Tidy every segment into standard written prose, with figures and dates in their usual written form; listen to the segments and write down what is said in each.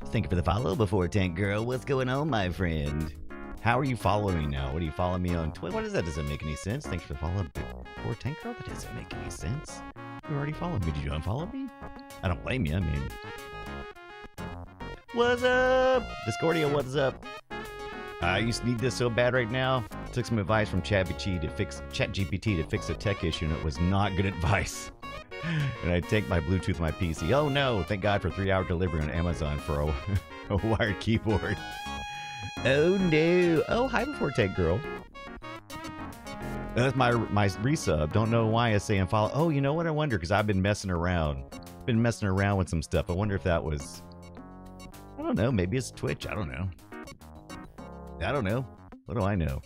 Thank you for the follow before Tank Girl. What's going on, my friend? How are you following me now? What do you follow me on Twitter? What is that? Doesn't make any sense. Thanks for the follow before Tank Girl. That doesn't make any sense. You already followed me. Did you unfollow me? I don't blame you. I mean, what's up? Discordia, what's up? I used to need this so bad right now. Took some advice from ChatGPT to fix a tech issue, and it was not good advice. And I take my Bluetooth to my PC. Oh no! Thank God for 3-hour delivery on Amazon for a wired keyboard. Oh no! Oh, hi before Tank Girl. That's my resub. Don't know why I say unfollow. Oh, you know what? I wonder because I've been messing around. Been messing around with some stuff. I wonder if that was. I don't know. Maybe it's Twitch. I don't know. I don't know. What do I know?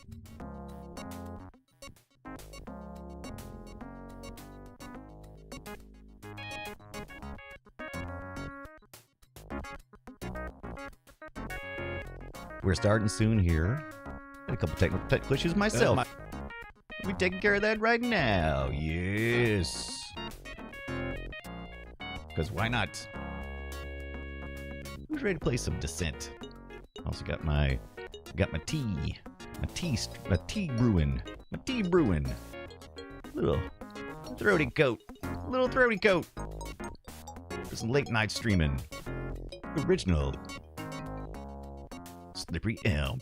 We're starting soon here. Had a couple technical issues myself. We taking care of that right now. Yes. Because why not? Who's ready to play some Descent? Also got my tea. My tea brewing. Little throaty coat. For some late night streaming. Original. Slippery elm.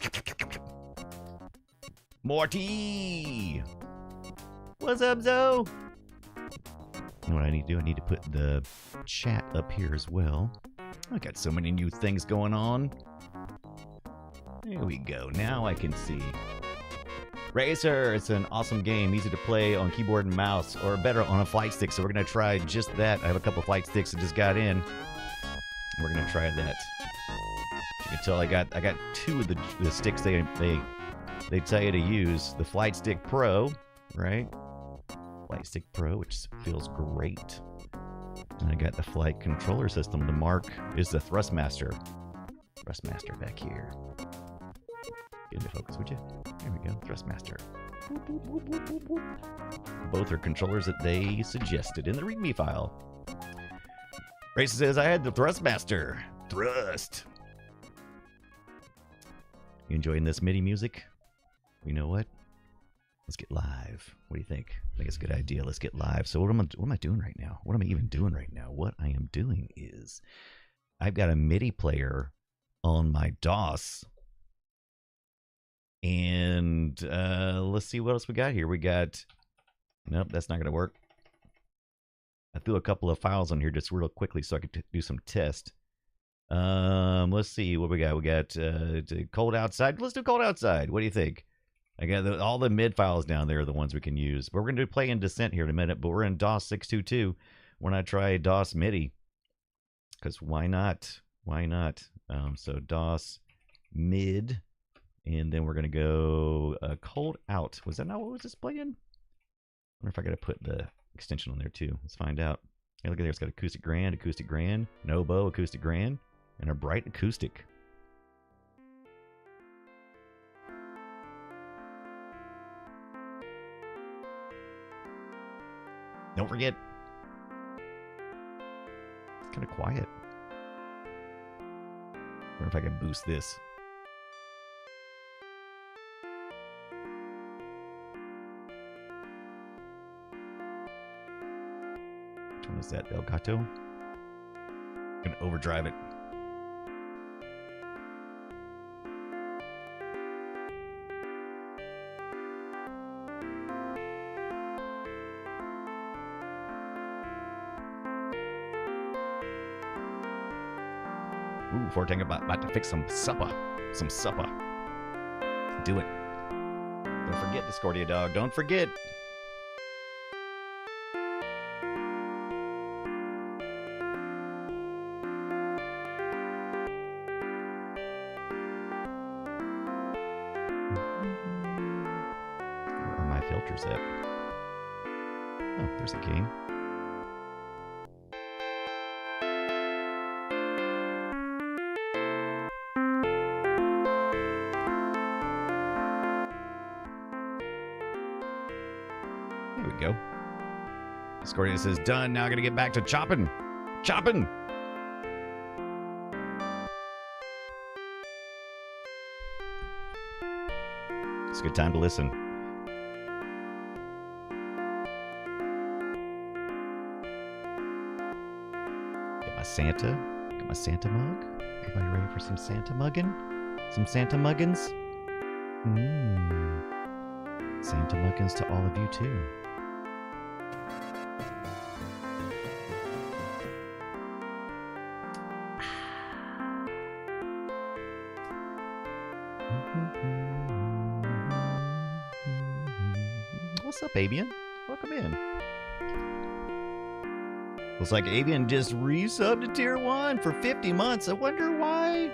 More tea. What's up, Zoe? You know what I need to do? I need to put the chat up here as well. I got so many new things going on. There we go. Now I can see. Racer, it's an awesome game. Easy to play on keyboard and mouse, or better on a flight stick. So we're going to try just that. I have a couple flight sticks that just got in. We're going to try that. You can tell I got two of the sticks they tell you to use. The Flight Stick Pro, right? Flight Stick Pro, which feels great. And I got the flight controller system. The mark is the Thrustmaster. Thrustmaster back here. Get into focus, would you? There we go, Thrustmaster. Both are controllers that they suggested in the README file. Racer says I had the Thrustmaster. Thrust. You enjoying this MIDI music? You know what? Let's get live. What do you think? I think it's a good idea. Let's get live. So what am I doing right now? What am I even doing right now? What I am doing is I've got a MIDI player on my DOS. And let's see what else we got here. We got... Nope, that's not going to work. I threw a couple of files on here just real quickly so I could do some test. Let's see what we got. We got Cold Outside. Let's do Cold Outside. What do you think? I got all the mid files down there are the ones we can use. But we're going to play in Descent here in a minute. But we're in DOS 622. We're going to try DOS MIDI. Because why not? Why not? So DOS mid. And then we're going to go Cold Out. Was that not what was this playing? I wonder if I got to put the extension on there too. Let's find out. Hey, look at there. It's got acoustic grand, Nobo, acoustic grand, and a bright acoustic. Don't forget. It's kind of quiet. I wonder if I can boost this. Which one is that? Elgato? I'm gonna overdrive it. Ooh, Fortang about to fix some supper. Do it. Don't forget, Discordia dog. Don't forget. Where are my filters at? Oh, there's a game. There we go. Discordia says done. Now I gotta get back to chopping. It's a good time to listen. Got my Santa. Got my Santa mug. Everybody ready for some Santa mugging? Some Santa muggins? Santa muggins to all of you too. What's up, Avian? Welcome in. Looks like Avian just resubbed to tier 1 for 50 months. I wonder why.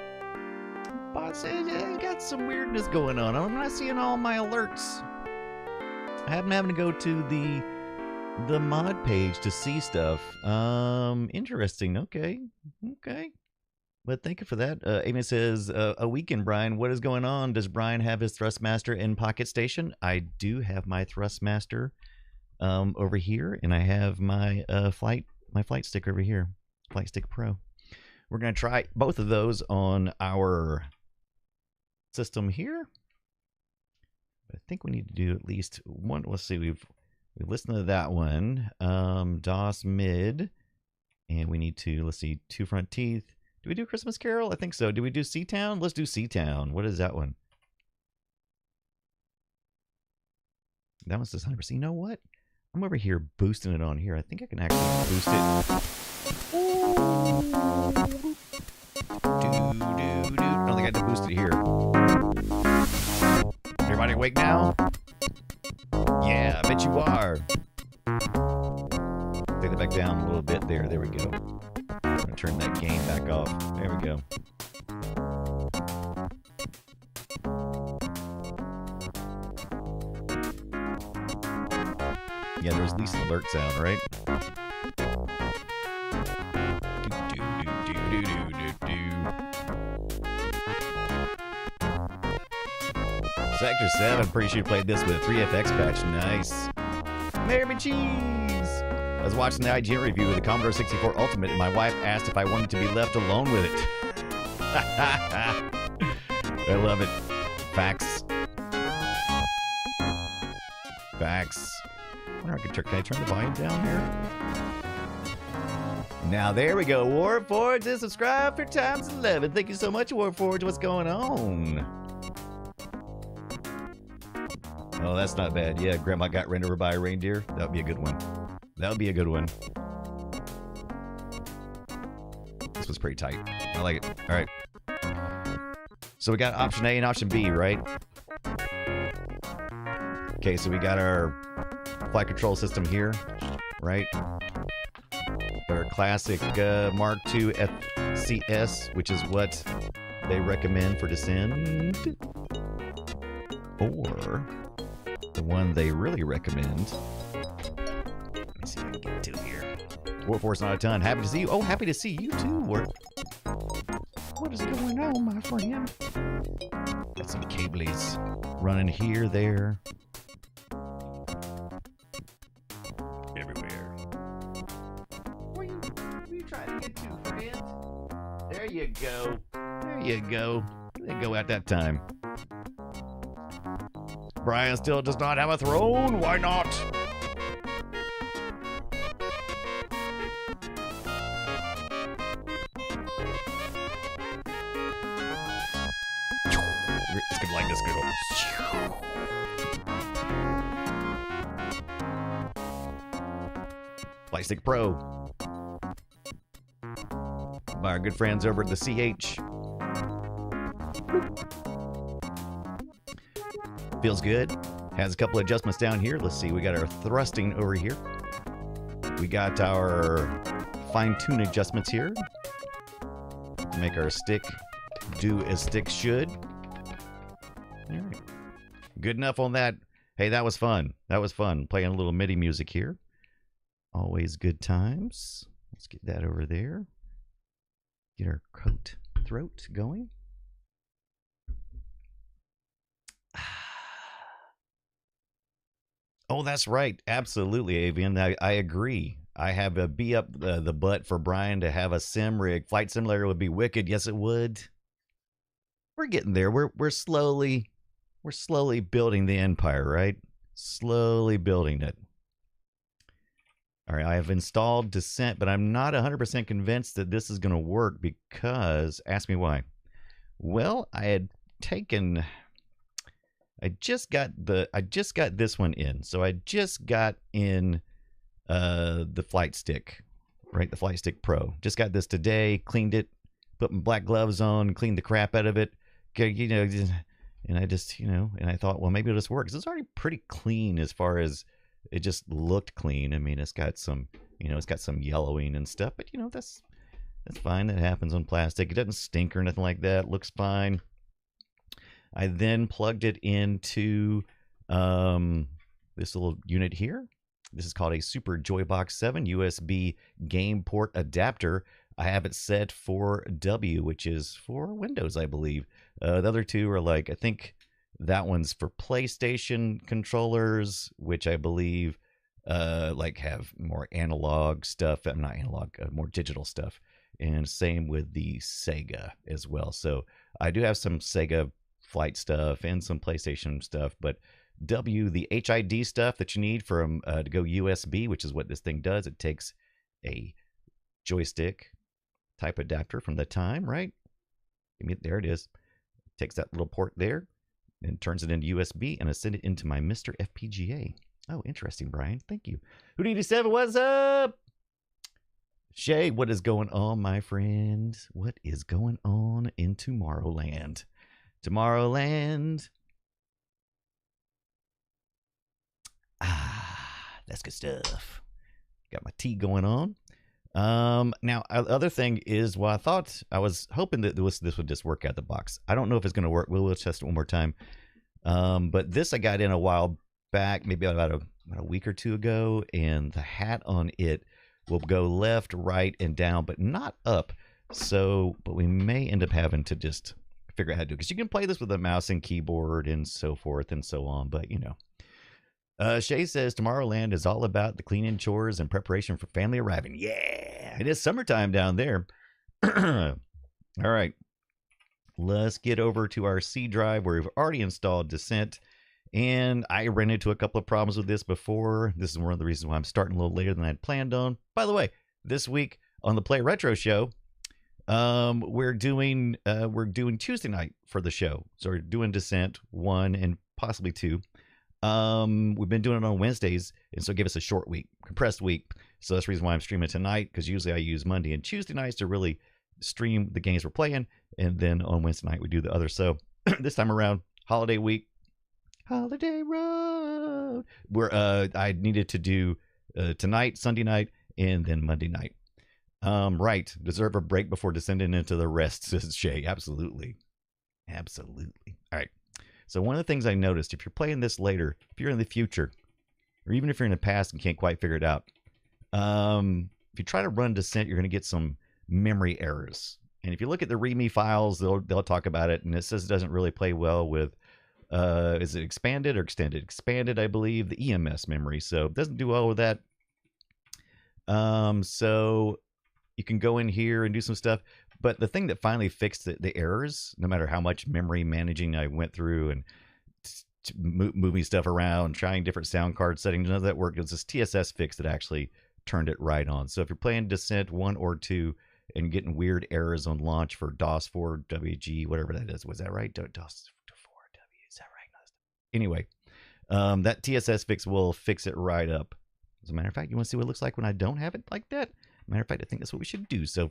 Boss said got some weirdness going on. I'm not seeing all my alerts. I haven't having to go to the mod page to see stuff. Interesting. Okay. But thank you for that. Avian says, a weekend, Brian. What is going on? Does Brian have his Thrustmaster in Pocket Station? I do have my Thrustmaster over here, and I have my flight stick over here, Flight Stick Pro. We're going to try both of those on our system here. I think we need to do at least one. Let's see. We've listened to that one. DOS mid, and we need to, let's see, 2 front teeth. Do we do Christmas Carol? I think so. Do we do Seatown? Let's do Seatown. What is that one? That one's just 100%. You know what? I'm over here boosting it on here. I think I can actually boost it. I don't think I had to boost it here. Everybody awake now? Yeah, I bet you are. Take it back down a little bit there. There we go. I'm going to turn that gain back off. There we go. Yeah, there's at least an alert sound, right? Sector 7, pretty sure you played this with a 3FX patch. Nice. Mary Cheese! I was watching the IGN review of the Commodore 64 Ultimate, and my wife asked if I wanted to be left alone with it. I love it. Facts. Facts. I wonder if can I turn the volume down here? Now there we go. Warforged is subscribed for times 11. Thank you so much, Warforged. What's going on? Oh, that's not bad. Yeah, Grandma got ran over by a reindeer. That would be a good one. That would be a good one. This was pretty tight. I like it. All right. So we got option A and option B, right? Okay, so we got our flight control system here, right? Our classic Mark II FCS, which is what they recommend for descent. Or the one they really recommend. Let me see if I can get to here. Warforce not a ton. Happy to see you. Oh, happy to see you too, Warp. What is going on, my friend? Got some cablies running here, there. Everywhere. Where you trying to get to, friend? There you go. There you go. They go at that time. Brian still does not have a throne. Why not? It's gonna like this good. Flight Stick Pro by our good friends over at the CH. Feels good. Has a couple adjustments down here. Let's see. We got our thrusting over here. We got our fine-tune adjustments here to make our stick do as stick should. All right. Good enough on that. Hey, that was fun. That was fun. Playing a little MIDI music here. Always good times. Let's get that over there. Get our throat going. Oh, that's right. Absolutely, Avian. I agree. I have a B up the butt for Brian to have a sim rig. Flight Simulator would be wicked. Yes, it would. We're getting there. We're slowly We're slowly building the empire, right? Slowly building it. All right, I have installed Descent, but I'm not 100% convinced that this is going to work because, ask me why. Well, I just got this one in. So I just got in the Flight Stick, right? The Flight Stick Pro. Just got this today, cleaned it, put my black gloves on, cleaned the crap out of it. You know, and I just, and I thought, well, maybe it'll just work. 'Cause it's already pretty clean as far as it just looked clean. I mean, it's got some, it's got some yellowing and stuff, but that's fine. That happens on plastic. It doesn't stink or nothing like that. It looks fine. I then plugged it into this little unit here. This is called a Super Joybox 7 USB game port adapter. I have it set for W, which is for Windows, I believe. The other two are I think that one's for PlayStation controllers, which I believe have more analog stuff. Not analog, more digital stuff. And same with the Sega as well. So I do have some Sega flight stuff and some PlayStation stuff, but W, the HID stuff that you need from to go USB, which is what this thing does. It takes a joystick type adapter from the time, right? There it is. Takes that little port there and turns it into USB, and I send it into my Mr. FPGA. Oh, interesting, Brian. Thank you. Houdini7, what's up? Shay, what is going on, my friend? What is going on in Tomorrowland? Tomorrowland. That's good stuff. Got my tea going on. Now, other thing is, well, I was hoping that this would just work out the box. I don't know if it's going to work. We'll test it one more time. But this I got in a while back, maybe about a week or two ago, and the hat on it will go left, right, and down, but not up. So, but we may end up having to just figure out how to do it, because you can play this with a mouse and keyboard and so forth and so on, but Shay says Tomorrowland is all about the cleaning, chores, and preparation for family arriving. Yeah, it is summertime down there. All right, let's get over to our C drive where we've already installed Descent. And I ran into a couple of problems with this before. This is one of the reasons why I'm starting a little later than I'd planned on. By the way, this week on the Play Retro Show, we're doing Tuesday night for the show. So we're doing Descent 1 and possibly 2. We've been doing it on Wednesdays, and so give us a short week, compressed week. So that's the reason why I'm streaming tonight, because usually I use Monday and Tuesday nights to really stream the games we're playing, and then on Wednesday night we do the other. So this time around, holiday week, holiday road. I needed to do tonight, Sunday night, and then Monday night. Right, deserve a break before descending into the rest, says Shay. Absolutely, absolutely. All right. So one of the things I noticed, if you're playing this later, if you're in the future, or even if you're in the past and can't quite figure it out, if you try to run Descent, you're going to get some memory errors. And if you look at the README files, they'll talk about it, and it says it doesn't really play well with, is it expanded or extended? Expanded, I believe, the EMS memory. So it doesn't do well with that. So you can go in here and do some stuff. But the thing that finally fixed the errors, no matter how much memory managing I went through and moving stuff around, trying different sound card settings, none of that worked. It was this TSS fix that actually turned it right on. So if you're playing Descent 1 or 2 and getting weird errors on launch for DOS 4, WG, whatever that is, was that right? DOS 4, W, is that right? Anyway, that TSS fix will fix it right up. As a matter of fact, you want to see what it looks like when I don't have it like that? Matter of fact, I think that's what we should do. So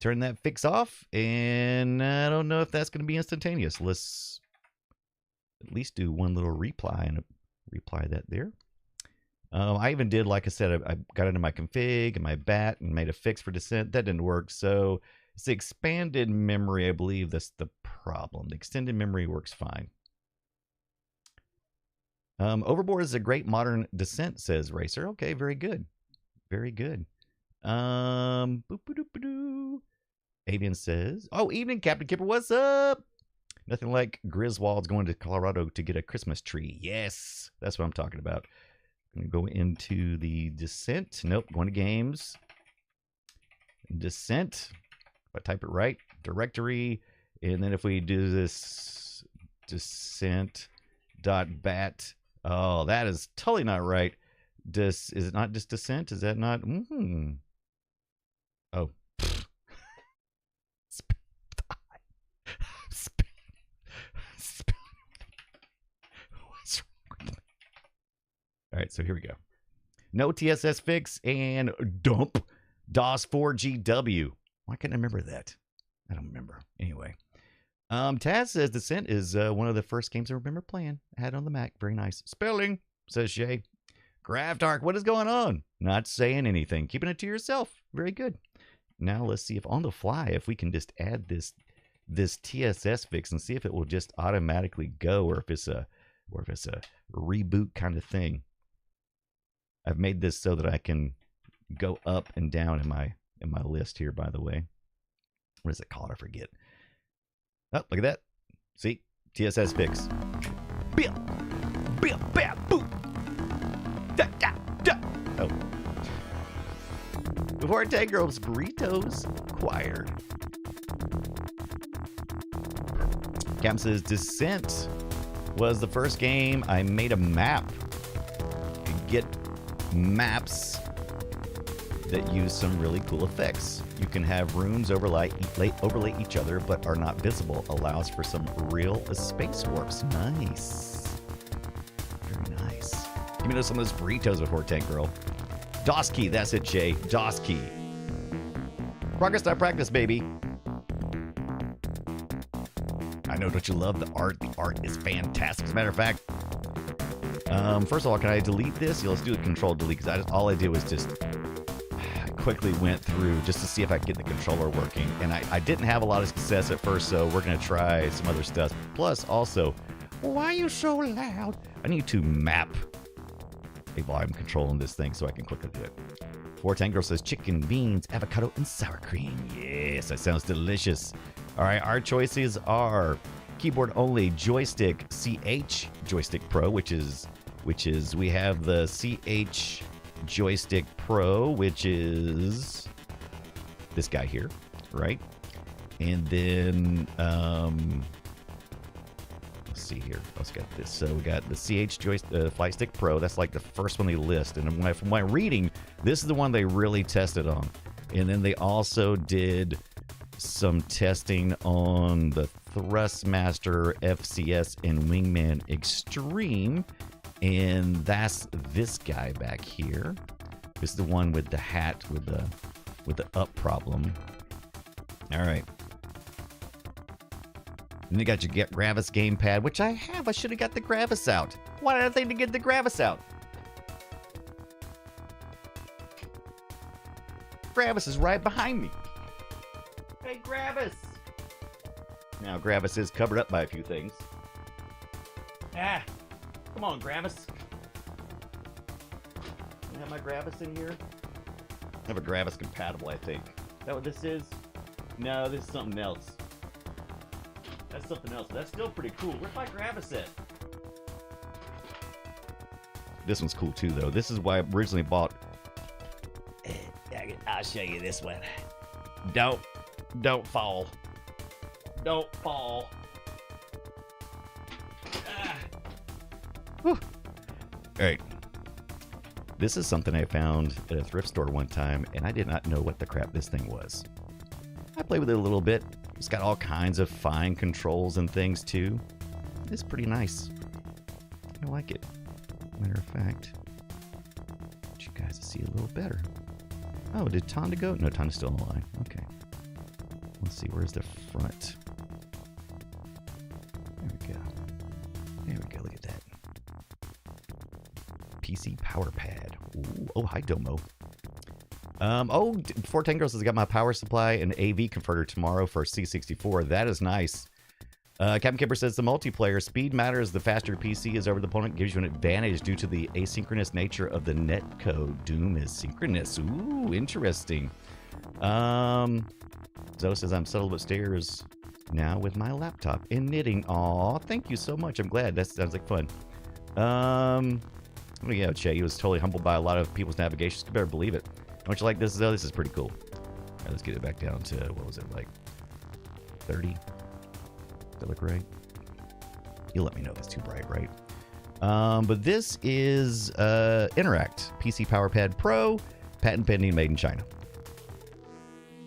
turn that fix off, and I don't know if that's going to be instantaneous. Let's at least do one little reply and reply that there. I even did, like I said, I got into my config and my bat and made a fix for Descent. That didn't work. So it's the expanded memory, I believe that's the problem. The extended memory works fine. Overboard is a great modern Descent, says Racer. Okay, very good. Very good. Avian says, oh, evening, Captain Kipper, what's up? Nothing like Griswold's going to Colorado to get a Christmas tree. Yes, that's what I'm talking about. I'm going to go into the Descent. Nope, going to games. Descent. If I type it right, directory. And then if we do this Descent dot bat. Oh, that is totally not right. Is it not just descent? Is that not? Oh. What's wrong with me? All right, so here we go. No TSS fix and dump DOS4GW. Why can't I remember that? I don't remember. Anyway. Taz says Descent is one of the first games I remember playing. I had it on the Mac. Very nice. Spelling, says Shay. Graftark, what is going on? Not saying anything. Keeping it to yourself. Very good. Now let's see if on the fly, if we can just add this TSS fix and see if it will just automatically go, or if it's a reboot kind of thing. I've made this so that I can go up and down in my list here, by the way. What is it called? I forget. Oh, look at that. See? TSS fix. Bill. Bill. Bam. Boom. Da, da, da. Oh. Before I take girls, burritos acquired. Cam says Descent was the first game I made a map. You could get maps that use some really cool effects. You can have rooms overlay each other but are not visible. Allows for some real space warps. Nice. Very nice. Give me some of those burritos before Tank Girl. DOS key, that's it, Jay. DOS key. Progress, not practice, baby. I know, don't you love the art? The art is fantastic. As a matter of fact, first of all, can I delete this? Yeah, let's do a control delete, because all I did was just quickly went through just to see if I could get the controller working. And I didn't have a lot of success at first, so we're going to try some other stuff. Plus, also, why are you so loud? I need to map a volume control on this thing so I can quickly do it. 410 Girl says chicken, beans, avocado, and sour cream. Yes, that sounds delicious. All right, our choices are keyboard only, joystick, CH Joystick Pro, which is we have the CH Joystick Pro, which is this guy here, right? And then let's see here. Let's get this. So we got the CH Flight Stick Pro. That's like the first one they list. And from my reading, this is the one they really tested on. And then they also did some testing on the Thrustmaster FCS and Wingman Extreme. And that's this guy back here. This is the one with the hat with the up problem. All right. Then you got your Gravis gamepad, which I have. I should have got the Gravis out. Why did I think to get the Gravis out? Gravis is right behind me. Hey, Gravis. Now, Gravis is covered up by a few things. Ah. Come on, Gravis. I have my Gravis in here. I have a Gravis compatible, I think. Is that what this is? No, this is something else. That's something else. That's still pretty cool. Where's my Gravis at? This one's cool too, though. This is why I originally bought. I'll show you this one. Don't fall. Don't fall. All right. This is something I found at a thrift store one time, and I did not know what the crap this thing was. I played with it a little bit. It's got all kinds of fine controls and things, too. It's pretty nice. I like it. Matter of fact, I want you guys to see a little better. Oh, did Tonda go? No, Tonda's still on the line. Okay. Let's see. Where's the front? There we go. There we go. Look at that. PC power pad. Ooh. Oh, hi, Domo. 410 Girls has got my power supply and AV converter tomorrow for C64. That is nice. Captain Kipper says the multiplayer speed matters. The faster your PC is over the opponent gives you an advantage due to the asynchronous nature of the netcode. Doom is synchronous. Ooh, interesting. Zoe says I'm settled upstairs now with my laptop and knitting. Aw, thank you so much. I'm glad. That sounds like fun. Oh yeah, Che, he was totally humbled by a lot of people's navigations. You better believe it. Don't you like this, Zoe? This is pretty cool. All right, let's get it back down to, what was it, like 30? Does that look right? You'll let me know if it's too bright, right? But this is Interact PC PowerPad Pro, patent pending, made in China.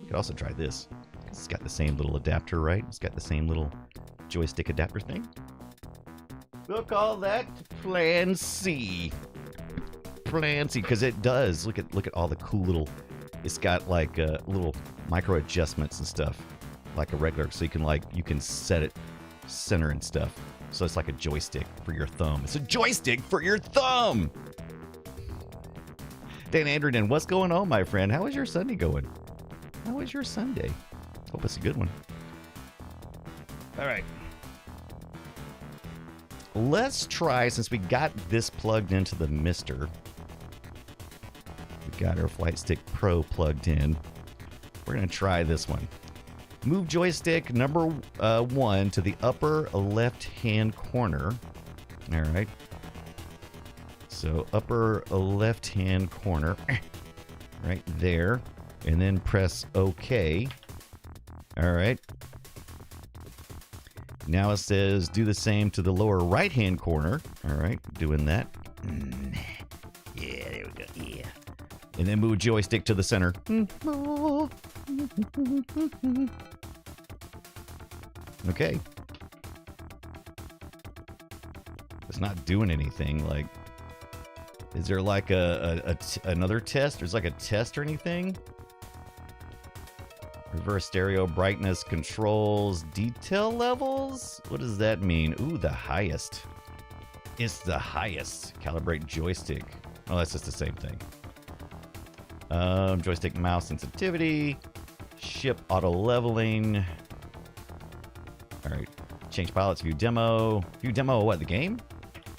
We could also try this. It's got the same little adapter, right? It's got the same little joystick adapter thing. We'll call that Plan C. Plan C, because it does. Look at all the cool little. It's got like little micro adjustments and stuff, like a regular. So you can set it center and stuff. So it's like a joystick for your thumb. It's a joystick for your thumb. Dan Anderton, what's going on, my friend? How is your Sunday going? How was your Sunday? Hope it's a good one. All right. Let's try, since we got this plugged into the Mister. We got our Flight Stick Pro plugged in. We're going to try this one. Move joystick number 1 to the upper left-hand corner. All right. So upper left-hand corner, right there. And then press OK. All right. Now it says do the same to the lower right-hand corner. All right, doing that. Yeah, there we go. Yeah. And then move joystick to the center. Okay. It's not doing anything. Like, is there like another test? There's like a test or anything? Reverse stereo brightness controls detail levels? What does that mean? Ooh, the highest. It's the highest. Calibrate joystick. Oh, that's just the same thing. Joystick mouse sensitivity. Ship auto leveling. All right. Change pilots. View demo. View demo what? The game?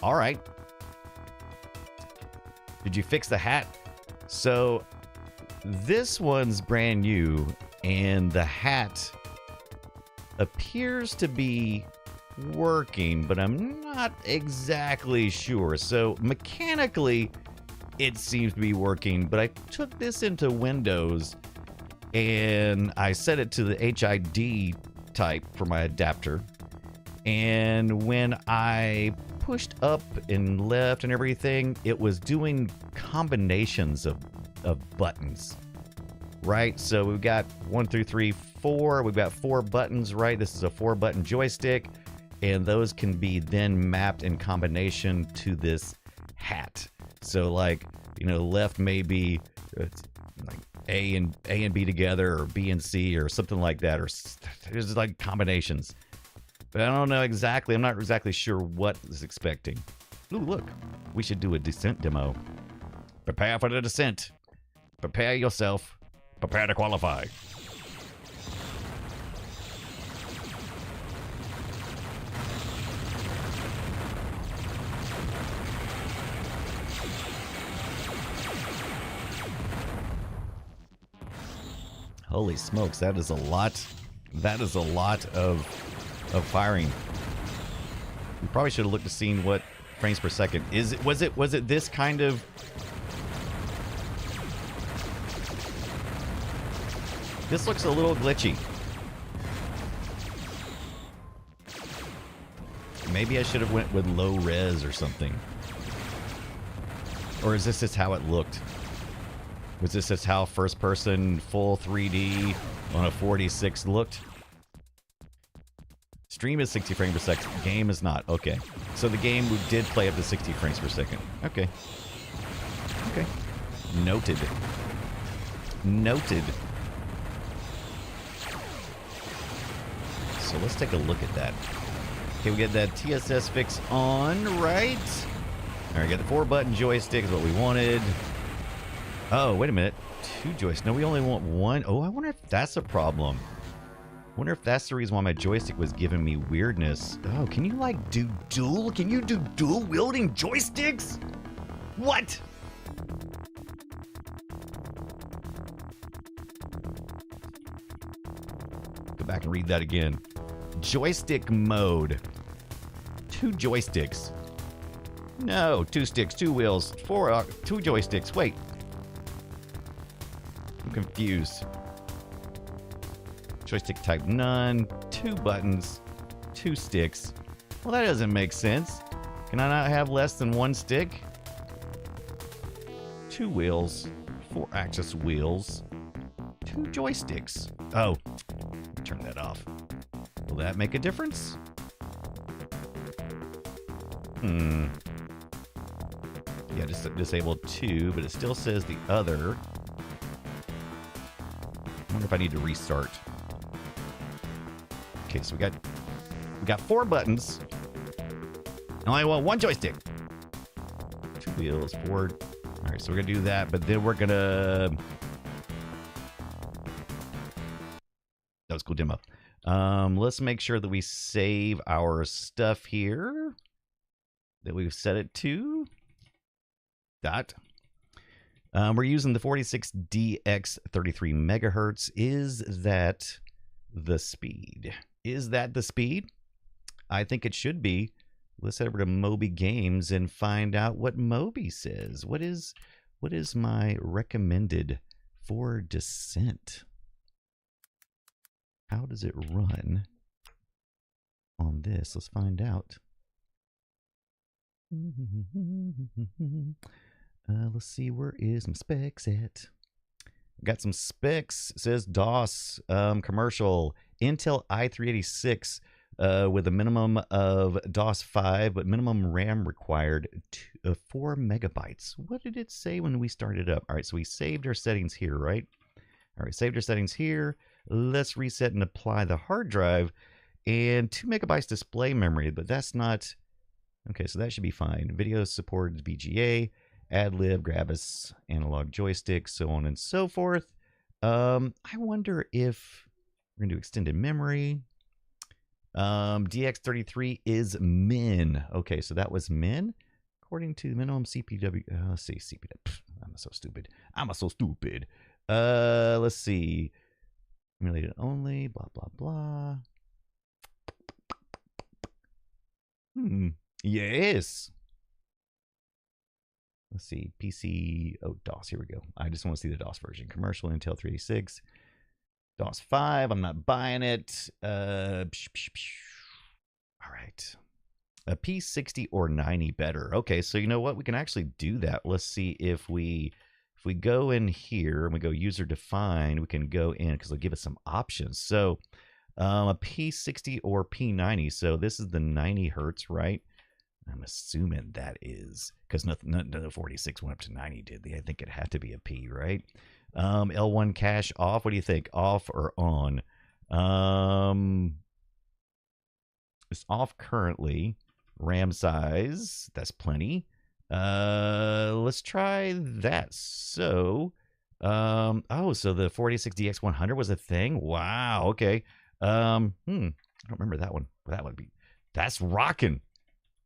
All right. Did you fix the hat? So this one's brand new. And the hat appears to be working, but I'm not exactly sure. So mechanically, it seems to be working, but I took this into Windows and I set it to the HID type for my adapter. And when I pushed up and left and everything, it was doing combinations of buttons. Right, so we've got 1, 2, 3, 4. We've got 4 buttons, right? This is a 4-button joystick, and those can be then mapped in combination to this hat. So, like, you know, left may be like A and B together, or B and C, or something like that, or there's like combinations. But I don't know exactly. I'm not exactly sure what is expecting. Ooh, look, we should do a descent demo. Prepare for the descent. Prepare yourself. Prepare to qualify. Holy smokes, that is a lot. That is a lot of firing. We probably should have looked to see what frames per second. Was it this kind of? This looks a little glitchy. Maybe I should have went with low res or something. Or is this just how it looked? Was this just how first person full 3D on a 46 looked? Stream is 60 frames per second. Game is not. Okay. So the game did play up to 60 frames per second. Okay. Okay. Noted. Noted. So let's take a look at that. Okay, we get that TSS fix on, right? All right, got the 4-button joystick is what we wanted. Oh, wait a minute. 2 joysticks. No, we only want 1. Oh, I wonder if that's a problem. I wonder if that's the reason why my joystick was giving me weirdness. Oh, can you like do dual? Can you do dual wielding joysticks? What? Go back and read that again. Joystick mode. 2 joysticks. No, 2 sticks, 2 wheels, 2 joysticks. Wait. I'm confused. Joystick type none, 2 buttons, 2 sticks. Well, that doesn't make sense. Can I not have less than one stick? 2 wheels, 4-axis wheels, 2 joysticks. Oh, turn that off. Will that make a difference? Yeah, just disable 2, but it still says the other. I wonder if I need to restart. Okay, so we got 4 buttons. I only want 1 joystick. 2 wheels, 4. All right, so we're gonna do that, but then we're gonna. That was a cool demo. Let's make sure that we save our stuff here that we've set it to. Dot. We're using the 46DX 33 megahertz. Is that the speed? Is that the speed? I think it should be. Let's head over to Moby Games and find out what Moby says. What is my recommended for Descent? How does it run on this? Let's find out. Let's see, where is my specs at? Got some specs. It says DOS commercial Intel i386 with a minimum of DOS 5, but minimum RAM required 4 megabytes. What did it say when we started up? All right, so we saved our settings here, right? All right, saved our settings here. Let's reset and apply the hard drive and 2 megabytes display memory, but that's not okay. So that should be fine. Video supported VGA. Ad-lib, Gravis, analog joystick, so on and so forth. I wonder if we're going to do extended memory. DX33 is min. Okay, so that was min. According to the minimum CPW. Let's see, CPW. I'm so stupid. Let's see. Emulated only, blah, blah, blah. Yes. Let's see, PC, oh, DOS, here we go. I just want to see the DOS version. Commercial, Intel 386, DOS 5, I'm not buying it. All right. A P60 or 90 better. Okay, so you know what? We can actually do that. Let's see if we go in here and we go user define, we can go in because they'll give us some options. So a P60 or P90. So this is the 90 hertz, right? I'm assuming that is because none of the 46 went up to 90, did they? I think it had to be a P, right? L1 cache off. What do you think? Off or on? It's off currently. RAM size, that's plenty. Let's try that. So, so the 46DX100 was a thing. Wow. Okay. I don't remember that one. That's rocking.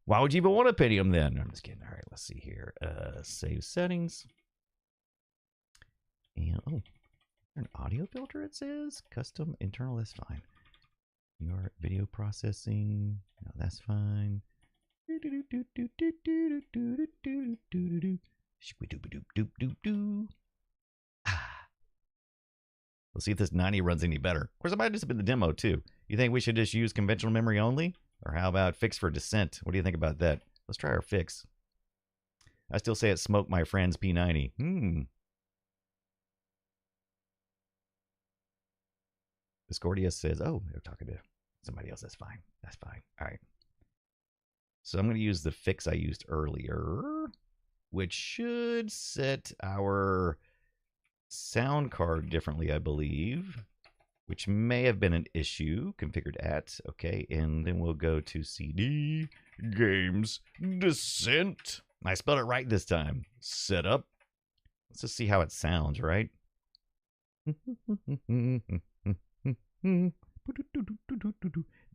Why would you even want a Pentium then? I'm just kidding. All right, let's see here. Save settings. And an audio filter, it says. Custom internal, that's fine. Your video processing, no, that's fine. Let's see if this 90 runs any better. Of course, it might have just been the demo too. You think we should just use conventional memory only? Or how about fix for Descent? What do you think about that? Let's try our fix. I still say it smoked my friend's P90. Discordia says, oh, they're talking to somebody else. That's fine. That's fine. All right. So I'm going to use the fix I used earlier, which should set our sound card differently, I believe. Which may have been an issue, configured at, okay, and then we'll go to CD, Games, Descent. I spelled it right this time. Setup. Let's just see how it sounds, right?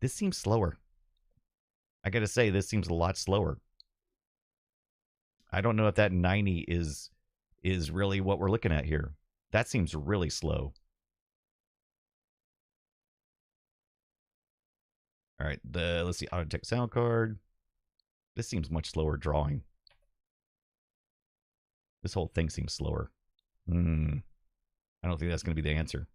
This seems slower. I gotta say, this seems a lot slower. I don't know if that 90 is really what we're looking at here. That seems really slow. All right, let's see, auto detect sound card. This seems much slower drawing. This whole thing seems slower. I don't think that's going to be the answer.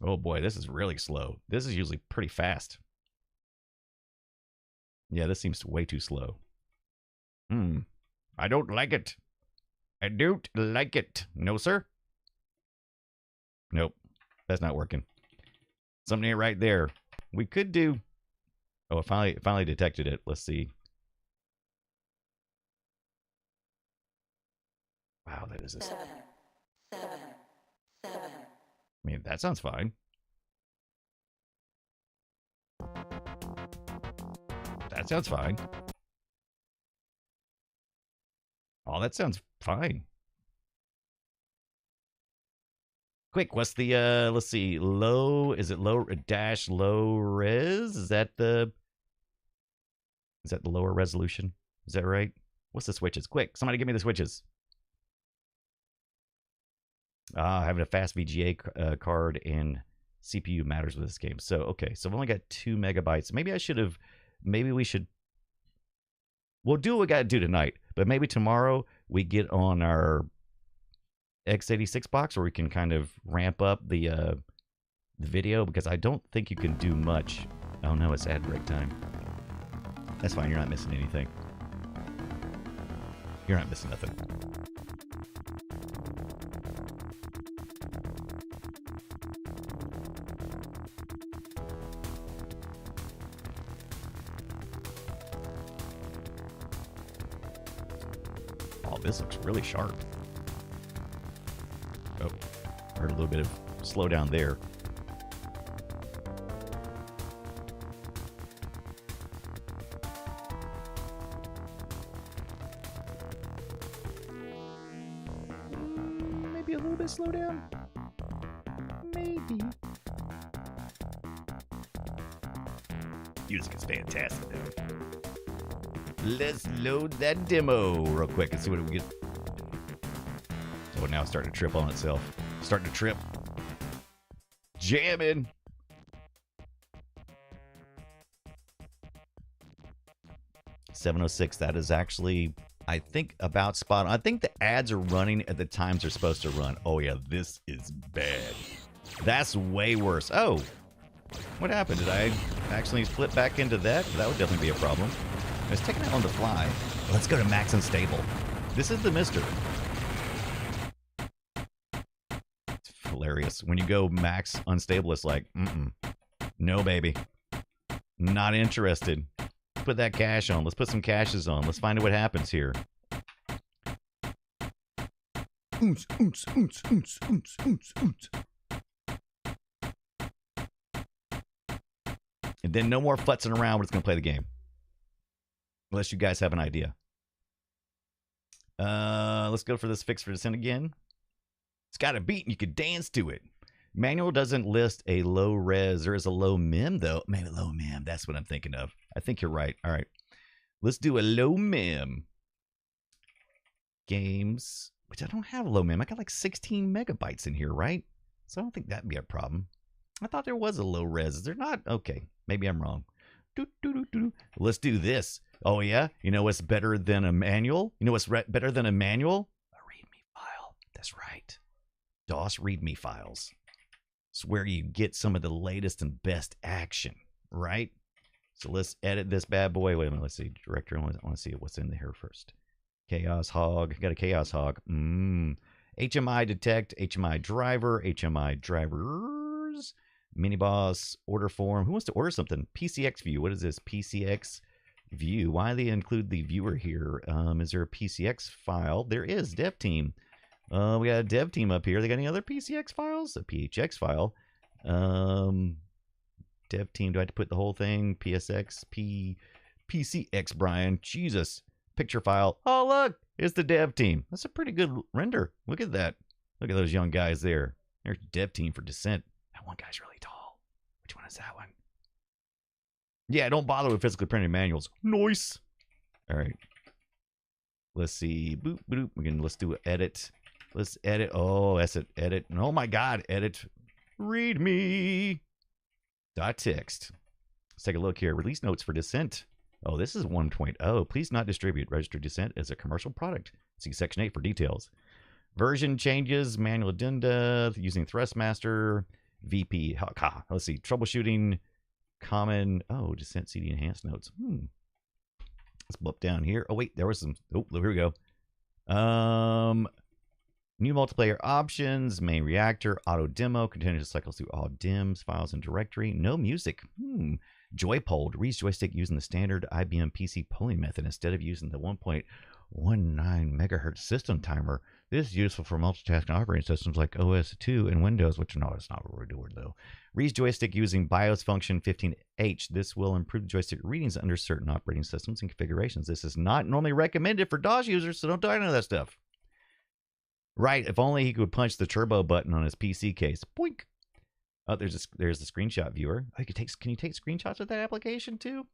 Oh boy, this is really slow. This is usually pretty fast. Yeah, this seems way too slow. I don't like it. I don't like it. No, sir. Nope. That's not working. Something ain't right there. We could do... Oh, it finally detected it. Let's see. Wow, that is a... 7, 7, 7. I mean, that sounds fine. That sounds fine. Oh, that sounds fine. Quick, what's the, let's see, low, is it low res? Is that the lower resolution? Is that right? What's the switches? Quick, somebody give me the switches. Having a fast VGA card and CPU matters with this game. So, okay, so I've only got 2 megabytes. Maybe we should, we'll do what we got to do tonight, but maybe tomorrow we get on our x86 box where we can kind of ramp up the video, because I don't think you can do much. Oh no, it's ad break time. That's fine, you're not missing anything. You're not missing nothing. Oh, this looks really sharp. Oh, heard a little bit of slowdown there. Maybe a little bit slowdown. Maybe. Music is fantastic, though. Let's load that demo real quick and see what we get. Oh, now it's starting to trip on itself. Starting to trip. Jamming. $706. That is actually, I think, about spot on. I think the ads are running at the times they're supposed to run. Oh, yeah, this is bad. That's way worse. Oh, what happened? Did I actually flip back into that? That would definitely be a problem. I was taking it on the fly. Let's go to max unstable. This is the mister. It's hilarious. When you go max unstable, it's like, no, baby. Not interested. Let's put that cache on. Let's put some caches on. Let's find out what happens here. Oons, oons, oons, oons, oons, oons, oons. And then no more futzing around when it's going to play the game. Unless you guys have an idea. Let's go for this fix for descent again. It's got a beat and you could dance to it. Manual doesn't list a low res. There is a low mem, though. Maybe low mem. That's what I'm thinking of. I think you're right. All right. Let's do a low mem. Games. Which I don't have a low mem. I got like 16 megabytes in here, right? So I don't think that'd be a problem. I thought there was a low res. Is there not? Okay. Maybe I'm wrong. Let's do this. Oh, yeah? You know what's better than a manual? You know what's better than a manual? A README file. That's right. DOS README files. It's where you get some of the latest and best action, right? So let's edit this bad boy. Wait a minute. Let's see. Directory. I want to see what's in here first. Chaos Hog. Got a Chaos Hog. HMI detect. HMI driver. HMI drivers. Mini boss. Order form. Who wants to order something? PCX view. What is this? PCX view. Why do they include the viewer here? Is there a PCX file? There is. Dev team. We got a dev team up here. They got any other PCX files? A PHX file. Dev team. Do I have to put the whole thing? PSX. PCX, Brian. Jesus. Picture file. Oh, look. It's the dev team. That's a pretty good render. Look at that. Look at those young guys there. There's dev team for Descent. That one guy's really tall. Which one is that one? Yeah, don't bother with physically printed manuals. Nice. All right. Let's see. Boop, boop. Let's do an edit. Let's edit. Oh, that's it. Edit. Oh my God. Edit. Read me. .txt. Let's take a look here. Release notes for Descent. Oh, this is 1.0. Please not distribute. Register Descent as a commercial product. See Section 8 for details. Version changes. Manual addenda. Using Thrustmaster. VP. Let's see. Troubleshooting. Common. Oh, Descent CD enhanced notes. Let's bump down here. Oh, wait, there was some. Oh, here we go. New multiplayer options, main reactor, auto demo, continuous cycles through all DIMMs, files, and directory. No music. Joy poll. Reads joystick using the standard IBM PC polling method instead of using the 1.19 megahertz system timer. This is useful for multitasking operating systems like OS 2 and Windows, which no, that's not what we're doing though. Reads joystick using BIOS function 15H. This will improve the joystick readings under certain operating systems and configurations. This is not normally recommended for DOS users, so don't do any of that stuff. Right, if only he could punch the turbo button on his PC case. Boink. Oh, there's the screenshot viewer. Oh, can you take screenshots with that application too?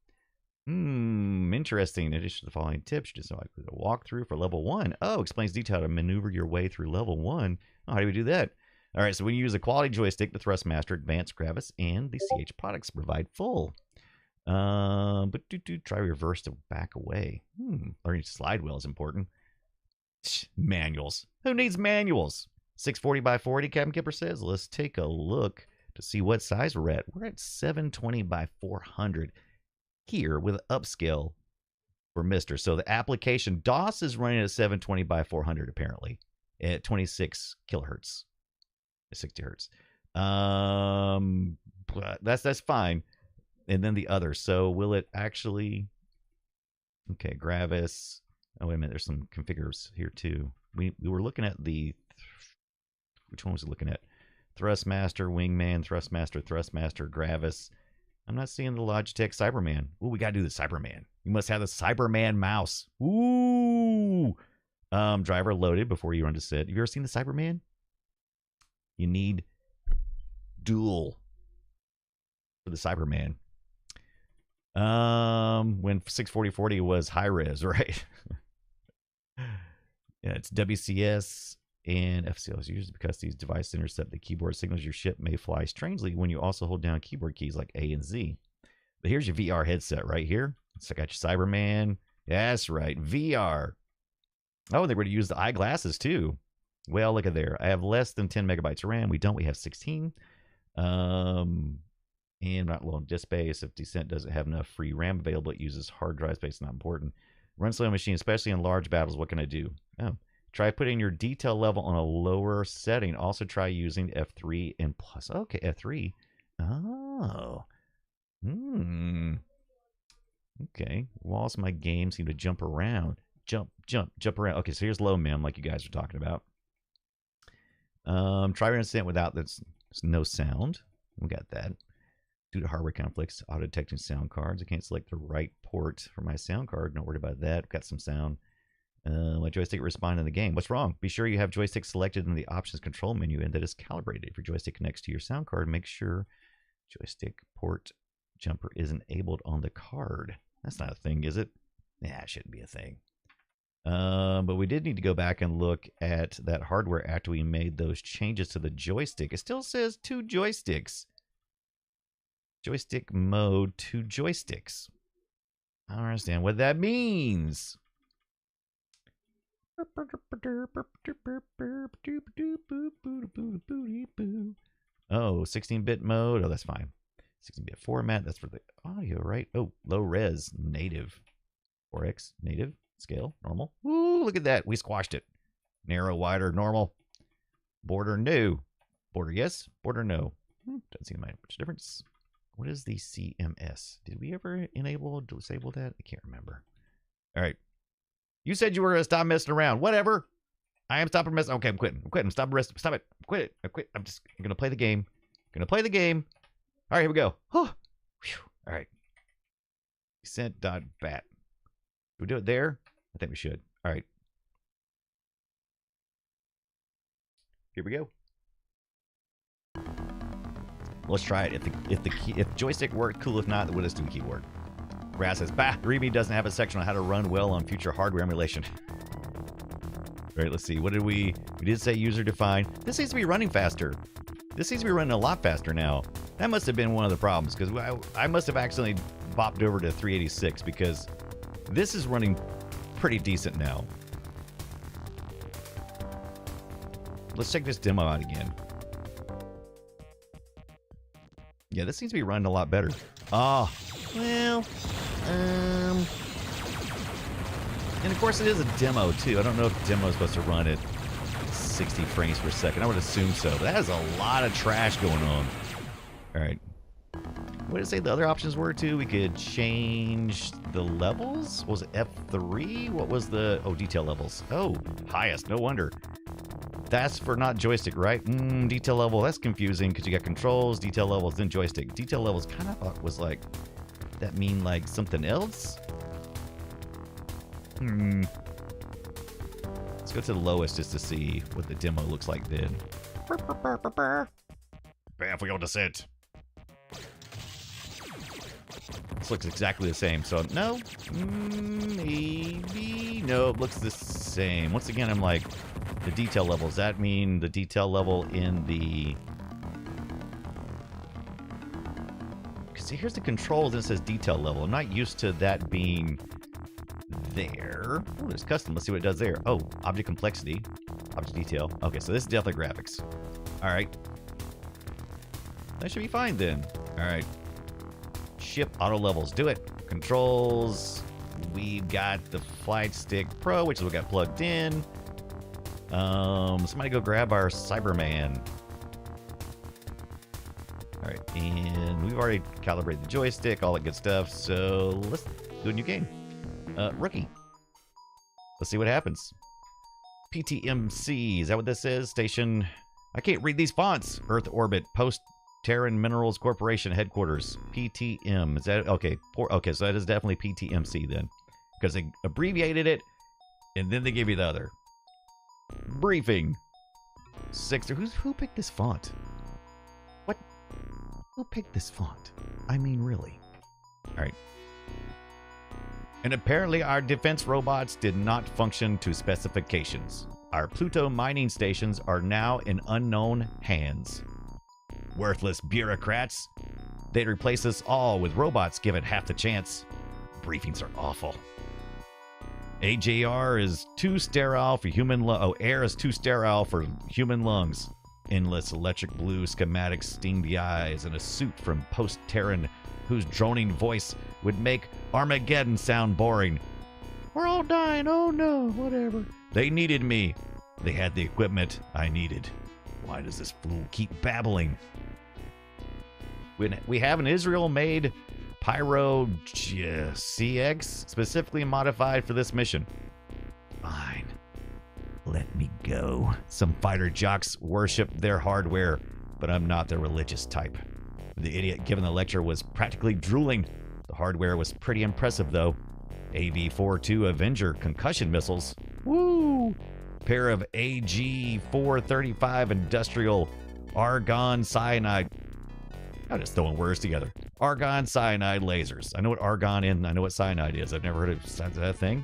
Interesting. In addition to the following tips, just like a walkthrough for level 1. Oh, explains detail how to maneuver your way through level 1. Oh, how do we do that? All right, so when you use a quality joystick, the Thrustmaster, Advanced, Gravis, and the CH products provide full. But try reverse to back away. Learning slide wheel is important. Manuals. Who needs manuals? 640 by 40, Captain Kipper says. Let's take a look to see what size we're at. We're at 720 by 400 here with upscale for Mister. So the application DOS is running at 720 by 400 apparently at 26 kilohertz, 60 hertz. That's fine. And then the other. So will it actually? Okay, Gravis. Oh, wait a minute. There's some configures here too. We were looking at the, which one was it looking at? Thrustmaster, Wingman, Thrustmaster, Gravis. I'm not seeing the Logitech Cyberman. Ooh, we got to do the Cyberman. You must have the Cyberman mouse. Ooh. Driver loaded before you run to sit. Have you ever seen the Cyberman? You need dual for the Cyberman. When 64040 was high res, right? Yeah, it's WCS and FCLs used because these devices intercept the keyboard signals. Your ship may fly strangely when you also hold down keyboard keys like A and Z. But here's your VR headset right here. So I got your Cyberman. That's right, VR. Oh, they were to use the eyeglasses too. Well, look at there. I have less than 10 megabytes of RAM. We don't. We have 16. And not low on disk space. If Descent doesn't have enough free RAM available, it uses hard drive space. Not important. Run slow machine, especially in large battles. What can I do? Oh, try putting your detail level on a lower setting. Also try using F3 and plus. Okay, F3. Oh. Okay. Whilst my game seem to jump around. Jump around. Okay, so here's low mem, like you guys are talking about. Try running Descent without this. No sound. We got that. Due to hardware conflicts, auto-detecting sound cards. I can't select the right port for my sound card. Not worried about that. Got some sound. My joystick respond in the game. What's wrong? Be sure you have joystick selected in the options control menu and that is calibrated. If your joystick connects to your sound card, make sure joystick port jumper is enabled on the card. That's not a thing, is it? Yeah, it shouldn't be a thing. But we did need to go back and look at that hardware after we made those changes to the joystick. It still says 2 joysticks. Joystick mode, 2 joysticks. I don't understand what that means. Oh, 16-bit mode. Oh, that's fine. 16-bit format. That's for the audio, right? Oh, low res, native. 4x, native, scale, normal. Ooh, look at that. We squashed it. Narrow, wider, normal. Border, no. Border, yes. Border, no. Doesn't seem to make much difference. What is the CMS? Did we ever enable or disable that? I can't remember. All right. You said you were going to stop messing around. Whatever. I am stopping messing. Okay, I'm quitting. Stop it. Stop it. Quit it. I quit. I'm going to play the game. All right, here we go. All right. Descent.bat. Do we do it there? I think we should. All right. Here we go. Let's try it. If joystick worked, cool. If not, then we'll just do keyboard. Grass says, bah, README doesn't have a section on how to run well on future hardware emulation. All right, let's see. What did we did say user defined. This seems to be running faster. This seems to be running a lot faster now. That must have been one of the problems because I must have accidentally bopped over to 386 because this is running pretty decent now. Let's check this demo out again. Yeah, this seems to be running a lot better. Oh, well, And of course, it is a demo too. I don't know if the demo is supposed to run at 60 frames per second. I would assume so. But that is a lot of trash going on. All right. What did it say the other options were too? We could change the levels. Was it F3? What was the... Oh, detail levels. Oh, highest. No wonder. That's for not joystick, right? Detail level. That's confusing because you got controls, detail levels, then joystick. Detail levels kind of thought was like... That mean like something else? Let's go to the lowest just to see what the demo looks like then. Bam, we go descent. This looks exactly the same, so no. Maybe. No, it looks the same. Once again, I'm like, the detail level. Does that mean the detail level in the... Because here's the controls and it says detail level. I'm not used to that being there. Oh, there's custom. Let's see what it does there. Oh, object complexity. Object detail. Okay, so this is definitely graphics. All right. That should be fine then. All right. Ship auto levels. Do it. Controls. We've got the Flight Stick Pro, which is what got plugged in. Somebody go grab our Cyberman. All right, and we've already calibrated the joystick, all that good stuff. So let's do a new game. Rookie. Let's see what happens. PTMC. Is that what this is? Station. I can't read these fonts. Earth Orbit. Post-Terran Minerals Corporation Headquarters. PTM. Is that okay? Okay, so that is definitely PTMC then, because they abbreviated it, and then they give you the other. Briefing. Who picked this font? What? Who picked this font? I mean, really. All right. And apparently our defense robots did not function to specifications. Our Pluto mining stations are now in unknown hands. Worthless bureaucrats. They'd replace us all with robots given half the chance. Briefings are awful. AJR is too sterile for human air is too sterile for human lungs. Endless electric blue schematics sting the eyes, and a suit from post-Terran whose droning voice would make Armageddon sound boring. We're all dying, oh no, whatever. They needed me. They had the equipment I needed. Why does this fool keep babbling? We have an Israel-made Pyro CX specifically modified for this mission. Fine. Let me go. Some fighter jocks worship their hardware, but I'm not the religious type. The idiot giving the lecture was practically drooling. The hardware was pretty impressive, though. AV-42 Avenger concussion missiles. Woo! Pair of AG-435 industrial argon cyanide. I'm just throwing words together. Argon cyanide lasers. I know what argon and I know what cyanide is. I've never heard of that thing.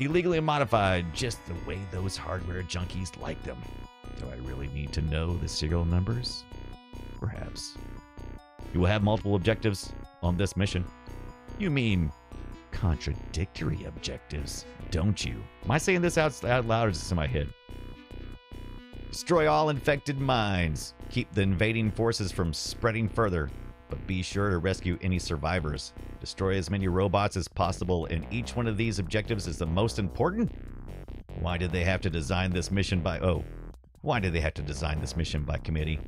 Illegally modified, just the way those hardware junkies like them. Do I really need to know the serial numbers? Perhaps. You will have multiple objectives on this mission. You mean contradictory objectives, don't you? Am I saying this out loud or is this in my head? Destroy all infected mines. Keep the invading forces from spreading further, but be sure to rescue any survivors. Destroy as many robots as possible, and each one of these objectives is the most important? Why did they have to design this mission by... Oh, why did they have to design this mission by committee?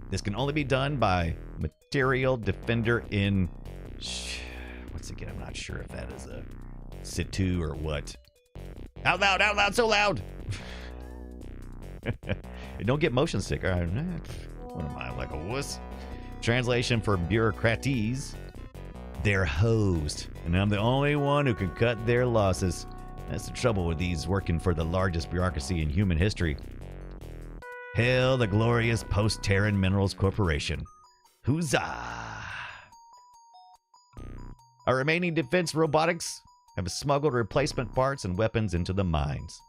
This can only be done by Material Defender in... Once again, I'm not sure if that is a situ or what. Out loud, so loud! Don't get motion sick. What am I, like a wuss? Translation for bureaucraties. They're hosed, and I'm the only one who can cut their losses. That's the trouble with these working for the largest bureaucracy in human history. Hail the glorious Post-Terran Minerals Corporation. Huzzah! Our remaining defense robotics have smuggled replacement parts and weapons into the mines.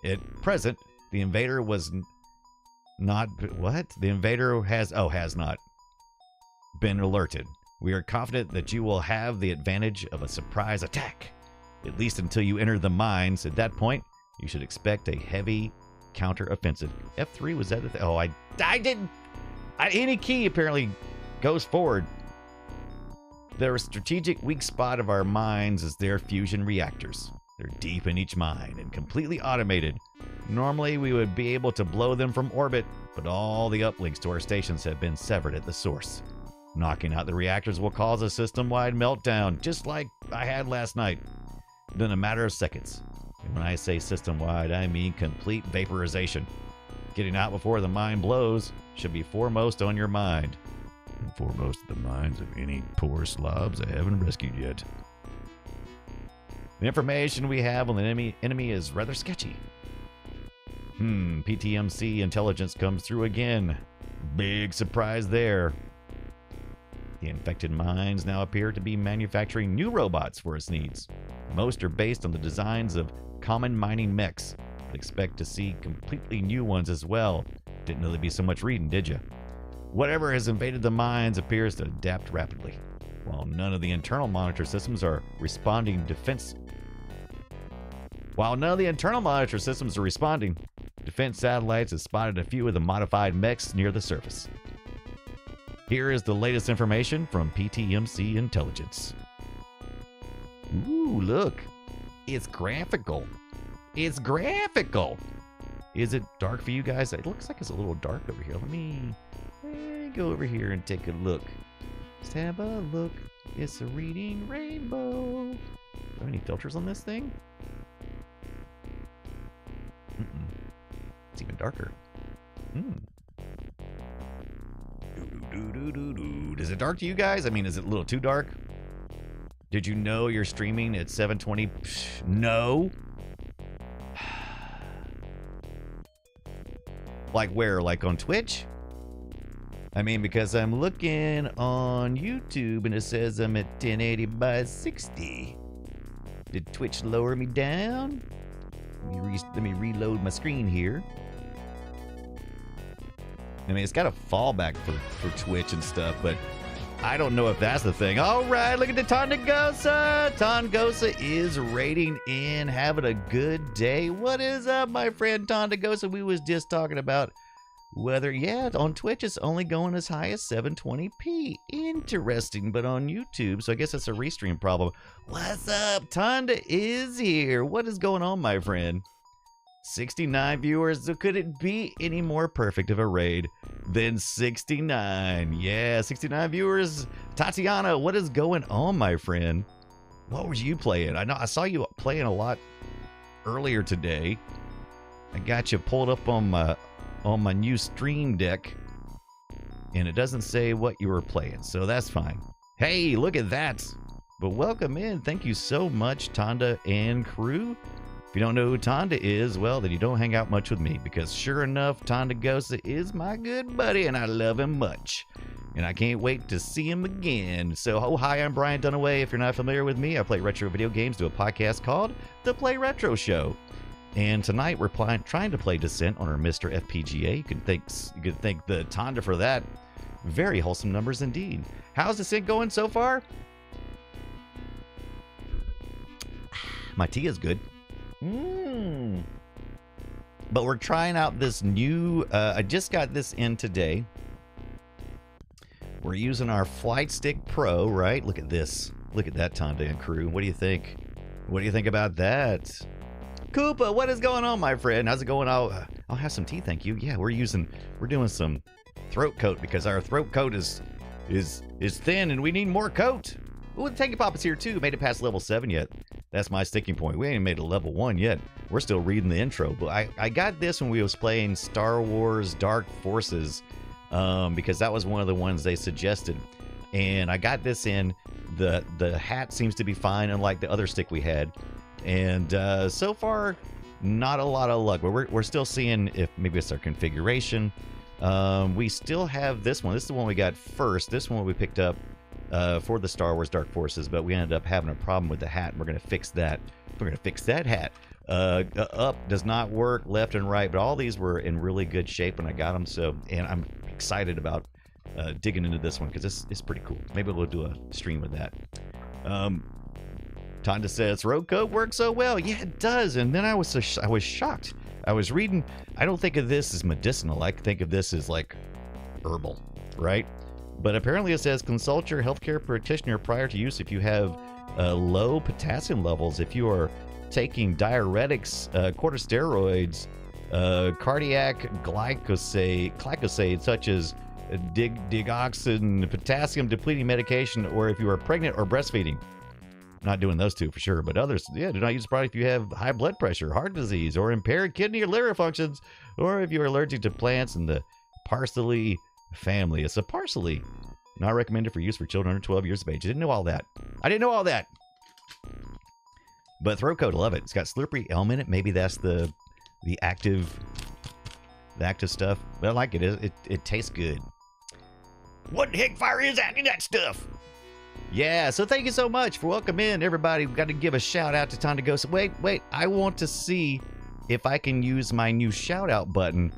At present, the invader was not... What? The invader has not been alerted. We are confident that you will have the advantage of a surprise attack, at least until you enter the mines. At that point, you should expect a heavy counter-offensive. F3, was that the thing? Oh, I didn't... any key apparently goes forward. Their strategic weak spot of our mines is their fusion reactors. They're deep in each mine and completely automated. Normally, we would be able to blow them from orbit, but all the uplinks to our stations have been severed at the source. Knocking out the reactors will cause a system-wide meltdown, just like I had last night, in a matter of seconds. And when I say system-wide, I mean complete vaporization. Getting out before the mine blows should be foremost on your mind. And foremost of the minds of any poor slobs I haven't rescued yet. The information we have on the enemy is rather sketchy. PTMC intelligence comes through again. Big surprise there. The infected mines now appear to be manufacturing new robots for its needs. Most are based on the designs of common mining mechs. But expect to see completely new ones as well. Didn't know there'd be so much reading, did you? Whatever has invaded the mines appears to adapt rapidly. While none of the internal monitor systems are responding, defense satellites have spotted a few of the modified mechs near the surface. Here is the latest information from PTMC Intelligence. Ooh, look. It's graphical. It's graphical. Is it dark for you guys? It looks like it's a little dark over here. Let me go over here and take a look. Just have a look. It's a reading rainbow. Do I have any filters on this thing? It's even darker. Is it dark to you guys? I mean, is it a little too dark? Did you know you're streaming at 720? No. Like where? Like on Twitch? I mean, because I'm looking on YouTube and it says I'm at 1080 by 60. Did Twitch lower me down? Let me reload my screen here. I mean, it's got a fallback for Twitch and stuff, but I don't know if that's the thing. All right, look at the Tondagosa. Tondagosa is rating in, having a good day. What is up, my friend Tondagosa? We was just talking about whether, yeah, on Twitch it's only going as high as 720p. Interesting, but on YouTube, so I guess it's a restream problem. What's up? Tonda is here. What is going on, my friend? 69 viewers. So could it be any more perfect of a raid than 69? Yeah, 69 viewers. Tatiana, what is going on, my friend? What were you playing? I know I saw you playing a lot earlier today. I got you pulled up on my new stream deck, and it doesn't say what you were playing, so that's fine. Hey, look at that. But welcome in. Thank you so much, Tonda and crew. If you don't know who Tonda is, well, then you don't hang out much with me, because sure enough, Tondagosa is my good buddy, and I love him much. And I can't wait to see him again. So, oh, hi, I'm Brian Dunaway. If you're not familiar with me, I play retro video games, do a podcast called The Play Retro Show. And tonight we're trying to play Descent on our Mr. FPGA. You can thank the Tonda for that. Very wholesome numbers indeed. How's Descent going so far? My tea is good. But we're trying out this new, I just got this in today. We're using our Flight Stick Pro, right? Look at this. Look at that, Tonda and crew. What do you think? What do you think about that? Koopa, what is going on, my friend? How's it going? I'll have some tea, thank you. Yeah, we're doing some throat coat because our throat coat is thin and we need more coat. Ooh, the Tanky Pop is here too. Made it past level 7 yet. That's my sticking point. We ain't made it level 1 yet. We're still reading the intro. But I got this when we was playing Star Wars Dark Forces, because that was one of the ones they suggested. And I got this in. The hat seems to be fine, unlike the other stick we had. And so far, not a lot of luck. But we're still seeing if maybe it's our configuration. We still have this one. This is the one we got first. This one we picked up for the Star Wars Dark Forces, but we ended up having a problem with the hat, and we're going to fix that. We're going to fix that hat. Up does not work, left and right, but all these were in really good shape when I got them, and I'm excited about digging into this one, because it's pretty cool. Maybe we'll do a stream of that. Tonda says, road coat works so well. Yeah, it does, and then I was shocked. I was reading, I don't think of this as medicinal. I think of this as like herbal, right? But apparently it says consult your healthcare practitioner prior to use if you have low potassium levels, if you are taking diuretics, corticosteroids, cardiac glycosate such as digoxin, potassium depleting medication, or if you are pregnant or breastfeeding. Not doing those two for sure, but others, yeah, do not use the product if you have high blood pressure, heart disease, or impaired kidney or liver functions, or if you are allergic to plants in the parsley family. It's a parsley. Not recommended for use for children under 12 years of age. I didn't know all that. I didn't know all that. But throat coat, I love it. It's got slippery elm in it. Maybe that's the active stuff. But I like it. It tastes good. What the heck fire is that in that stuff? Yeah, so thank you so much for welcoming everybody. We've got to give a shout out to Time to Go. So wait, I want to see if I can use my new shout out button.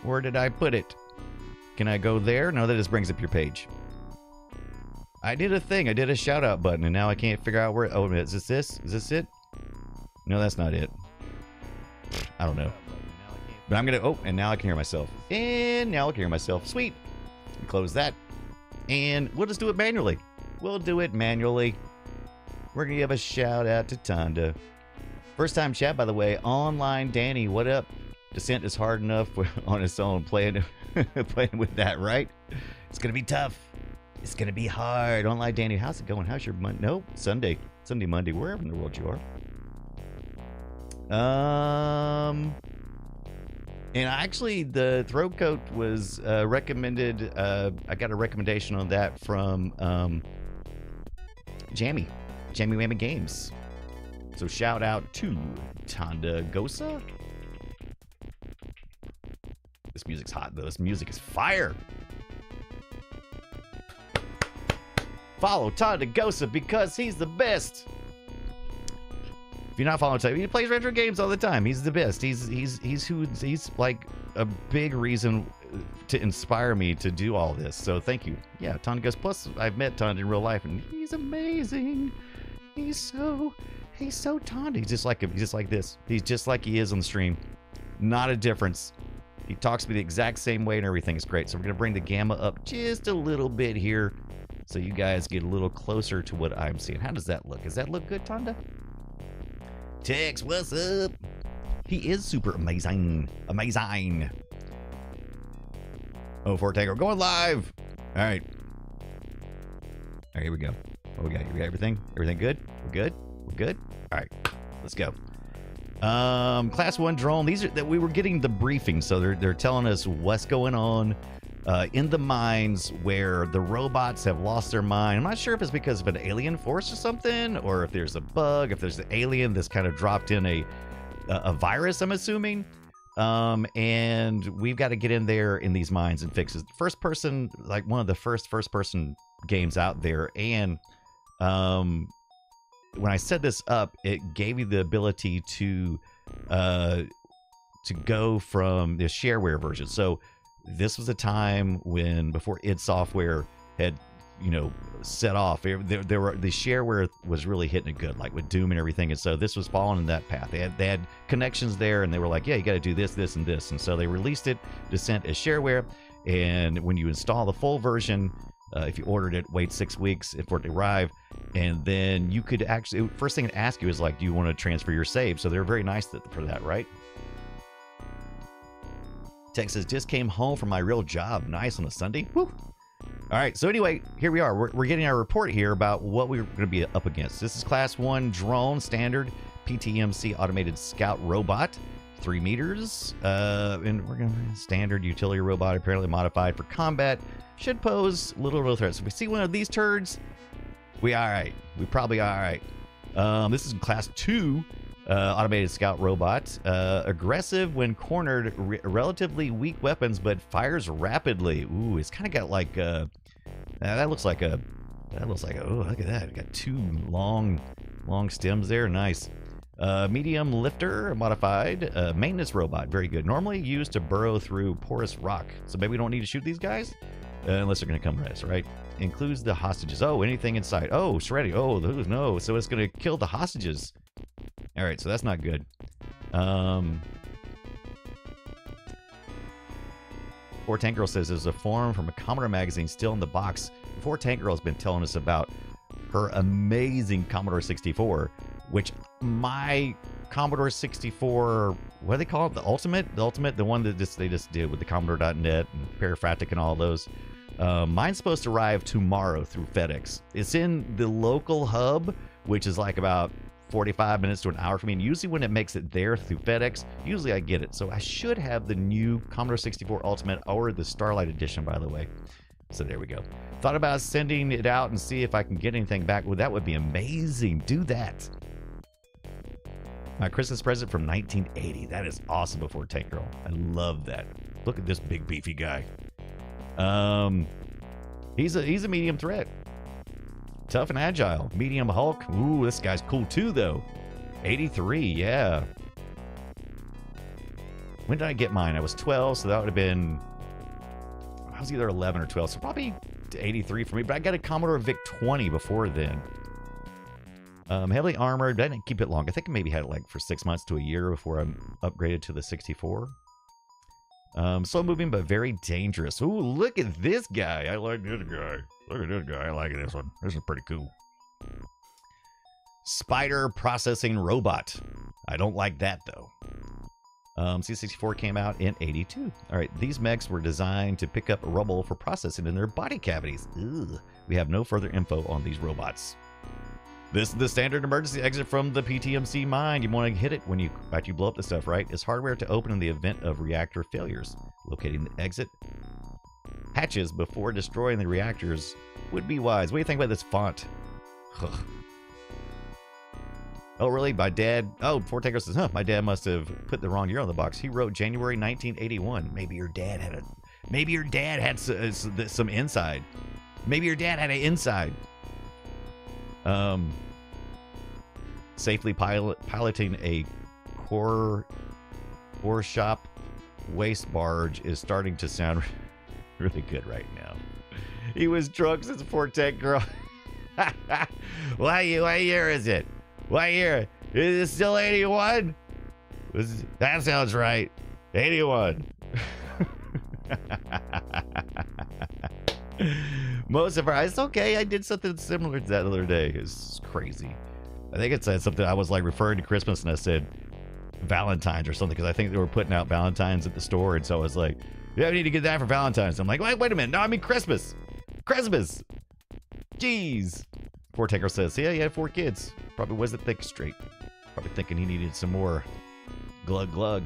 Where did I put it? Can I go there? No, that just brings up your page. I did a thing. I did a shout out button, and now I can't figure out where. Oh, is this this? Is this it? No, that's not it. I don't know. But I'm gonna. Oh, and now I can hear myself. And now I can hear myself. Sweet. Close that. And we'll just do it manually. We'll do it manually. We're gonna give a shout out to Tonda. First time chat, by the way. Online Danny, what up? Descent is hard enough on its own. Playing with that, right? It's gonna be tough. It's gonna be hard. Online Danny, how's it going? How's your Monday? No, Sunday, Monday, wherever in the world you are. And actually, the throat coat was recommended. I got a recommendation on that from Jammy Whammy Games. So shout out to Tonda Gosa. This music's hot, though. This music is fire. Follow Tonda Gosa because he's the best. If you're not following Tonda, he plays retro games all the time. He's the best. He's like a big reason to inspire me to do all this. So thank you. Yeah, Tonda Gosa. Plus, I've met Tonda in real life, and he's amazing. He's so Tonda. He's just like him. He's just like this. He's just like he is on the stream. Not a difference. He talks to me the exact same way and everything is great. So we're going to bring the gamma up just a little bit here so you guys get a little closer to what I'm seeing. How does that look? Does that look good, Tonda? Tex, what's up? He is super amazing. Amazing. Oh, Forte, we're going live. All right. All right, here we go. What we got? We got everything? Everything good? We're good? We're good? All right, let's go. Class 1 drone. These are that we were getting the briefing, so they're telling us what's going on in the mines where the robots have lost their mind. I'm not sure if it's because of an alien force or something, or if there's a bug, if there's an alien that's kind of dropped in a virus, I'm assuming. And we've got to get in there in these mines and fix it. First person, like one of the first person games out there. And when I set this up, it gave you the ability to go from the shareware version. So this was a time when before id Software had, set off. The shareware was really hitting it good, like with Doom and everything. And so this was falling in that path. They had connections there, and they were like, yeah, you got to do this, this, and this. And so they released it, Descent as shareware. And when you install the full version, if you ordered it, wait 6 weeks for it to arrive. And then you could actually, first thing to ask you is like, do you want to transfer your save? So they're very nice for that, right? Texas just came home from my real job. Nice on a Sunday. Woo. All right, so anyway, here we are. We're getting our report here about what we're going to be up against. This is Class 1 drone, standard PTMC automated scout robot, 3 meters. And we're going to standard utility robot, apparently modified for combat. Should pose little threats. If we see one of these turds, we all right. We probably all right. This is Class 2 automated scout robot. Aggressive when cornered, relatively weak weapons, but fires rapidly. Ooh, it's kind of got like that looks like oh, look at that. Got 2 long stems there. Nice. Medium lifter, modified. Maintenance robot, very good. Normally used to burrow through porous rock. So maybe we don't need to shoot these guys unless they're going to come at us, right? Includes the hostages. Oh, anything inside. Oh, shredding. Oh, no. So it's going to kill the hostages. All right, so that's not good. Four Tank Girl says there's a form from a Commodore magazine still in the box. Four Tank Girl has been telling us about her amazing Commodore 64, which my Commodore 64, what do they call it? The Ultimate? The one that they just did with the Commodore.net and Paraphractic and all those. Mine's supposed to arrive tomorrow through FedEx. It's in the local hub, which is like about 45 minutes to an hour for me. And usually when it makes it there through FedEx, usually I get it. So I should have the new Commodore 64 Ultimate or the Starlight Edition, by the way. So there we go. Thought about sending it out and see if I can get anything back. Well, that would be amazing. Do that. My Christmas present from 1980. That is awesome before Tank Girl. I love that. Look at this big beefy guy. He's a medium threat. Tough and agile. Medium Hulk. Ooh, this guy's cool too, though. 83, yeah. When did I get mine? I was 12, so that would have been... I was either 11 or 12, so probably 83 for me. But I got a Commodore VIC-20 before then. Heavily armored, but I didn't keep it long. I think I maybe had it like for 6 months to a year before I upgraded to the 64. Slow moving, but very dangerous. Ooh, look at this guy. I like this guy. Look at this guy. I like this one. This is pretty cool. Spider processing robot. I don't like that, though. C64 came out in 82. All right, these mechs were designed to pick up rubble for processing in their body cavities. Ugh. We have no further info on these robots. This is the standard emergency exit from the PTMC mine. You want to hit it when after you blow up the stuff, right? It's hardware to open in the event of reactor failures. Locating the exit hatches before destroying the reactors would be wise. What do you think about this font? Ugh. Oh, really? My dad... Oh, Four Tango says, huh, my dad must have put the wrong year on the box. He wrote January 1981. Maybe your dad had some inside. Maybe your dad had an inside. Safely piloting a core shop waste barge is starting to sound really good right now. He was drunk since Four Tank Girl. What year is it? What year? Is it still 81? That sounds right. 81. Most of our... It's okay. I did something similar to that the other day. It's crazy. I think it said something. I was like referring to Christmas and I said Valentine's or something because I think they were putting out Valentine's at the store. And so I was like, yeah, I need to get that for Valentine's. I'm like, wait a minute. No, I mean Christmas. Christmas. Jeez. Four Tanker says, yeah, he had 4 kids. Probably wasn't thinking straight. Probably thinking he needed some more glug glug.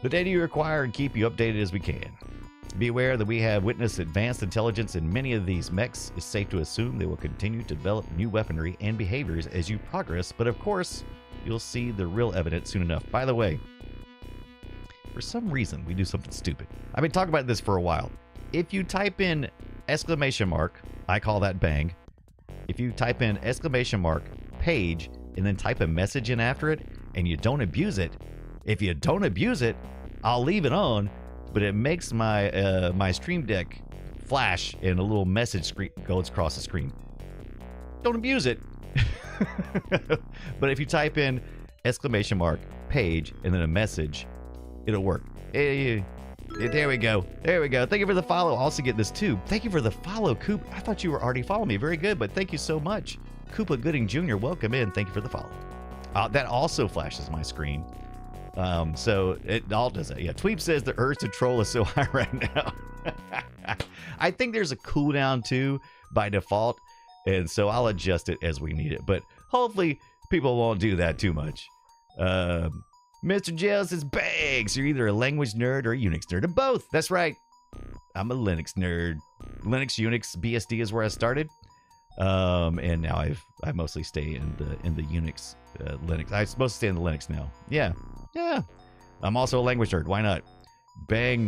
The data you require and keep you updated as we can. Be aware that we have witnessed advanced intelligence in many of these mechs. It's safe to assume they will continue to develop new weaponry and behaviors as you progress, but of course, you'll see the real evidence soon enough. By the way, for some reason, we do something stupid. I've been talking about this for a while. If you type in exclamation mark, I call that bang. If you type in exclamation mark, page, and then type a message in after it, and you don't abuse it, if you don't abuse it, I'll leave it on, but it makes my my Stream Deck flash and a little message screen goes across the screen. Don't abuse it. But if you type in exclamation mark, page, and then a message, it'll work. Hey, there we go. There we go. Thank you for the follow. I'll also get this too. Thank you for the follow, Coop. I thought you were already following me. Very good, but thank you so much. Koopa Gooding Jr., welcome in. Thank you for the follow. That also flashes my screen. So it all does it. Yeah, Tweep says the urge to troll is so high right now. I think there's a cooldown too by default, and so I'll adjust it as we need it. But hopefully people won't do that too much. Mr. Jail says, bang! So you're either a language nerd or a Unix nerd. Or both. That's right. I'm a Linux nerd. Linux, Unix, BSD is where I started. And now I mostly stay in the Unix, Linux. I'm supposed to stay in the Linux now. Yeah. I'm also a language nerd. Why not? Bang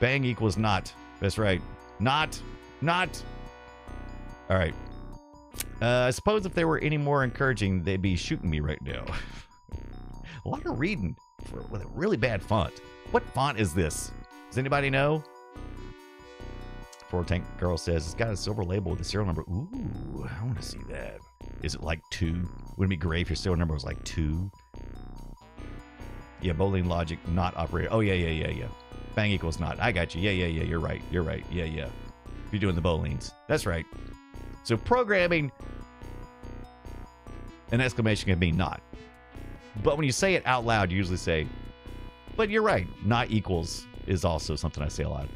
bang equals not. That's right. Not. All right. I suppose if they were any more encouraging, they'd be shooting me right now. A lot of reading with a really bad font. What font is this? Does anybody know? Four Tank Girl says it's got a silver label with a serial number. Ooh, I want to see that. Is it like 2? Wouldn't it be great if your serial number was like 2? Yeah, bowling logic not operated. Oh, yeah. Bang equals not. I got you. Yeah, you're right. You're right. Yeah. If you're doing the booleans. That's right. So programming, an exclamation can mean not. But when you say it out loud, you usually say, but you're right. Not equals is also something I say a lot.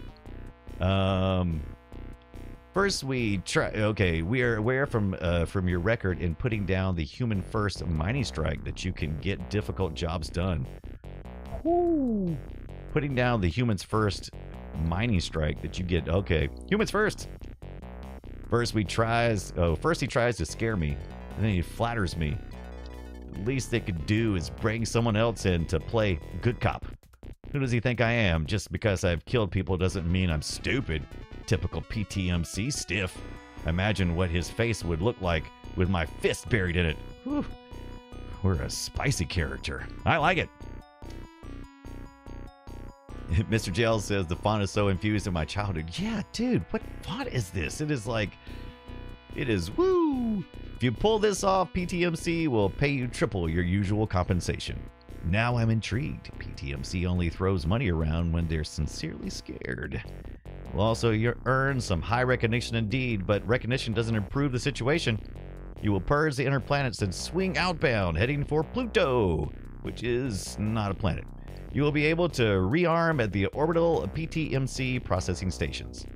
First we try. Okay, we are aware from your record in putting down the human first mining strike that you can get difficult jobs done. Woo. Putting down the humans first mining strike that you get. Okay, humans first. First he tries to scare me, and then he flatters me. The least they could do is bring someone else in to play good cop. Who does he think I am? Just because I've killed people doesn't mean I'm stupid. Typical PTMC stiff. Imagine what his face would look like with my fist buried in it. Whew. We're a spicy character. I like it. Mr. Gel says the font is so infused in my childhood. Yeah, dude, what font is this? It is woo. If you pull this off, PTMC will pay you triple your usual compensation. Now I'm intrigued. PTMC only throws money around when they're sincerely scared. Will also you earn some high recognition indeed, but recognition doesn't improve the situation. You will purge the inner planets and swing outbound, heading for Pluto, which is not a planet. You will be able to rearm at the orbital PTMC processing stations.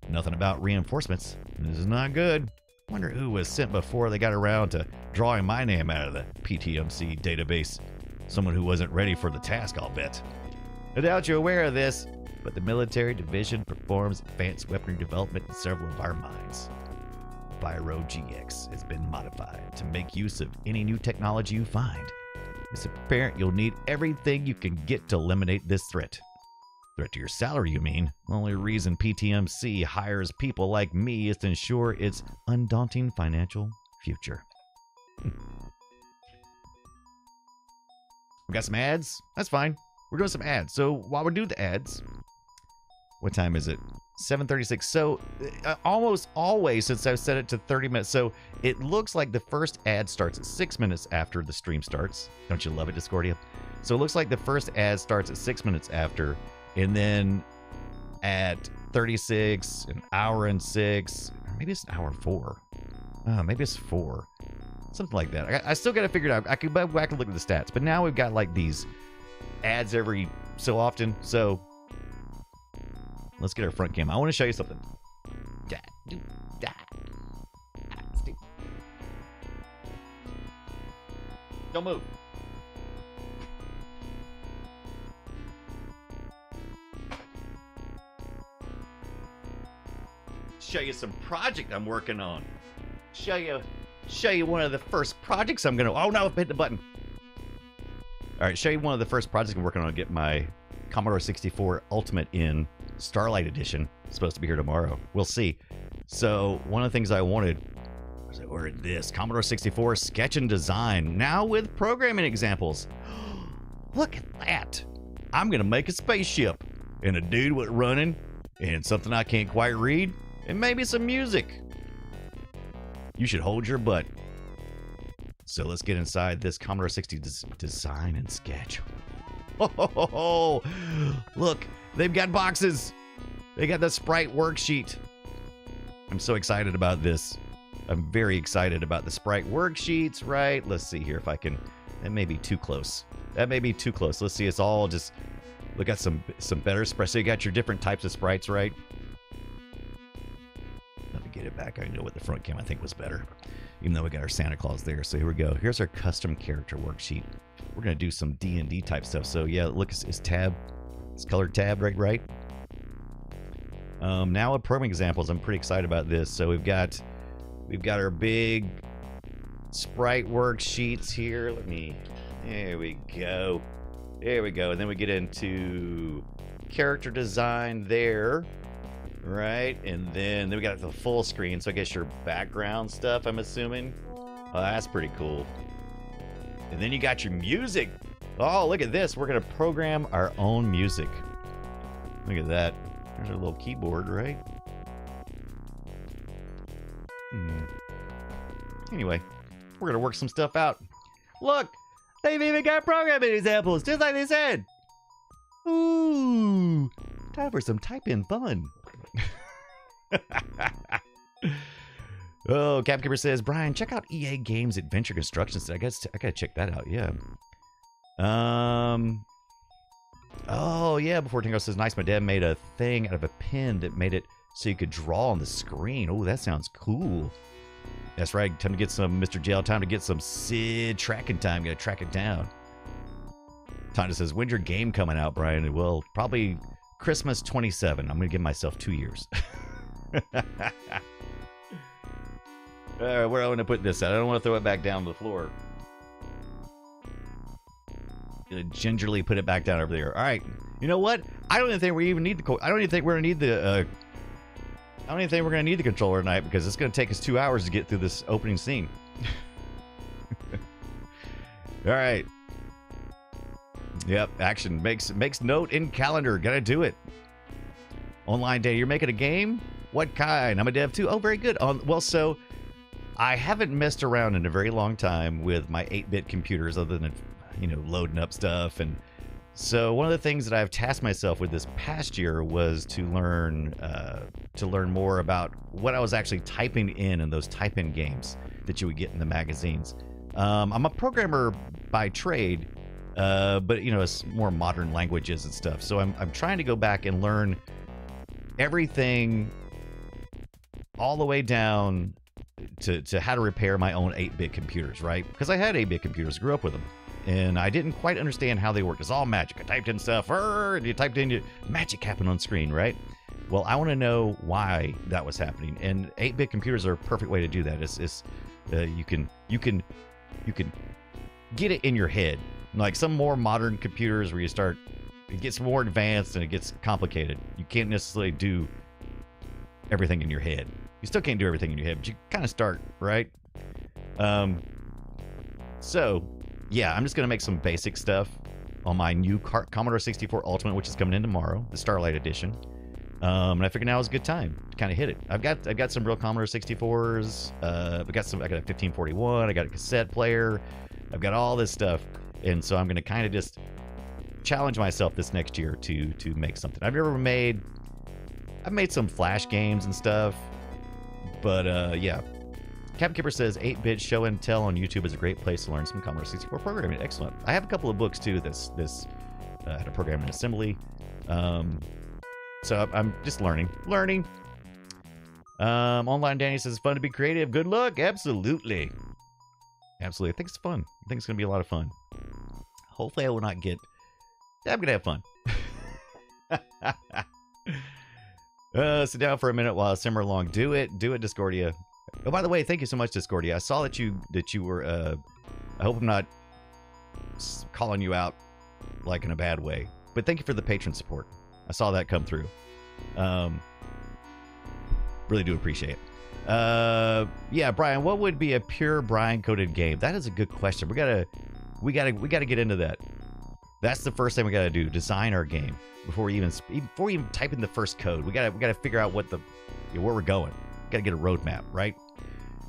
Nothing about reinforcements. This is not good. Wonder who was sent before they got around to drawing my name out of the PTMC database. Someone who wasn't ready for the task, I'll bet. I doubt you're aware of this, but the military division performs advanced weaponry development in several of our mines. Pyro GX has been modified to make use of any new technology you find. It's apparent you'll need everything you can get to eliminate this threat. Threat to your salary, you mean? The only reason PTMC hires people like me is to ensure its undaunting financial future. We got some ads? That's fine. We're doing some ads. So while we do the ads, what time is it? 7:36. So almost always, since I've set it to 30 minutes, so it looks like the first ad starts at 6 minutes after the stream starts. Don't you love it, Discordia? So it looks like the first ad starts at 6 minutes after, and then at 36, an hour and 6, or maybe it's an hour and 4. Maybe it's 4. Something like that. I still got to figure it out. I can go back and look at the stats. But now we've got like these ads every so often. So let's get our front cam. I want to show you something. Don't move. Show you some project I'm working on. Show you one of the first projects I'm gonna. Oh no, I've hit the button. All right, show you one of the first projects I'm working on to get my Commodore 64 Ultimate in Starlight Edition. It's supposed to be here tomorrow. We'll see. So one of the things I wanted was I ordered this Commodore 64 Sketch and Design, now with programming examples. Look at that! I'm gonna make a spaceship and a dude with running and something I can't quite read and maybe some music. You should hold your butt. So let's get inside this Commodore 60 Design and Sketch. Oh, look, they've got boxes. They got the Sprite worksheet. I'm so excited about this. I'm very excited about the Sprite worksheets, right? Let's see here if I can. That may be too close. That may be too close. Let's see. It's all just. Look at some better sprites. So you got your different types of sprites, right? Let me get it back. I know what the front cam I think was better. Even though we got our Santa Claus there. So here we go. Here's our custom character worksheet. We're going to do some D&D type stuff. So yeah, look, it's tab. It's colored tab, right? Now with programming examples, I'm pretty excited about this. So we've got our big sprite worksheets here. There we go. There we go. And then we get into character design there. Right, and then we got the full screen, so I guess your background stuff, I'm assuming. Oh, that's pretty cool. And then you got your music. Oh, look at this. We're going to program our own music. Look at that. There's our little keyboard, right? Anyway, we're going to work some stuff out. Look, they've even got programming examples, just like they said. Ooh, time for some type-in fun. Oh, Capkeeper says, Brian, check out EA Games Adventure Construction. I gotta check that out. Yeah. Oh yeah. Before Tingo says, nice. My dad made a thing out of a pen that made it so you could draw on the screen. Oh, that sounds cool. That's right. Time to get some Mr. Jail. Time to get some Sid tracking time. Gotta track it down. Tonda says, when's your game coming out, Brian? Well, probably Christmas 27. I'm gonna give myself 2 years. All right, where am I going to put this at? I don't want to throw it back down to the floor. Gonna gingerly put it back down over there. All right. You know what? I don't even think we even need the. I don't even think we're gonna need the. I don't even think we're gonna need the controller tonight because it's gonna take us 2 hours to get through this opening scene. All right. Yep. Action makes note in calendar. Gotta do it. Online day. You're making a game? What kind? I'm a dev too. Oh, very good. Well, so. I haven't messed around in a very long time with my 8-bit computers other than, loading up stuff. And so one of the things that I've tasked myself with this past year was to learn more about what I was actually typing in those type-in games that you would get in the magazines. I'm a programmer by trade, but, it's more modern languages and stuff. So I'm trying to go back and learn everything all the way down to how to repair my own 8-bit computers, right? Because I had 8-bit computers, grew up with them, and I didn't quite understand how they worked. It's all magic. I typed in stuff, and you typed in, magic happened on screen, right? Well, I want to know why that was happening, and 8-bit computers are a perfect way to do that. You can get it in your head. Like some more modern computers where it gets more advanced and it gets complicated. You can't necessarily do everything in your head. You still can't do everything in your head, but you kind of start, right? So, yeah, I'm just going to make some basic stuff on my new Commodore 64 Ultimate, which is coming in tomorrow, the Starlight Edition. And I figured now was a good time to kind of hit it. I've got some real Commodore 64s. I got a 1541. I got a cassette player. I've got all this stuff. And so I'm going to kind of just challenge myself this next year to make something. I've made some Flash games and stuff. But, yeah. Capkeeper says 8-bit show and tell on YouTube is a great place to learn some Commodore 64 programming. Excellent. I have a couple of books, too, how to program in assembly. So I'm just learning. Online Danny says it's fun to be creative. Good luck. Absolutely. Absolutely. I think it's fun. I think it's going to be a lot of fun. Hopefully I will not get... I'm going to have fun. Sit down for a minute while I simmer along. Do it, Discordia. Oh, by the way, thank you so much, Discordia. I saw that you were. I hope I'm not calling you out like in a bad way, but thank you for the patron support. I saw that come through. Really do appreciate it. Yeah, Brian, what would be a pure Brian coded game? That is a good question. We gotta get into that. That's the first thing we gotta do. Design our game. Before we even type in the first code, we gotta figure out where we're going. Gotta get a roadmap, right?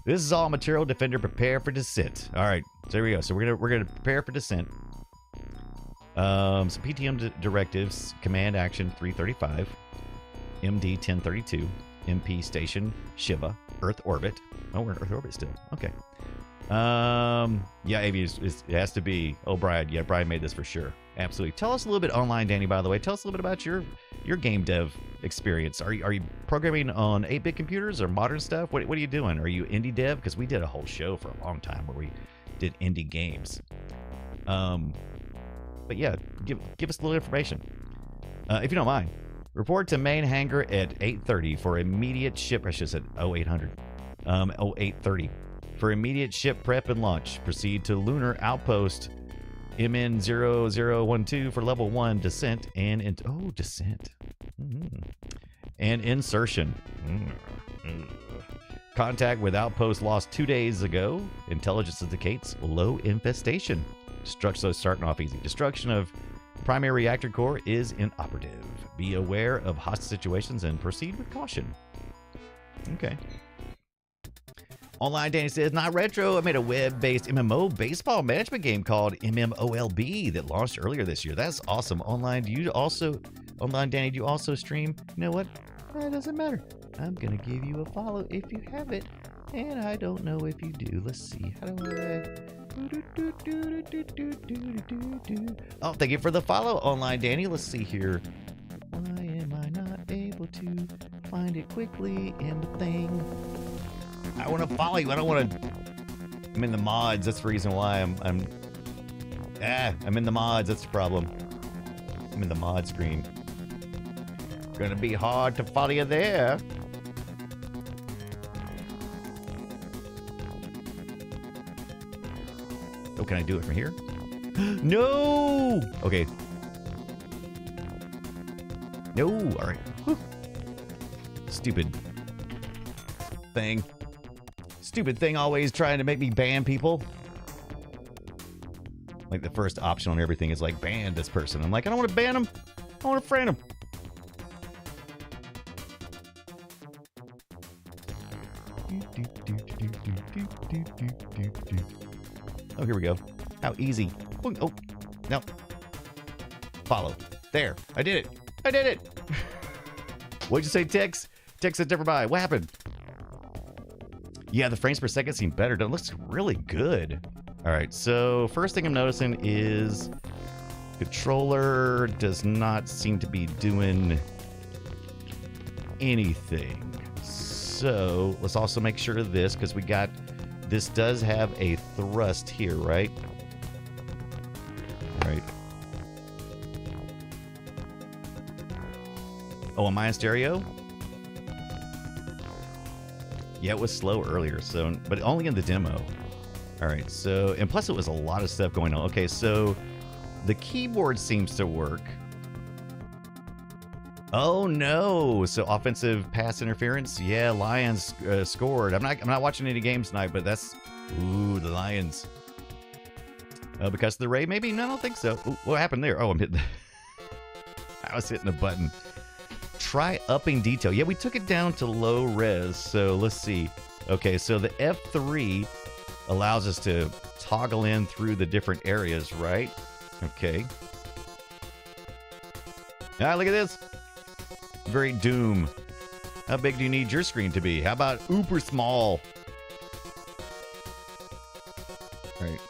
This is all material. Defender, prepare for descent. All right, so there we go. So we're gonna prepare for descent. Some PTM directives: command action 335, MD 1032, MP station Shiva, Earth orbit. Oh, we're in Earth orbit still. Okay. Yeah, Avi it has to be. Oh, Brian. Yeah, Brian made this for sure. Absolutely. Tell us a little bit online, Danny, by the way. Tell us a little bit about your game dev experience. Are you programming on 8-bit computers or modern stuff? What are you doing? Are you indie dev? Because we did a whole show for a long time where we did indie games. But yeah, give us a little information. If you don't mind. Report to main hangar at 8:30 for immediate ship. I should have said 0800. 0830. For immediate ship prep and launch. Proceed to Lunar Outpost MN0012 for level 1 descent and descent. And insertion. Contact with outpost lost 2 days ago. Intelligence indicates low infestation. Destruction, so starting off easy. Destruction of primary reactor core is inoperative. Be aware of hostile situations and proceed with caution. Okay. Online Danny says, not retro. I made a web-based MMO baseball management game called MMOLB that launched earlier this year. That's awesome. Online Danny, do you also stream? You know what? It doesn't matter. I'm going to give you a follow if you have it. And I don't know if you do. Let's see. How do I... Oh, thank you for the follow, Online Danny. Let's see here. Why am I not able to find it quickly in the thing? I want to follow you. I don't want to... I'm in the mods. That's the reason why I'm in the mods. That's the problem. I'm in the mod screen. Gonna be hard to follow you there. Oh, can I do it from here? No! Okay. No! Alright. Stupid thing. Stupid thing always trying to make me ban people. Like the first option on everything is like, ban this person. I'm like, I don't want to ban them. I want to friend them. Oh, here we go. How easy. Oh, no. Follow. There. I did it. I did it. What'd you say, Tix? Tix said never mind. What happened? Yeah, the frames per second seem better. It looks really good. All right, so first thing I'm noticing is controller does not seem to be doing anything. So let's also make sure of this, because this does have a thrust here, right? Right. Oh, am I in stereo? Yeah, it was slow earlier, but only in the demo. All right, so, and plus it was a lot of stuff going on. Okay, so the keyboard seems to work. Oh no! So offensive pass interference. Yeah, Lions scored. I'm not watching any games tonight, but that's the Lions. Because of the raid, maybe? No, I don't think so. Ooh, what happened there? Oh, I'm hitting. I was hitting a button. Try upping detail. Yeah, we took it down to low res. So let's see. Okay, so the F3 allows us to toggle in through the different areas, right? Okay. Ah, look at this. Very Doom. How big do you need your screen to be? How about uber small? All right.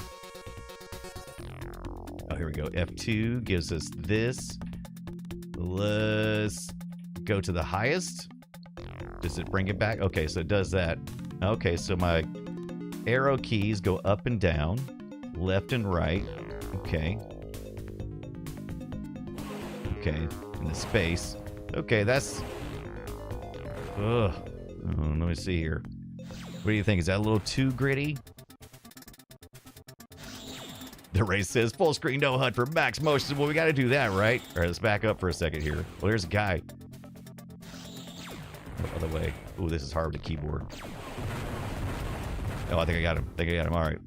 Oh, here we go. F2 gives us this. Let's go to the highest. Does it bring it back? Okay, so it does that. Okay, so my arrow keys go up and down, left and right. Okay. Okay, and the space. Okay, that's... Ugh. Oh, let me see here. What do you think? Is that a little too gritty? The race says full screen, no HUD for max motion. Well, we got to do that, right? All right, let's back up for a second here. Well, there's a guy. The other way. Ooh, this is hard with the keyboard. Oh, I think I got him. All right.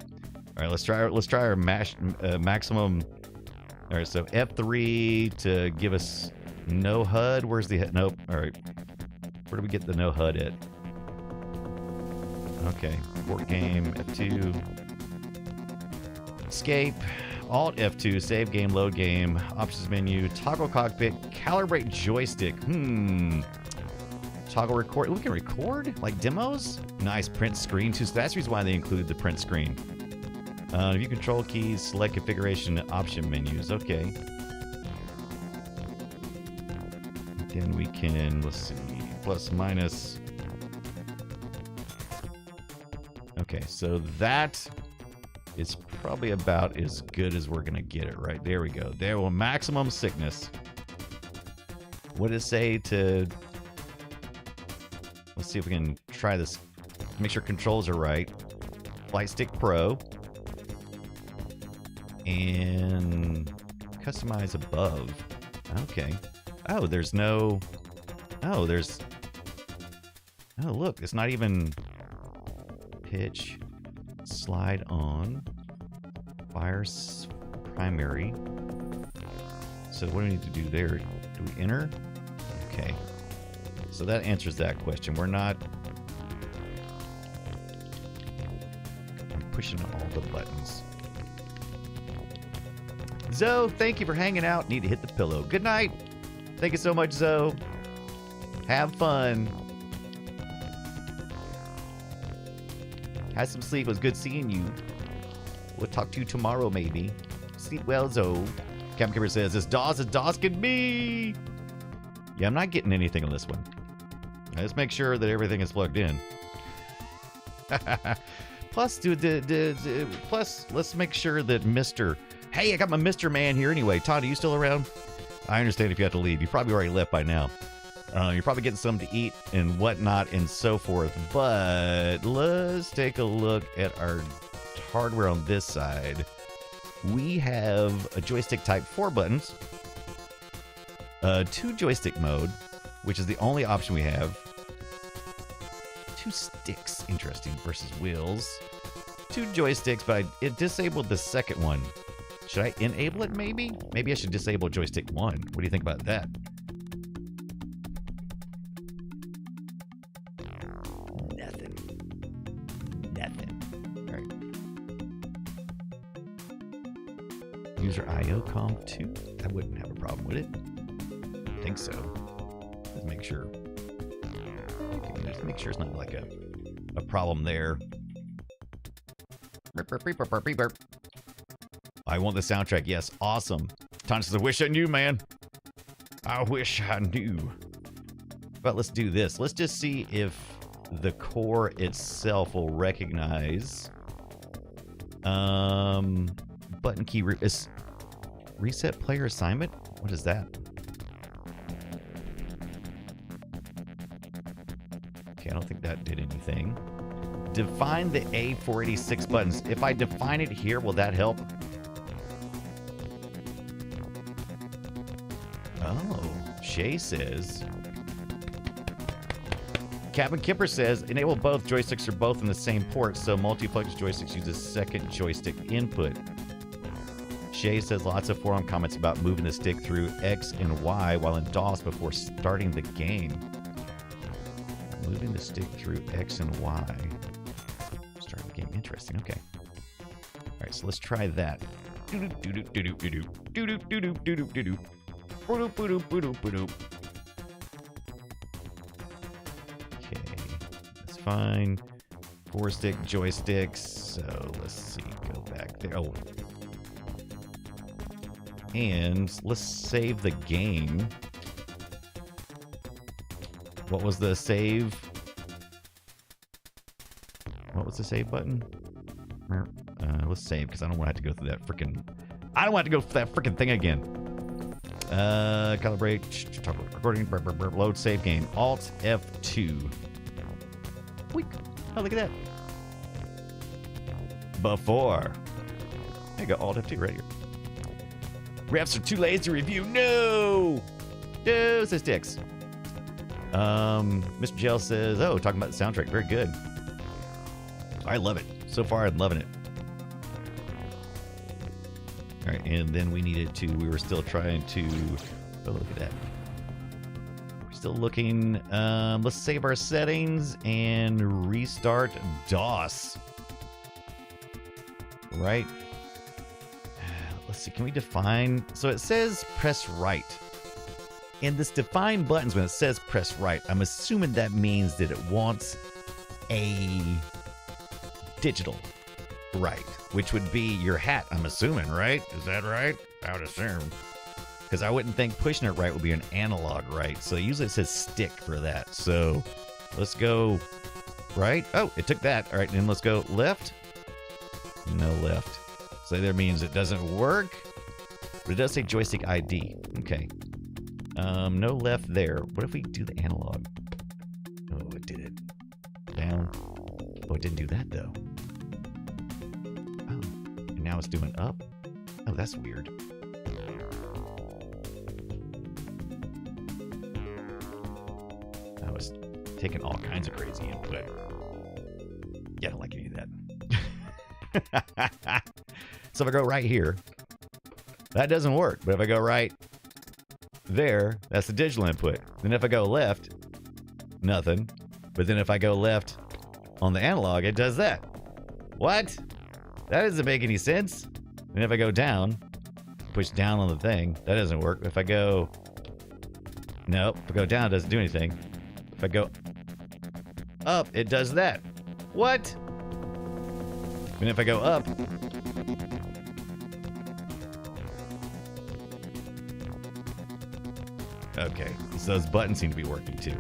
All right, let's try our maximum. All right, so F3 to give us no HUD. Where's the HUD? Nope. All right. Where do we get the no HUD at? Okay. Port game, F2. Escape. Alt F2. Save game, load game. Options menu. Toggle cockpit. Calibrate joystick. Toggle record. We can record? Like demos? Nice. Print screen too. So that's the reason why they include the print screen. View control keys. Select configuration option menus. Okay. Then we can, let's see, plus minus. Okay, so that is probably about as good as we're gonna get it, right? There we go. There will maximum sickness. What does it say to... Let's see if we can try this. Make sure controls are right. Flight Stick Pro. And customize above. Okay. Oh, there's no... Oh, there's... Oh, look. It's not even... Pitch. Slide on. Fire primary. So what do we need to do there? Do we enter? Okay. So that answers that question. We're not pushing all the buttons. Zoe, thank you for hanging out. Need to hit the pillow. Good night. Thank you so much, Zoe. Have fun. Have some sleep. It was good seeing you. We'll talk to you tomorrow, maybe. Sleep well, Zoe. Captain Kipper says, as DOS can be. Yeah, I'm not getting anything on this one. Let's make sure that everything is plugged in. Plus, plus, let's make sure that Mr. Hey, I got my Mr. Man here anyway. Todd, are you still around? I understand if you have to leave. You probably already left by now. You're probably getting something to eat and whatnot and so forth. But let's take a look at our hardware on this side. We have a joystick type 4 buttons, 2 joystick mode, which is the only option we have. 2 sticks, interesting, versus wheels. 2 joysticks, but it disabled the second one. Should I enable it, maybe? Maybe I should disable joystick 1. What do you think about that? Nothing. All right. User IO comp 2? That wouldn't have a problem, would it? I think so. Let's make sure. Okay, just make sure it's not like a problem there. I want the soundtrack. Yes, awesome. Tom says, I wish I knew, man. I wish I knew. But let's do this. Let's just see if the core itself will recognize button key is reset player assignment. What is that? Okay, I don't think that did anything. Define the A486 buttons. If I define it here, will that help? Oh, Shay says. Captain Kipper says, enable both joysticks are both in the same port, so multiplex joysticks use a second joystick input. Shay says lots of forum comments about moving the stick through X and Y while in DOS before starting the game. Moving the stick through X and Y. Starting the game. Interesting. Okay. All right, so let's try that. Okay, that's fine. 4-stick joysticks. So let's see. Go back there. Oh. And let's save the game. What was the save? What was the save button? Let's save because I don't want to have to go through that freaking. I don't want to go through that freaking thing again. Calibrate. Recording. Load save game. Alt F2. Weak. Oh, look at that. Before. There you go. Alt F2 right here. Refs are too lazy to review. No! No, says Dix. Mr. Gel says, oh, talking about the soundtrack. Very good. I love it. So far, I'm loving it. All right, and then we needed to, we were still trying to, oh, look at that. We're still looking, let's save our settings and restart DOS. Right? Let's see, can we define? So it says press right. And this define buttons, when it says press right, I'm assuming that means that it wants a digital right, which would be your hat, I'm assuming, right? Is that right? I would assume. Because I wouldn't think pushing it right would be an analog right. So usually it says stick for that. So let's go right. Oh, it took that. All right, then let's go left. No left. So that means it doesn't work, but it does say joystick ID. Okay. No left there. What if we do the analog? Oh, it did it. Down. Oh, it didn't do that though. Oh, and now it's doing up. Oh, that's weird. I was taking all kinds of crazy input. Yeah, I don't like any of that. So if I go right here, that doesn't work. But if I go right there, that's the digital input. Then if I go left, nothing. But then if I go left on the analog, it does that. What? That doesn't make any sense. And if I go down, push down on the thing, that doesn't work. If I go... Nope. If I go down, it doesn't do anything. If I go up, it does that. What? And if I go up... Okay, so those buttons seem to be working too.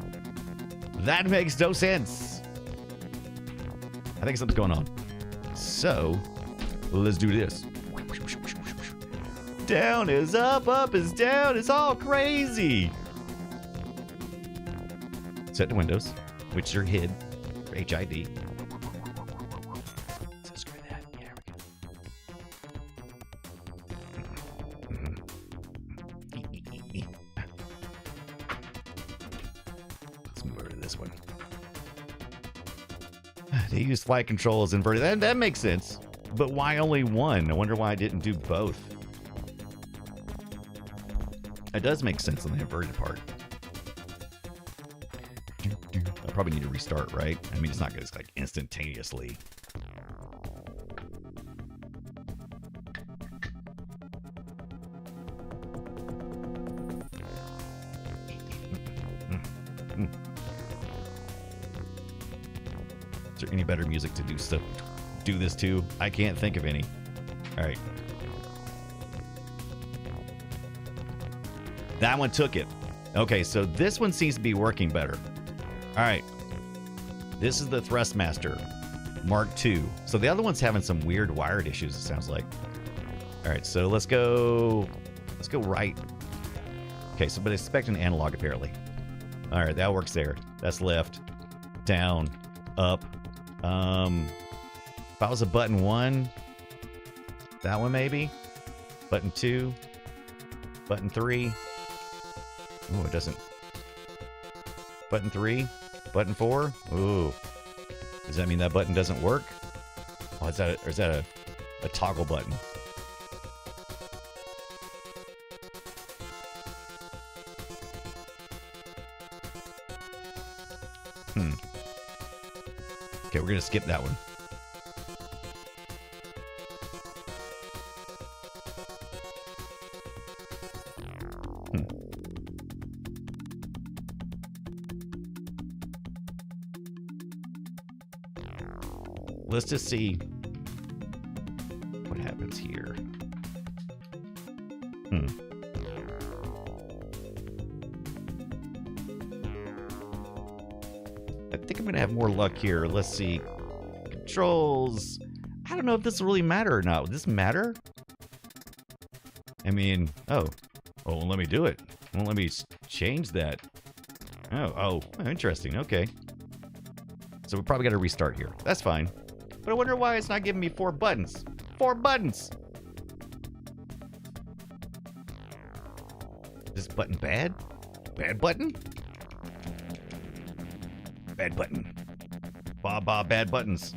That makes no sense. I think something's going on. So, let's do this. Down is up is down. It's all crazy. Set to Windows, which are HID, or HID. So screw that. Yeah, we go. Let's move over to this one. They use flight control as inverted. That makes sense. But why only one? I wonder why I didn't do both. It does make sense on the inverted part. I probably need to restart, right? I mean, it's not going to like instantaneously. Is there any better music to do this to? I can't think of any. All right. That one took it. Okay, so this one seems to be working better. All right. This is the Thrustmaster Mark II. So the other one's having some weird wired issues, it sounds like. All right, so let's go right. Okay, so but expect an analog apparently. All right, that works there. That's left, down, up. If I was a button 1, that one maybe. Button 2, button 3. Oh, it doesn't. Button 3, button 4. Ooh, does that mean that button doesn't work? Oh, is that a toggle button? Okay, we're gonna skip that one. Let's just see what happens here. I think I'm going to have more luck here. Let's see. Controls. I don't know if this will really matter or not. Would this matter? I mean, oh, let me do it. Won't let me change that. Oh, interesting. Okay. So we probably got to restart here. That's fine. But I wonder why it's not giving me 4 buttons. 4 buttons! Is this button bad? Bad button? Bad button. Bad buttons.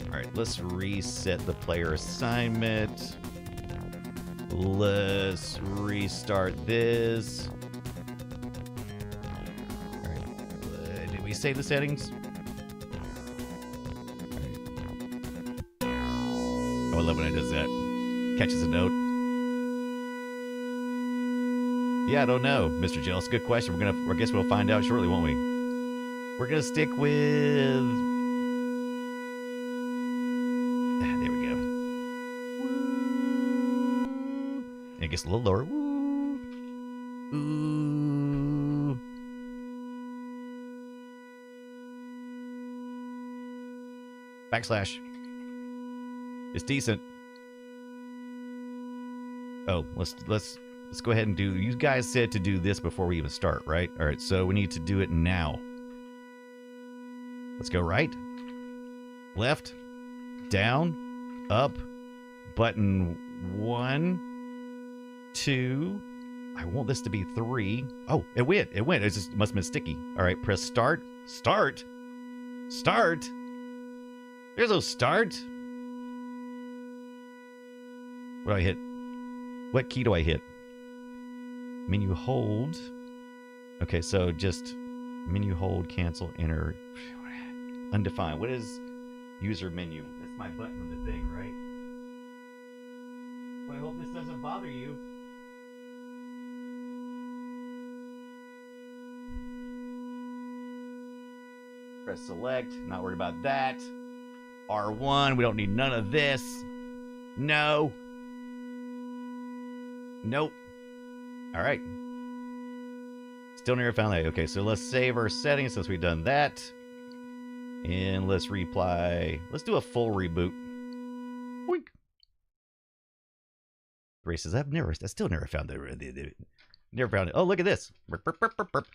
Alright, let's reset the player assignment. Let's restart this. Alright, did we save the settings? Right. Oh, I love when it does that. Catches a note. Yeah, I don't know, Mr. Jealous. Good question. I guess we'll find out shortly, won't we? We're gonna stick with... there we go. And it gets a little lower. Woo. Ooh. Backslash. It's decent. Oh, let's go ahead and do... You guys said to do this before we even start, right? All right, so we need to do it now. Let's go right, left, down, up, button 1, 2. I want this to be 3. Oh, it went. It just must have been sticky. All right, press start. Start. Start. There's no start. What do I hit? What key do I hit? I mean, you hold. Okay, so just menu hold, cancel, enter. Undefined. What is user menu? That's my button on the thing, right? Well, I hope this doesn't bother you. Press select. Not worried about that. R1. We don't need none of this. No. Nope. All right. Still never found that. Okay, so let's save our settings since we've done that. And let's reply. Let's do a full reboot. Boink. Graces, I still never found it. Never found it. Oh, look at this. Burp, burp, burp, burp, burp.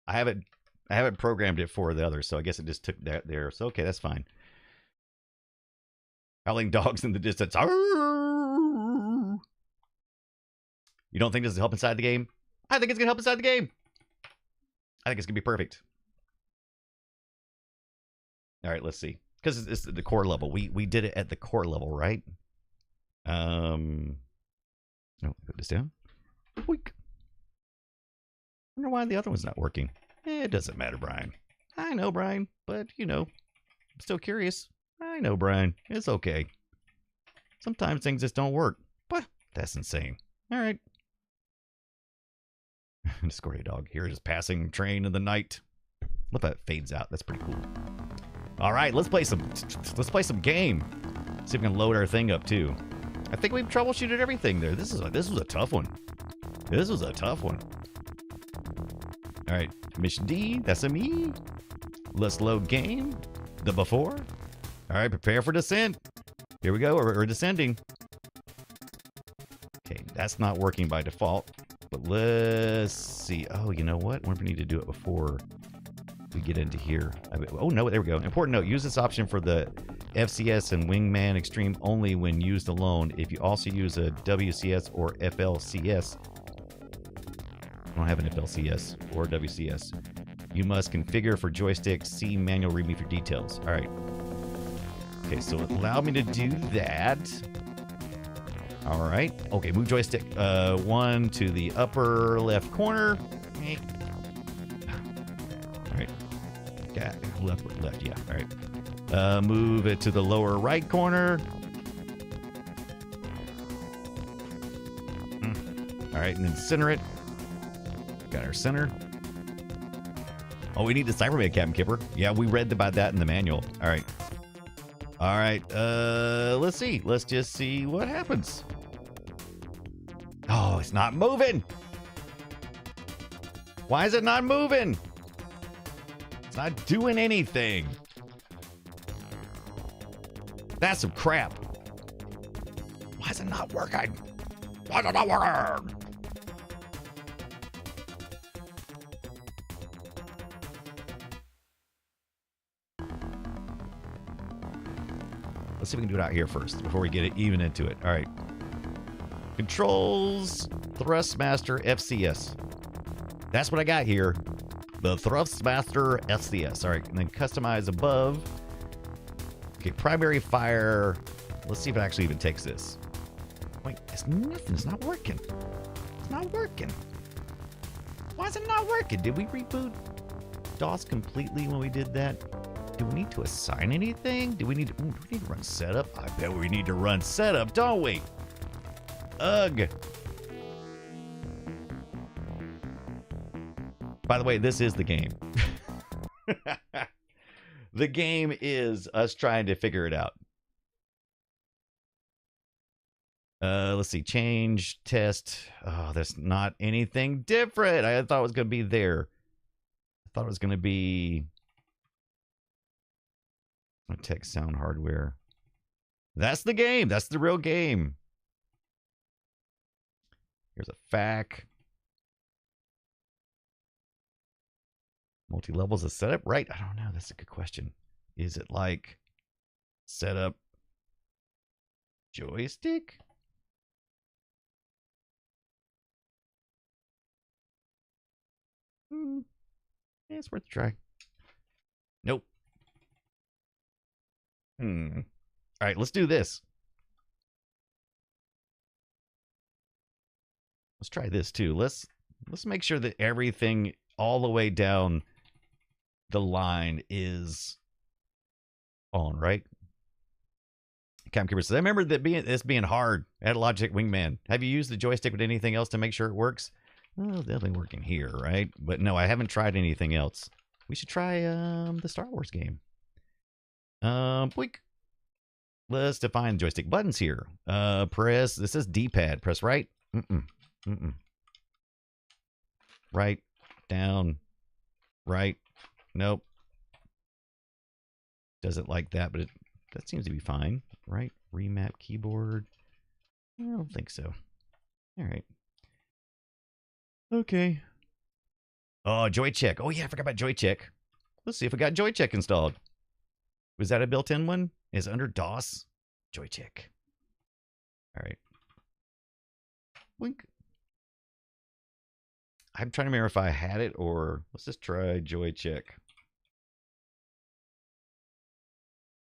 I haven't programmed it for the others, so I guess it just took that there. So okay, that's fine. Howling dogs in the distance. Arr! You don't think this will help inside the game? I think it's gonna help inside the game. I think it's gonna be perfect. All right, let's see. Because it's the core level. We did it at the core level, right? No, put this down. Weak. I wonder why the other one's not working. It doesn't matter, Brian. I know, Brian, but you know, I'm still curious. I know, Brian. It's okay. Sometimes things just don't work. But that's insane. All right. Discordia dog. Here is passing train in the night. Look how it fades out. That's pretty cool. All right, let's play some game. See if we can load our thing up too. I think we've troubleshooted everything there. This was a tough one. This was a tough one. All right, mission D. That's a me. Let's load game. The before. All right, prepare for descent. Here we go. We're descending. Okay, that's not working by default. But let's see. Oh, you know what? I wonder if we need to do it before we get into here. Oh, no, there we go. Important note, use this option for the FCS and Wingman Extreme only when used alone. If you also use a WCS or FLCS, I don't have an FLCS or WCS, you must configure for joystick, see manual readme for details. All right. Okay, so it allowed me to do that. All right. Okay, move joystick 1 to the upper left corner. All right. Yeah, left, yeah. All right. Move it to the lower right corner. All right, and then center it. Got our center. Oh, we need the Cyberman, Captain Kipper. Yeah, we read about that in the manual. All right. All right. Let's see. Let's just see what happens. Oh, it's not moving. Why is it not moving? It's not doing anything. That's some crap. Why is it not working? Why is it not working? Let's see if we can do it out here first before we get it even into it. All right. Controls, Thrustmaster FCS. That's what I got here. The Thrustmaster FCS. All right, and then customize above. Okay, primary fire. Let's see if it actually even takes this. Wait, it's nothing. It's not working. It's not working. Why is it not working? Did we reboot DOS completely when we did that? Do we need to assign anything? Do we need to run setup? I bet we need to run setup, don't we? Ugh. By the way, this is the game. The game is us trying to figure it out. Let's see. Change, test. Oh, there's not anything different. I thought it was going to be there. I thought it was going to be tech sound hardware. That's the game. That's the real game. Here's a FAQ. Multi-levels of setup? Right. I don't know. That's a good question. Is it like setup joystick? Yeah, it's worth a try. Nope. All right, let's do this. Let's try this too. Let's make sure that everything all the way down the line is on, right? Camkeeper says, I remember that this being hard at Logitech Wingman. Have you used the joystick with anything else to make sure it works? Well, it's definitely working here, right? But no, I haven't tried anything else. We should try the Star Wars game. Boink. Let's define joystick buttons here. Press, this is D-pad. Press right. Right, down, right. Nope. Doesn't like that, but that seems to be fine. Right, remap keyboard. I don't think so. All right. Okay. Oh, Joycheck. Oh yeah, I forgot about Joycheck. Let's see if we got Joycheck installed. Was that a built-in one? Is it under DOS? Joycheck. All right. Wink. I'm trying to remember if I had it or let's just try Joycheck.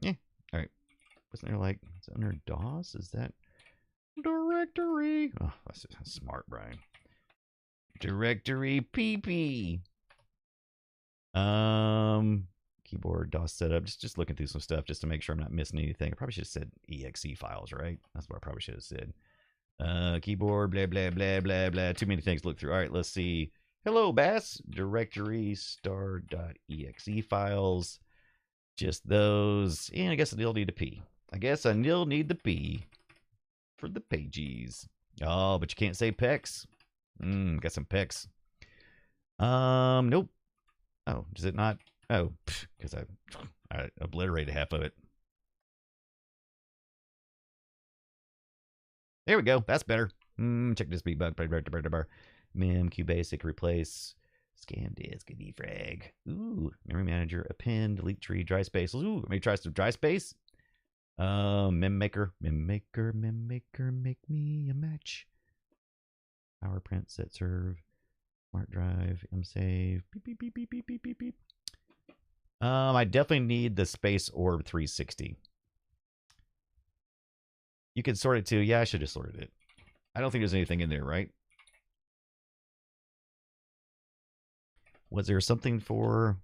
Yeah. All right. Wasn't there like, is it under DOS? Is that directory? Oh, that's smart, Brian. Directory PP. Keyboard DOS setup. Just looking through some stuff just to make sure I'm not missing anything. I probably should have said exe files, right? That's what I probably should have said. Keyboard, blah, blah, blah, blah, blah. Too many things to look through. All right, let's see. Hello, Bass. Directory star.exe files. Just those. And I guess I still need a P. I guess I still need the P for the pages. Oh, but you can't say pecs. Got some pecs. Nope. Oh, does it not? Oh, because I obliterated half of it. There we go. That's better. Check this debug. Mem, QBasic, replace, scan disk, defrag. Ooh, memory manager, append, delete tree, dry space. Ooh, let me try some dry space. Mem maker, make me a match. Power print, set serve, smart drive, msave, beep, beep, beep, beep, beep, beep, beep. I definitely need the Space Orb 360. You can sort it too. Yeah, I should have sorted it. I don't think there's anything in there, right? Was there something for...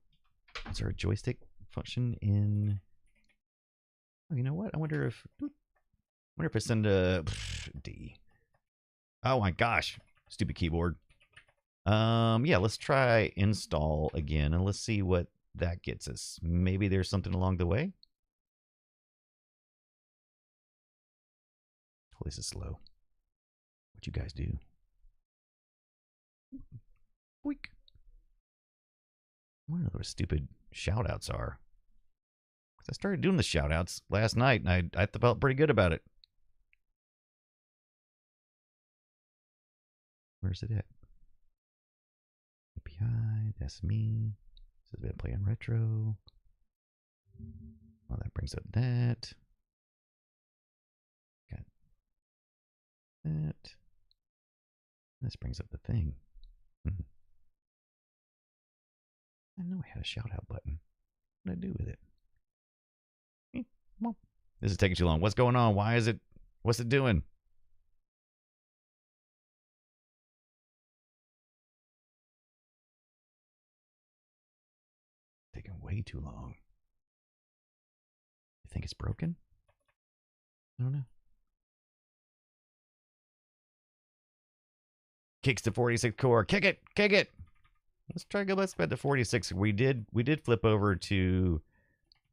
Is there a joystick function in... Oh, you know what? I wonder if it's in the... D. Oh my gosh. Stupid keyboard. Yeah, let's try install again, and let's see what that gets us. Maybe there's something along the way. Oh, this is slow. What you guys do? Weak. I wonder what those stupid shout-outs are. Because I started doing the shout-outs last night, and I felt pretty good about it. Where's it at? API, that's me. This has been playing retro. Well, that brings up that. Got that. This brings up the thing. I know I had a shout out button. What did I do with it? Well, this is taking too long. What's going on? Why is it? What's it doing? Taking way too long. You think it's broken? I don't know. Kicks to 46 core. Kick it! Kick it! Let's try to go. Let's bet to 46. We did flip over to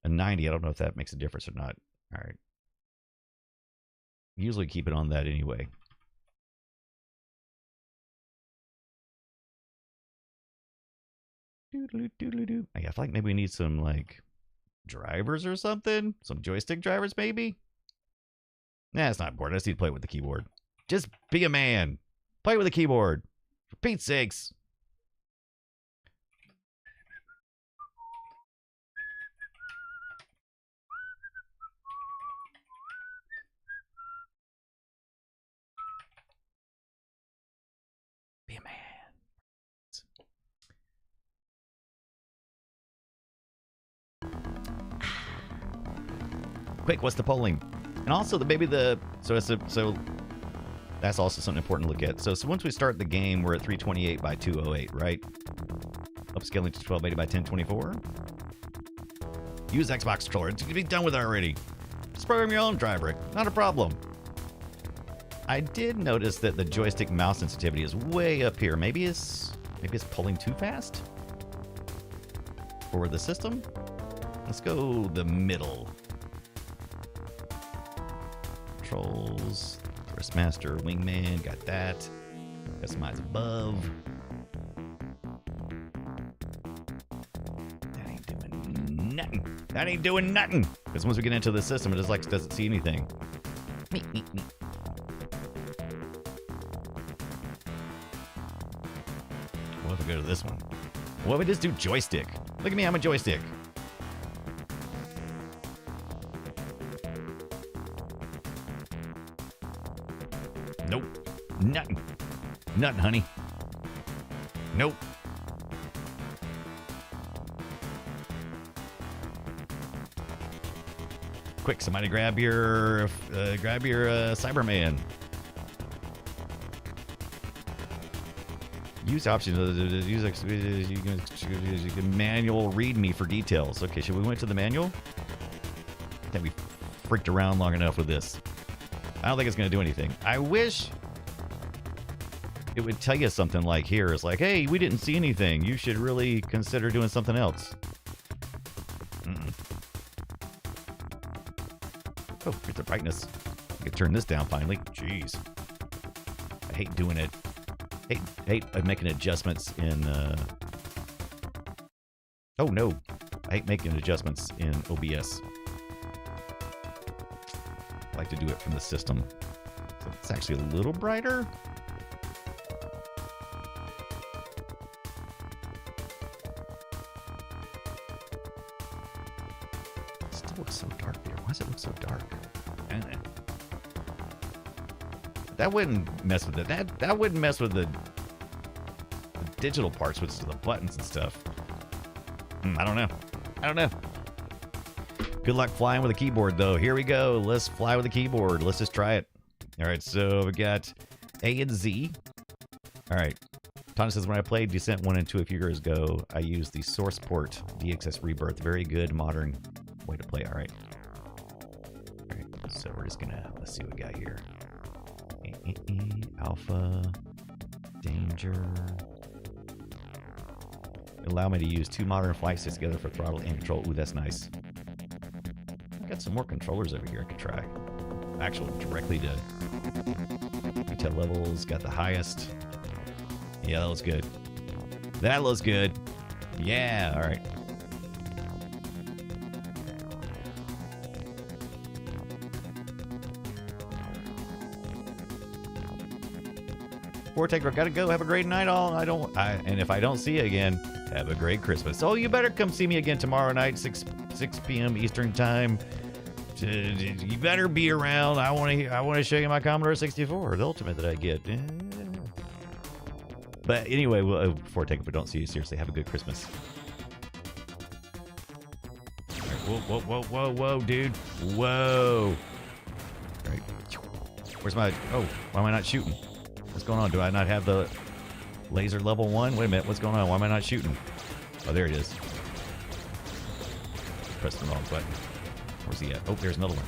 a 90. I don't know if that makes a difference or not. All right. Usually keep it on that anyway. Doodle-doo. I feel like maybe we need some like drivers or something. Some joystick drivers maybe. Nah, it's not important. I just need to play with the keyboard. Just be a man. Play with the keyboard. For Pete's sakes. Be a man. Quick, what's the polling? And also so that's also something important to look at. So once we start the game, we're at 328 by 208, right? Upscaling to 1280 by 1024. Use Xbox controller. Be done with it already. Just program your own driver. Not a problem. I did notice that the joystick mouse sensitivity is way up here. Maybe it's pulling too fast for the system. Let's go the middle. Controls, Thrustmaster, Wingman, got that. Customize above. That ain't doing nothing. That ain't doing nothing. Because once we get into the system, it just like doesn't see anything. Me. What if we go to this one? What if we just do joystick? Look at me, I'm a joystick. Nope. Nothing. Nothing, honey. Nope. Quick, somebody grab your Cyberman. Use options. You can manual read me for details. Okay, should we went to the manual? I think we freaked around long enough with this. I don't think it's going to do anything. I wish it would tell you something like here. It's like, hey, we didn't see anything. You should really consider doing something else. Oh, here's the brightness. I can turn this down finally. Jeez. I hate doing it. Hate making adjustments in... Oh, no. I hate making adjustments in OBS. I like to do it from the system. So it's actually a little brighter. It still looks so dark there. Why does it look so dark? That wouldn't mess with it. That wouldn't mess with the digital parts, which is the buttons and stuff. I don't know. Good luck flying with a keyboard, though. Here we go. Let's fly with a keyboard. Let's just try it. All right, so we got A and Z. All right. Tana says, when I played Descent 1 and 2 a few years ago, I used the source port DXS Rebirth. Very good, modern way to play. All right. So we're just gonna, let's see what we got here. Alpha, danger. Allow me to use 2 modern flight sticks together for throttle and control. Ooh, that's nice. Got some more controllers over here I could try. Actually, directly to detail levels. Got the highest. Yeah, that looks good. That looks good. Yeah, all right. Taker, gotta go. Have a great night, all. And if I don't see you again, have a great Christmas. Oh, you better come see me again tomorrow night, 6 p.m. Eastern time. You better be around. I want to show you my Commodore 64, the ultimate that I get. But anyway, before Taker, if we don't see you, seriously, have a good Christmas. All right, whoa, dude. Whoa. All right. Where's my? Oh, why am I not shooting? What's going on? Do I not have the laser level 1? Wait a minute. What's going on? Why am I not shooting? Oh, there it is. Press the wrong button. Where's he at? Oh, there's another one.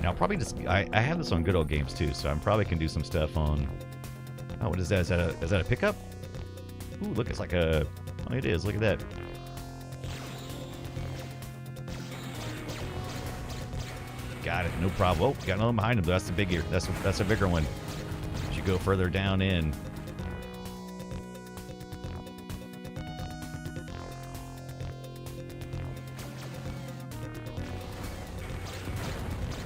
Now, probably just... I have this on Good Old Games, too, so I probably can do some stuff on... Oh, what is that? Is that a pickup? Ooh, look, it's like a... Oh, it is. Look at that. Got it, no problem. Oh, got another one behind him. That's the bigger. That's a bigger one. As you go further down in.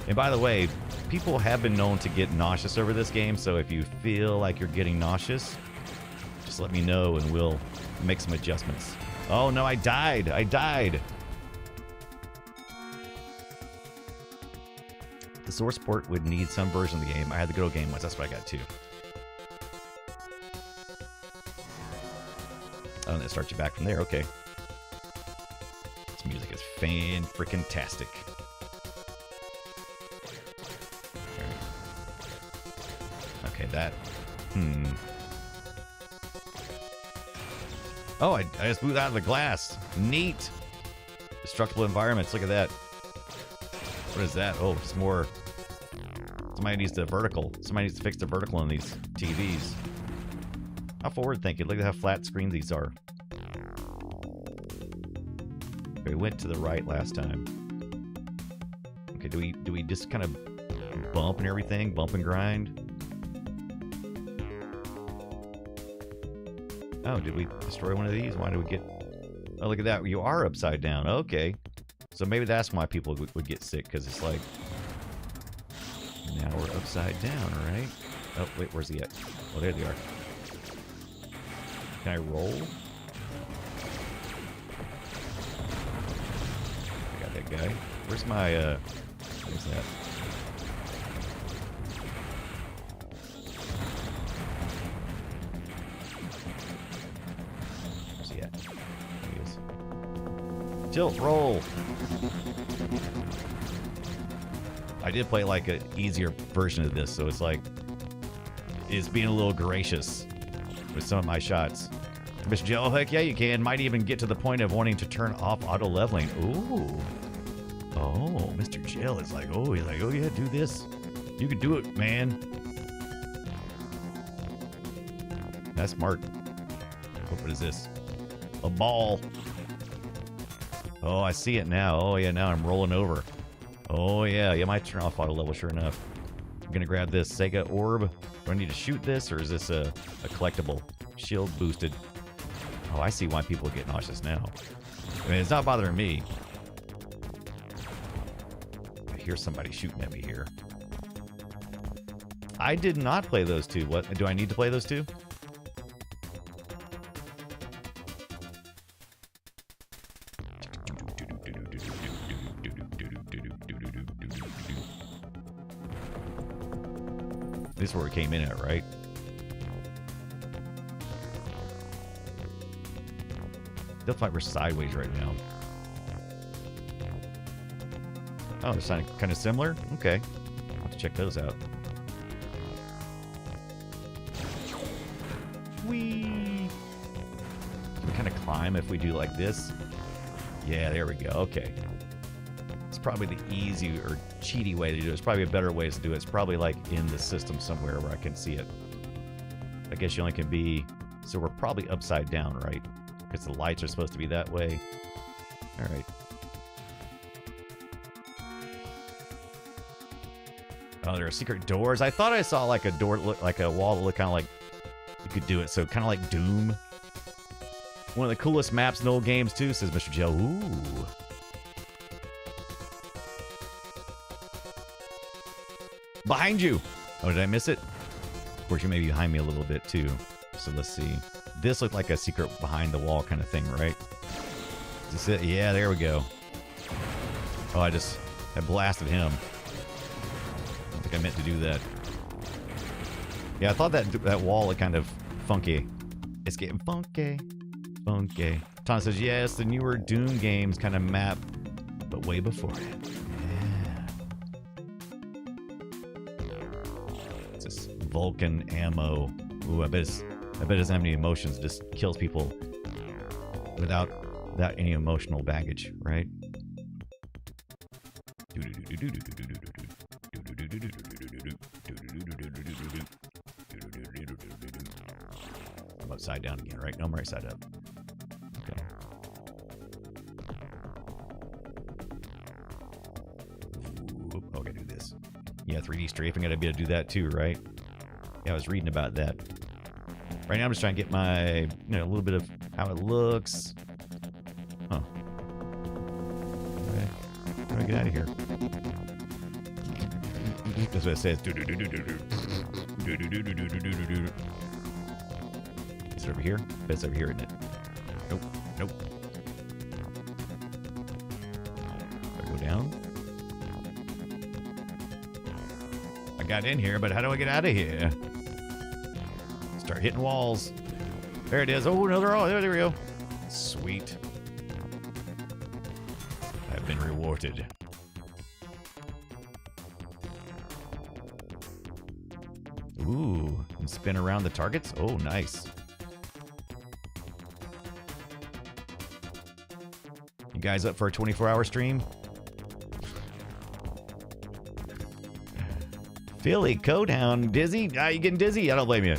And by the way, people have been known to get nauseous over this game, so if you feel like you're getting nauseous, just let me know and we'll make some adjustments. Oh no, I died. The source port would need some version of the game. I had the Good Old Game ones. That's what I got too. and it starts you back from there. Okay. This music is fan-freaking-tastic. Okay, that... Oh, I just moved out of the glass. Neat. Destructible environments. Look at that. What is that? Oh, it's more... Somebody needs to fix the vertical on these TVs. How forward-thinking. Look at how flat screen these are. We went to the right last time. Okay, do we just kind of bump and everything? Bump and grind? Oh, did we destroy one of these? Why did we get... Oh, look at that. You are upside down. Okay. So maybe that's why people would get sick, because it's like... Now we're upside down, right? Oh, wait, where's he at? Oh, there they are. Can I roll? I got that guy. Where's my, where's that? Where's he at? There he is. Tilt, roll! I did play like an easier version of this, so it's like it's being a little gracious with some of my shots. Mr. Jill, oh, heck yeah, you can. Might even get to the point of wanting to turn off auto leveling. Ooh. Oh, Mr. Jill is like, oh, he's like, oh yeah, do this. You can do it, man. That's smart. What is this? A ball. Oh, I see it now. Oh yeah, now I'm rolling over. Oh yeah, you might turn off auto level, sure enough. I'm gonna grab this Sega orb. Do I need to shoot this, or is this a collectible? Shield boosted. Oh, I see why people get nauseous now. I mean, it's not bothering me. I hear somebody shooting at me here. I did not play those two. What do I need to play those two? This is where we came in at, right? Feels like we're sideways right now. Oh, they're kind of similar? Okay. I'll have to check those out. Whee! Can we kind of climb if we do like this? Yeah, there we go. Okay. It's probably the easy or cheaty way to do it. It's probably a better way to do it. It's probably like in the system somewhere where I can see it. I guess you only can be... So we're probably upside down, right? Because the lights are supposed to be that way. All right. Oh, there are secret doors. I thought I saw like a door, like a wall that looked kind of like you could do it. So kind of like Doom. One of the coolest maps in old games too, says Mr. Joe. Ooh. Behind you. Oh, did I miss it? Of course, you may be behind me a little bit too. So let's see. This looked like a secret behind the wall kind of thing, right? Is this it? Yeah, there we go. Oh, I blasted him. I don't think I meant to do that. Yeah, I thought that wall looked kind of funky. It's getting funky. Funky. Tom says, yes, the newer Doom games kind of map, but way before it. Yeah. It's this Vulcan ammo. Ooh, I bet it doesn't have any emotions. It just kills people without any emotional baggage, right? I'm upside down again, right? No, I'm right side up. Okay. Ooh, oh, I gotta do this. Yeah, 3D strafing, gotta be able to do that too, right? Yeah, I was reading about that. Right now, I'm just trying to get my, a little bit of how it looks. Huh. Okay. How do I get out of here? That's what it says. Is it over here? It's over here, isn't it? Nope. Nope. Do I go down? I got in here, but how do I get out of here? Start hitting walls. There it is. Oh, no, there we go. Sweet. I've been rewarded. Ooh, and spin around the targets? Oh, nice. You guys up for a 24-hour stream? Philly, Codehound, dizzy? Ah, you getting dizzy? I don't blame you.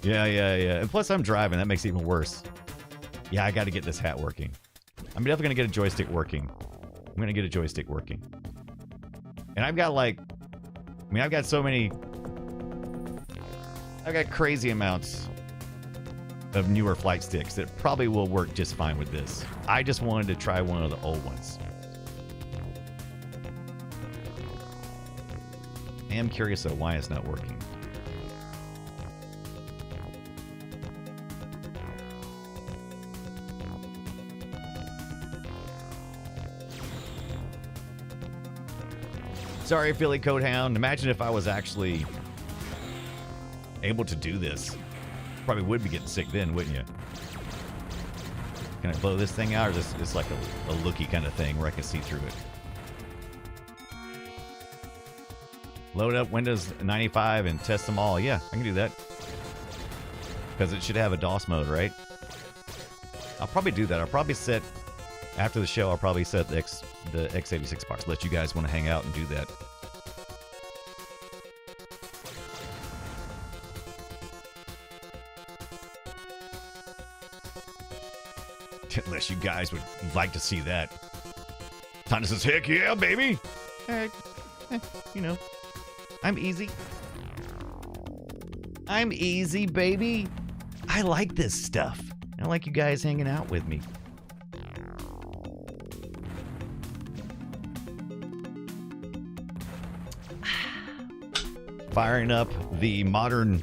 Yeah. And plus, I'm driving. That makes it even worse. Yeah, I got to get this hat working. I'm definitely going to get a joystick working. I'm going to get a joystick working. And I've got like... I mean, I've got so many... I've got crazy amounts of newer flight sticks that probably will work just fine with this. I just wanted to try one of the old ones. I am curious though why it's not working. Sorry, Philly Codehound. Imagine if I was actually able to do this. Probably would be getting sick then, wouldn't you? Can I blow this thing out, or is this like a looky kind of thing where I can see through it? Load up Windows 95 and test them all. Yeah, I can do that. Because it should have a DOS mode, right? I'll probably do that. I'll probably set, after the show, I'll probably set the x86 box. Let you guys want to hang out and do that. Unless you guys would like to see that. Tana says, heck yeah, baby. You know, I'm easy. I'm easy, baby. I like this stuff. I like you guys hanging out with me. Firing up the modern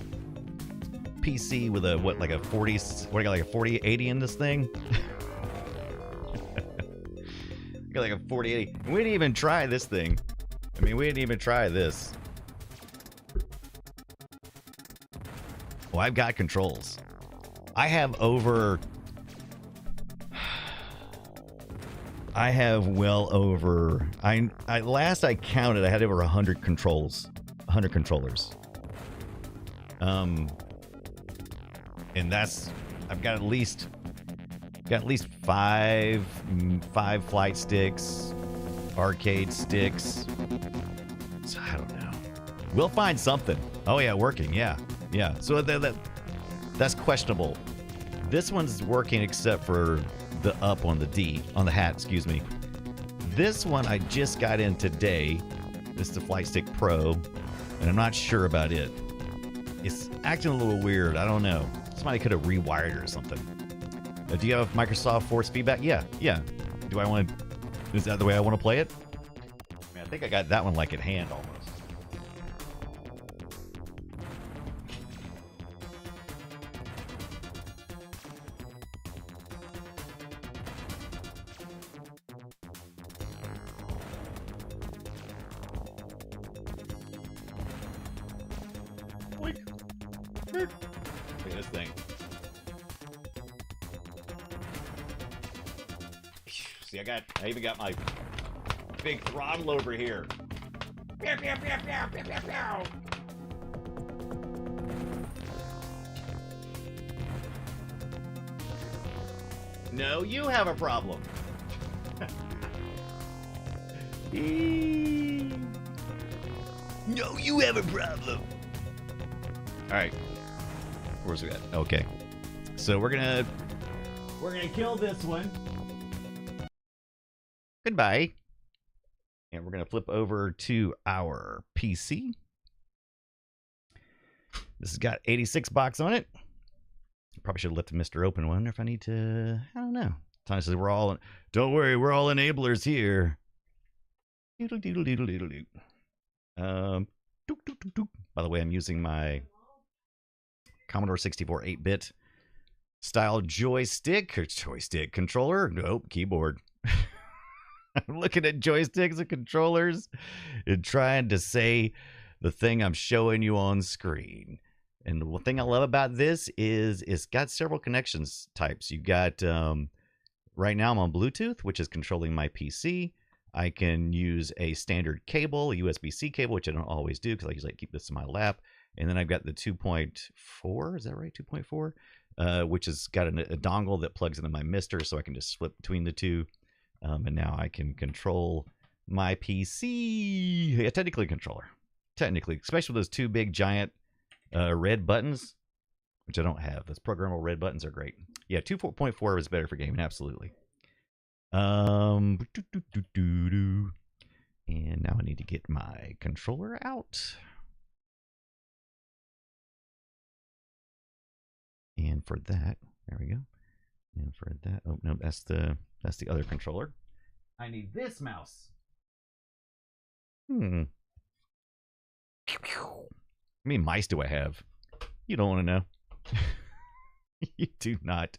PC with a, what, like a 40, what, I got like a 4080 in this thing? I got like a 4080. And we didn't even try this thing. I mean, we didn't even try this. Well, I've got controls. I have over... I have well over... last I counted, I had over 100 controls. 100 controllers. And that's... I've got at least five flight sticks, arcade sticks. So I don't know. We'll find something. Oh yeah, working. Yeah. So that's questionable. This one's working except for the up on the hat, excuse me. This one I just got in today. This is the Flight Stick Pro, and I'm not sure about it. It's acting a little weird. I don't know. Somebody could have rewired it or something. Do you have Microsoft Force feedback? Yeah. Do I want to... Is that the way I want to play it? I mean, I think I got that one like at hand almost. Look at this thing. See, I even got my big throttle over here. Pew, pew, pew, pew, pew, pew, pew. No, you have a problem. No, you have a problem. All right. Where's we at? Okay. So we're gonna kill this one. Goodbye. And we're gonna flip over to our PC. This has got 86 box on it. Probably should have left the Mr. Open one. I wonder if I need to. I don't know. Tanya says we're all. Don't worry, we're all enablers here. Doodle doodle doodle doodle doodle. Dook, dook, dook, dook. By the way, I'm using my Commodore 64 8-bit style joystick or joystick controller. Nope, keyboard. I'm looking at joysticks and controllers and trying to say the thing I'm showing you on screen. And the thing I love about this is it's got several connections types. You got, right now I'm on Bluetooth, which is controlling my PC. I can use a standard cable, a USB-C cable, which I don't always do because I usually keep this in my lap. And then I've got the 2.4, is that right? 2.4, which has got a dongle that plugs into my Mister, so I can just flip between the two. And now I can control my PC. Yeah, technically a controller. Technically, especially with those two big giant red buttons, which I don't have. Those programmable red buttons are great. Yeah, 2.4 is better for gaming, absolutely. And now I need to get my controller out. And for that, there we go. And for that, oh no, that's the other controller. I need this mouse. How many mice do I have? You don't want to know. You do not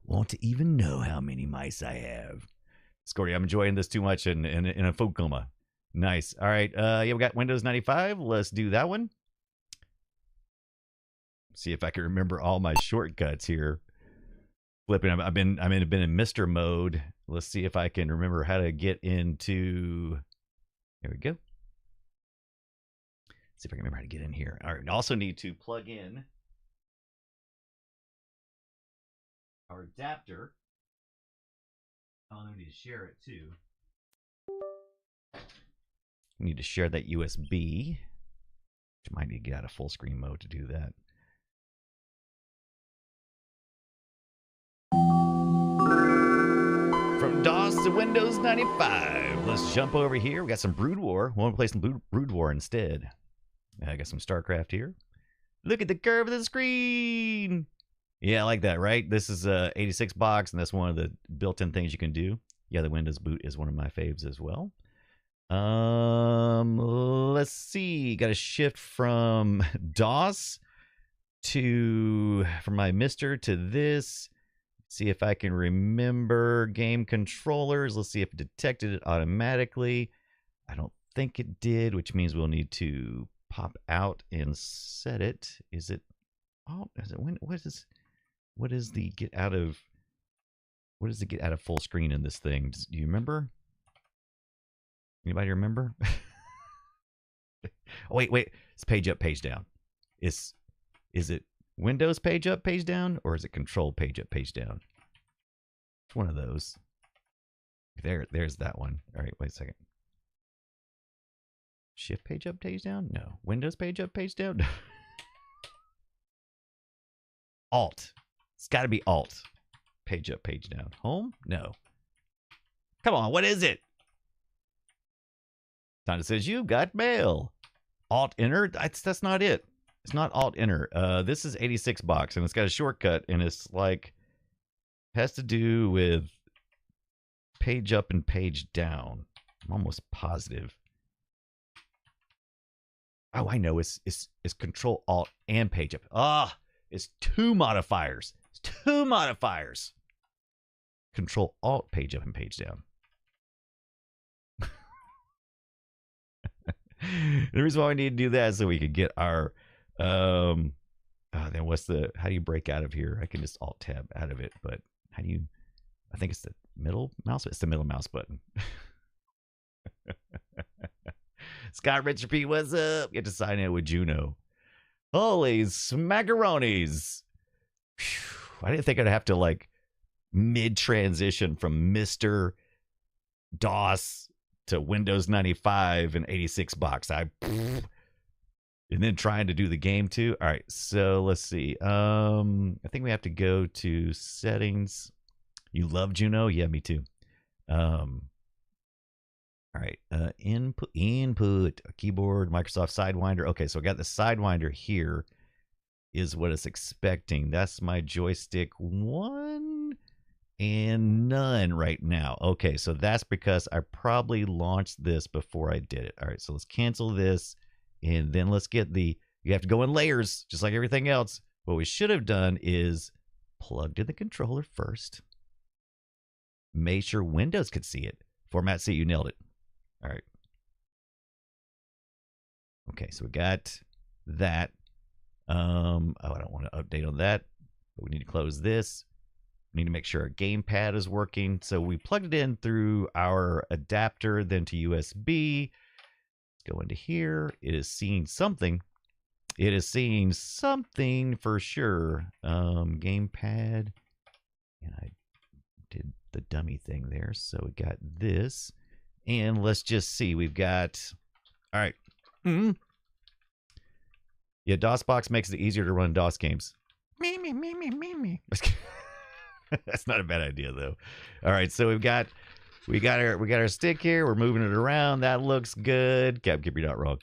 want to even know how many mice I have. Scorty, I'm enjoying this too much in a food coma. Nice. All right. Yeah, we got Windows 95. Let's do that one. See if I can remember all my shortcuts here. Flipping. I've been in Mister mode. Let's see if I can remember how to get into. There we go. See if I can remember how to get in here. All right. We also need to plug in our adapter. Oh, we need to share it too. We need to share that USB. Which might need to get out of full screen mode to do that. From DOS to Windows 95. Let's jump over here. We got some Brood War. We want to play some Brood War instead. I got some StarCraft here. Look at the curve of the screen. Yeah, I like that, right? This is a 86 box, and that's one of the built-in things you can do. Yeah, the Windows boot is one of my faves as well. Let's see. Got to shift from DOS from my Mister to this. See if I can remember game controllers. Let's see if it detected it automatically. I don't think it did, which means we'll need to pop out and set it. Is it? Oh, is it? What is the get out of? What is the get out of full screen in this thing? Do you remember? Anybody remember? Oh, wait. It's page up, page down. Is it Windows page up, page down, or is it Control page up, page down? It's one of those. There's that one. All right, wait a second. Shift page up, page down? No. Windows page up, page down? Alt. It's got to be Alt. Page up, page down. Home? No. Come on, what is it? Tonda says, you got mail. Alt Enter? That's not it. It's not Alt Enter. This is 86 box, and it's got a shortcut, and it's like, has to do with page up and page down. I'm almost positive. Oh, I know. It's Control Alt and page up. Ah, it's two modifiers. It's two modifiers. Control Alt page up and page down. The reason why we need to do that is so we can get our then how do you break out of here? I can just Alt tab out of it, but how do you? I think it's the middle mouse. It's the middle mouse button. Scott Richard P, what's up? Get to sign in with Juno. Holy smackaronis! I didn't think I'd have to like mid transition from Mister DOS to Windows 95 and 86 box. And then trying to do the game too. All right, so let's see. I think we have to go to settings. You love Juno? Yeah, me too. All right, input, keyboard, Microsoft Sidewinder. Okay, so I got the Sidewinder here is what it's expecting. That's my joystick 1 and none right now. Okay, so that's because I probably launched this before I did it. All right, so let's cancel this. And then let's get you have to go in layers, just like everything else. What we should have done is plugged in the controller first. Made sure Windows could see it. Format C, you nailed it. All right. Okay, so we got that. I don't want to update on that, but we need to close this. We need to make sure our gamepad is working. So we plugged it in through our adapter, then to USB. Go into here. It is seeing something. It is seeing something for sure. Gamepad. And I did the dummy thing there. So we got this. And let's just see. We've got... All right. Yeah, DOSBox makes it easier to run DOS games. Me. That's not a bad idea though. All right, so we got our stick here. We're moving it around. That looks good. Keep your dot wrong.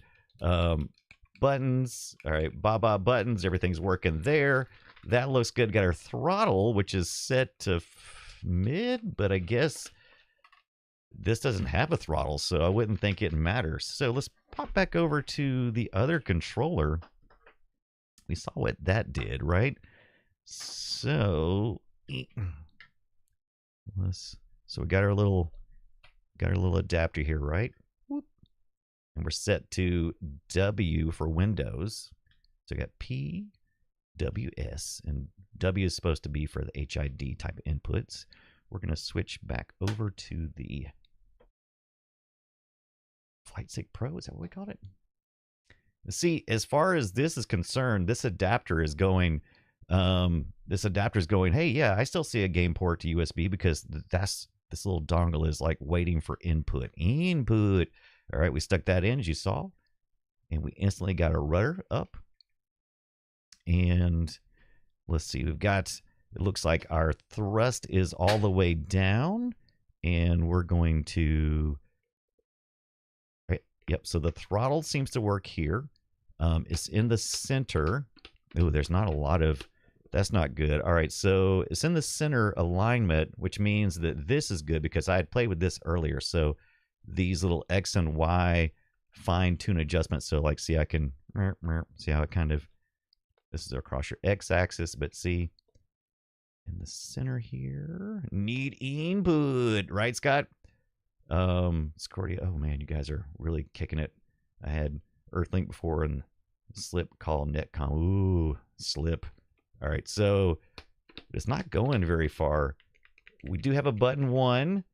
Buttons. All right, buttons. Everything's working there. That looks good. Got our throttle, which is set to mid, but I guess this doesn't have a throttle, so I wouldn't think it matters. So let's pop back over to the other controller. We saw what that did, right? So we got our little adapter here, right? Whoop. And we're set to W for Windows. So we got P, W, S, and W is supposed to be for the HID type of inputs. We're going to switch back over to the FlightSync Pro. Is that what we called it? See, as far as this is concerned, this adapter is going, hey, yeah, I still see a game port to USB because this little dongle is like waiting for input. All right, we stuck that in, as you saw, and we instantly got a rudder up. And let's see, we've got, it looks like our thrust is all the way down, and we're going to, right, yep, so the throttle seems to work here. It's in the center. Oh, there's not a lot of, that's not good. All right, so it's in the center alignment, which means that this is good because I had played with this earlier. So these little X and Y fine tune adjustments. So like, see, I can, see how it kind of, this is across your X axis, but see in the center here, need input, right, Scott? Scordia, oh man, you guys are really kicking it. I had Earthlink before and slip call netcom. Ooh, slip. All right, so it's not going very far. We do have a button 1,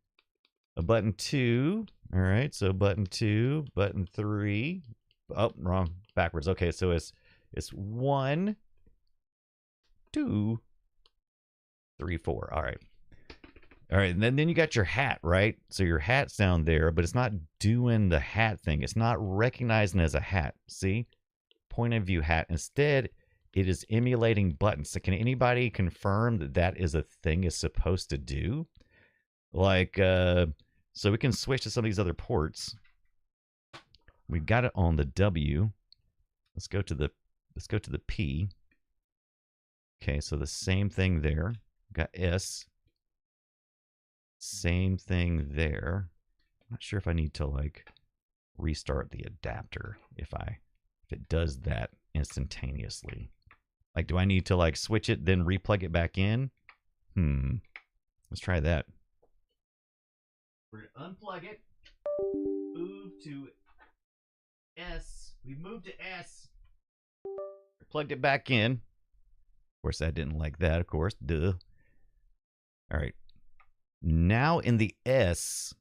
a button 2. All right, so button 2, button 3. Oh, wrong, backwards. Okay, so it's 1, 2, 3, 4. All right. All right, and then you got your hat, right? So your hat's down there, but it's not doing the hat thing. It's not recognizing as a hat. See? Point of view hat. Instead, it is emulating buttons. So can anybody confirm that that is a thing it's supposed to do? Like, so we can switch to some of these other ports. We got it on the W. Let's go to the P. Okay, so the same thing there. Got S. Same thing there. I'm not sure if I need to like restart the adapter if it does that instantaneously. Like, do I need to like switch it then replug it back in? Let's try that. We're gonna unplug it. Move to S. We moved to S. Plugged it back in. Of course, I didn't like that. Of course, duh. All right. Now in the S,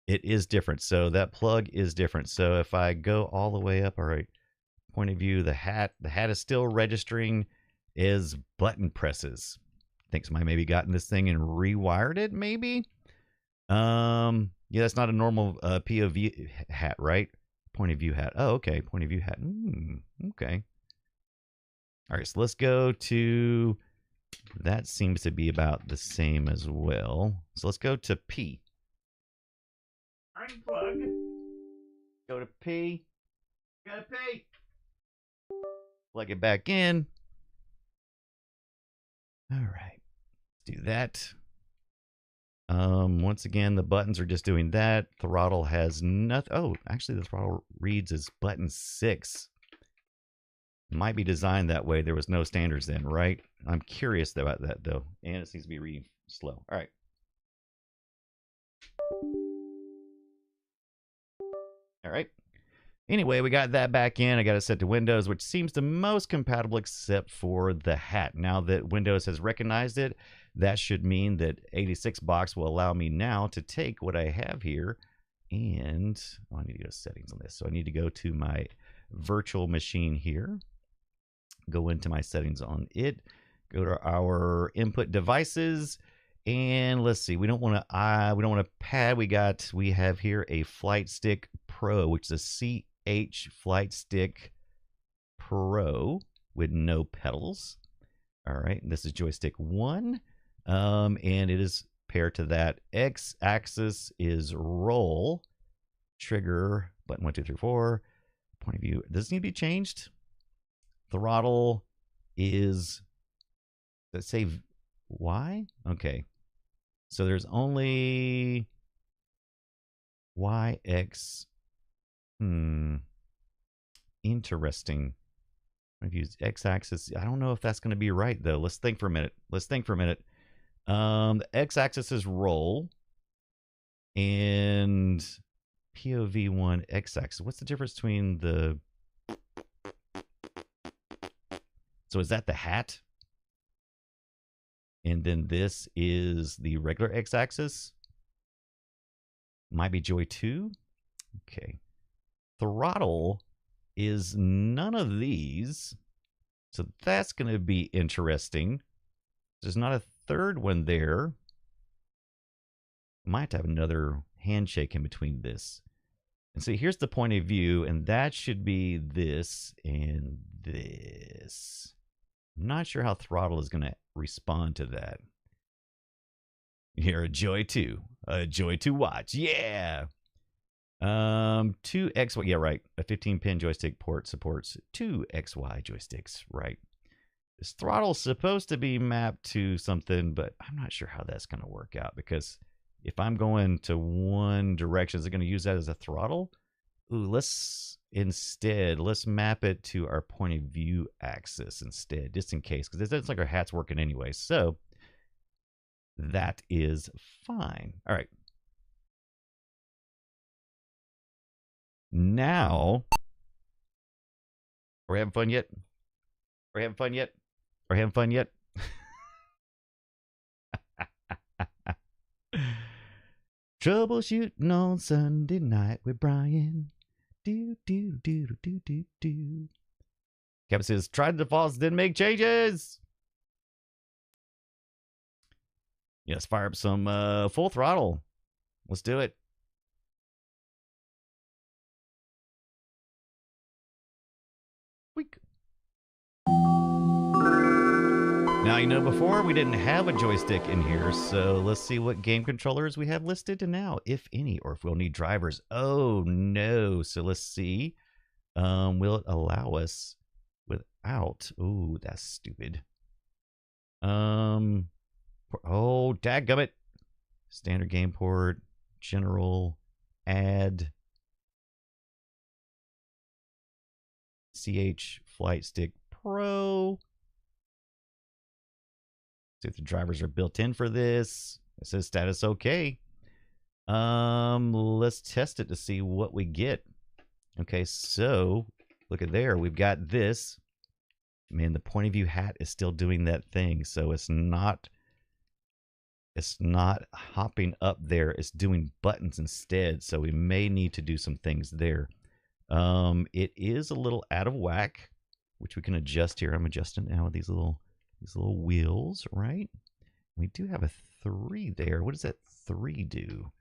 it is different. So that plug is different. So if I go all the way up, all right, point of view, the hat is still registering as button presses. I think somebody maybe gotten this thing and rewired it, maybe. Yeah, that's not a normal POV hat, right? Point of view hat. Oh, okay, point of view hat. Okay. All right, so let's go to, that seems to be about the same as well. So let's go to P. Unplug. Go to P. Go to P. Plug it back in. All right. Let's do that. Once again, the buttons are just doing that. Throttle has nothing. Oh, actually, the throttle reads as button 6. Might be designed that way. There was no standards then, right? I'm curious about that, though. And it seems to be reading slow. All right. All right. Anyway, we got that back in. I got it set to Windows, which seems the most compatible except for the hat. Now that Windows has recognized it, that should mean that 86 box will allow me now to take what I have here and I need to go to settings on this. So I need to go to my virtual machine here, go into my settings on it, go to our input devices, and let's see. We don't want to pad. We have here a Flight Stick Pro, which is a CH Flight Stick Pro with no pedals. All right, and this is joystick 1, and it is paired to that. X-axis is roll, trigger button 1, 2, 3, 4. Point of view. Does this need to be changed? Throttle is, let's say Y. Okay, so there's only Y, X. Interesting. I've used X-axis. I don't know if that's going to be right though. Let's think for a minute. The X-axis is roll, and POV1 X-axis. What's the difference between the? So is that the hat? And then this is the regular X-axis. Might be Joy 2. Okay. Throttle is none of these. So that's going to be interesting. There's not a third one there. Might have another handshake in between this. And so here's the point of view, and that should be this and this. I'm not sure how throttle is going to respond to that. Here, a Joy 2. A Joy 2 watch. Yeah. 2 XY. Yeah, right. A 15-pin joystick port supports 2 XY joysticks. Right. This throttle's supposed to be mapped to something, but I'm not sure how that's going to work out, because if I'm going to one direction, is it going to use that as a throttle? Ooh, let's map it to our point of view axis instead, just in case, because it looks like our hat's working anyway. So that is fine. All right. Now, are we having fun yet? We're having fun yet? We're having fun yet? Troubleshooting on Sunday night with Brian. Do, do, do, do, do, do. Kevin says, tried the defaults, didn't make changes. Yes, fire up some full throttle. Let's do it. Weak. Now, you know, before we didn't have a joystick in here, so let's see what game controllers we have listed now, if any, or if we'll need drivers. Oh, no. So let's see. Will it allow us without? Ooh, that's stupid. Oh, dadgummit. Standard game port, general, add, CH Flight Stick Pro. See if the drivers are built in for this. It says status okay. Let's test it to see what we get. Okay, so look at there. We've got this. Man, the point of view hat is still doing that thing. So it's not hopping up there. It's doing buttons instead. So we may need to do some things there. It is a little out of whack, which we can adjust here. I'm adjusting now with these little wheels, right? We do have a 3 there. What does that 3 do?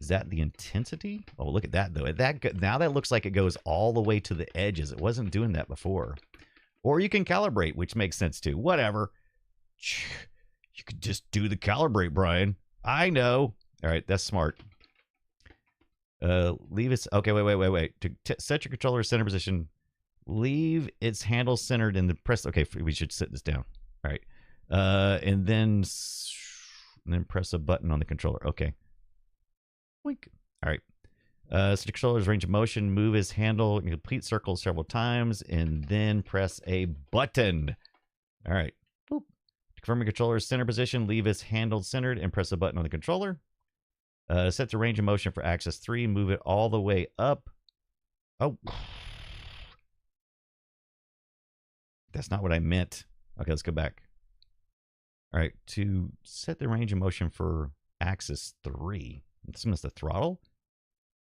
Is that the intensity? Oh, look at that, though. Now that looks like it goes all the way to the edges. It wasn't doing that before. Or you can calibrate, which makes sense, too. Whatever. You could just do the calibrate, Brian. I know. All right, that's smart. Leave it. Okay, wait. To set your controller center position, leave its handle centered in the press. Okay, we should sit this down. All right. And then press a button on the controller. Okay. Wink. All right. So the controller's range of motion, move his handle in complete circles several times, and then press a button. All right. Boop. To confirm your controller's center position, leave his handle centered and press a button on the controller. Set the range of motion for axis 3. Move it all the way up. Oh. That's not what I meant. Okay, let's go back. All right, to set the range of motion for axis 3, this is the throttle.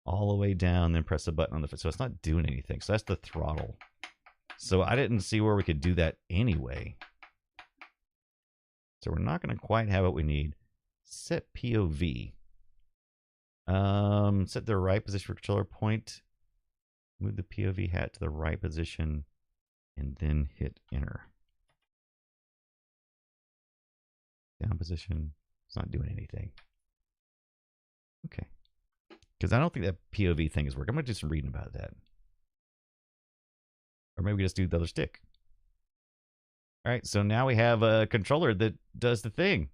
All the way down, then press the button on the foot. So it's not doing anything. So that's the throttle. So I didn't see where we could do that anyway. So we're not going to quite have what we need. Set POV. Set the right position for controller point. Move the POV hat to the right position. And then hit enter. Down position. It's not doing anything. Okay. Because I don't think that POV thing is working. I'm going to do some reading about that. Or maybe we just do the other stick. All right, so now we have a controller that does the thing.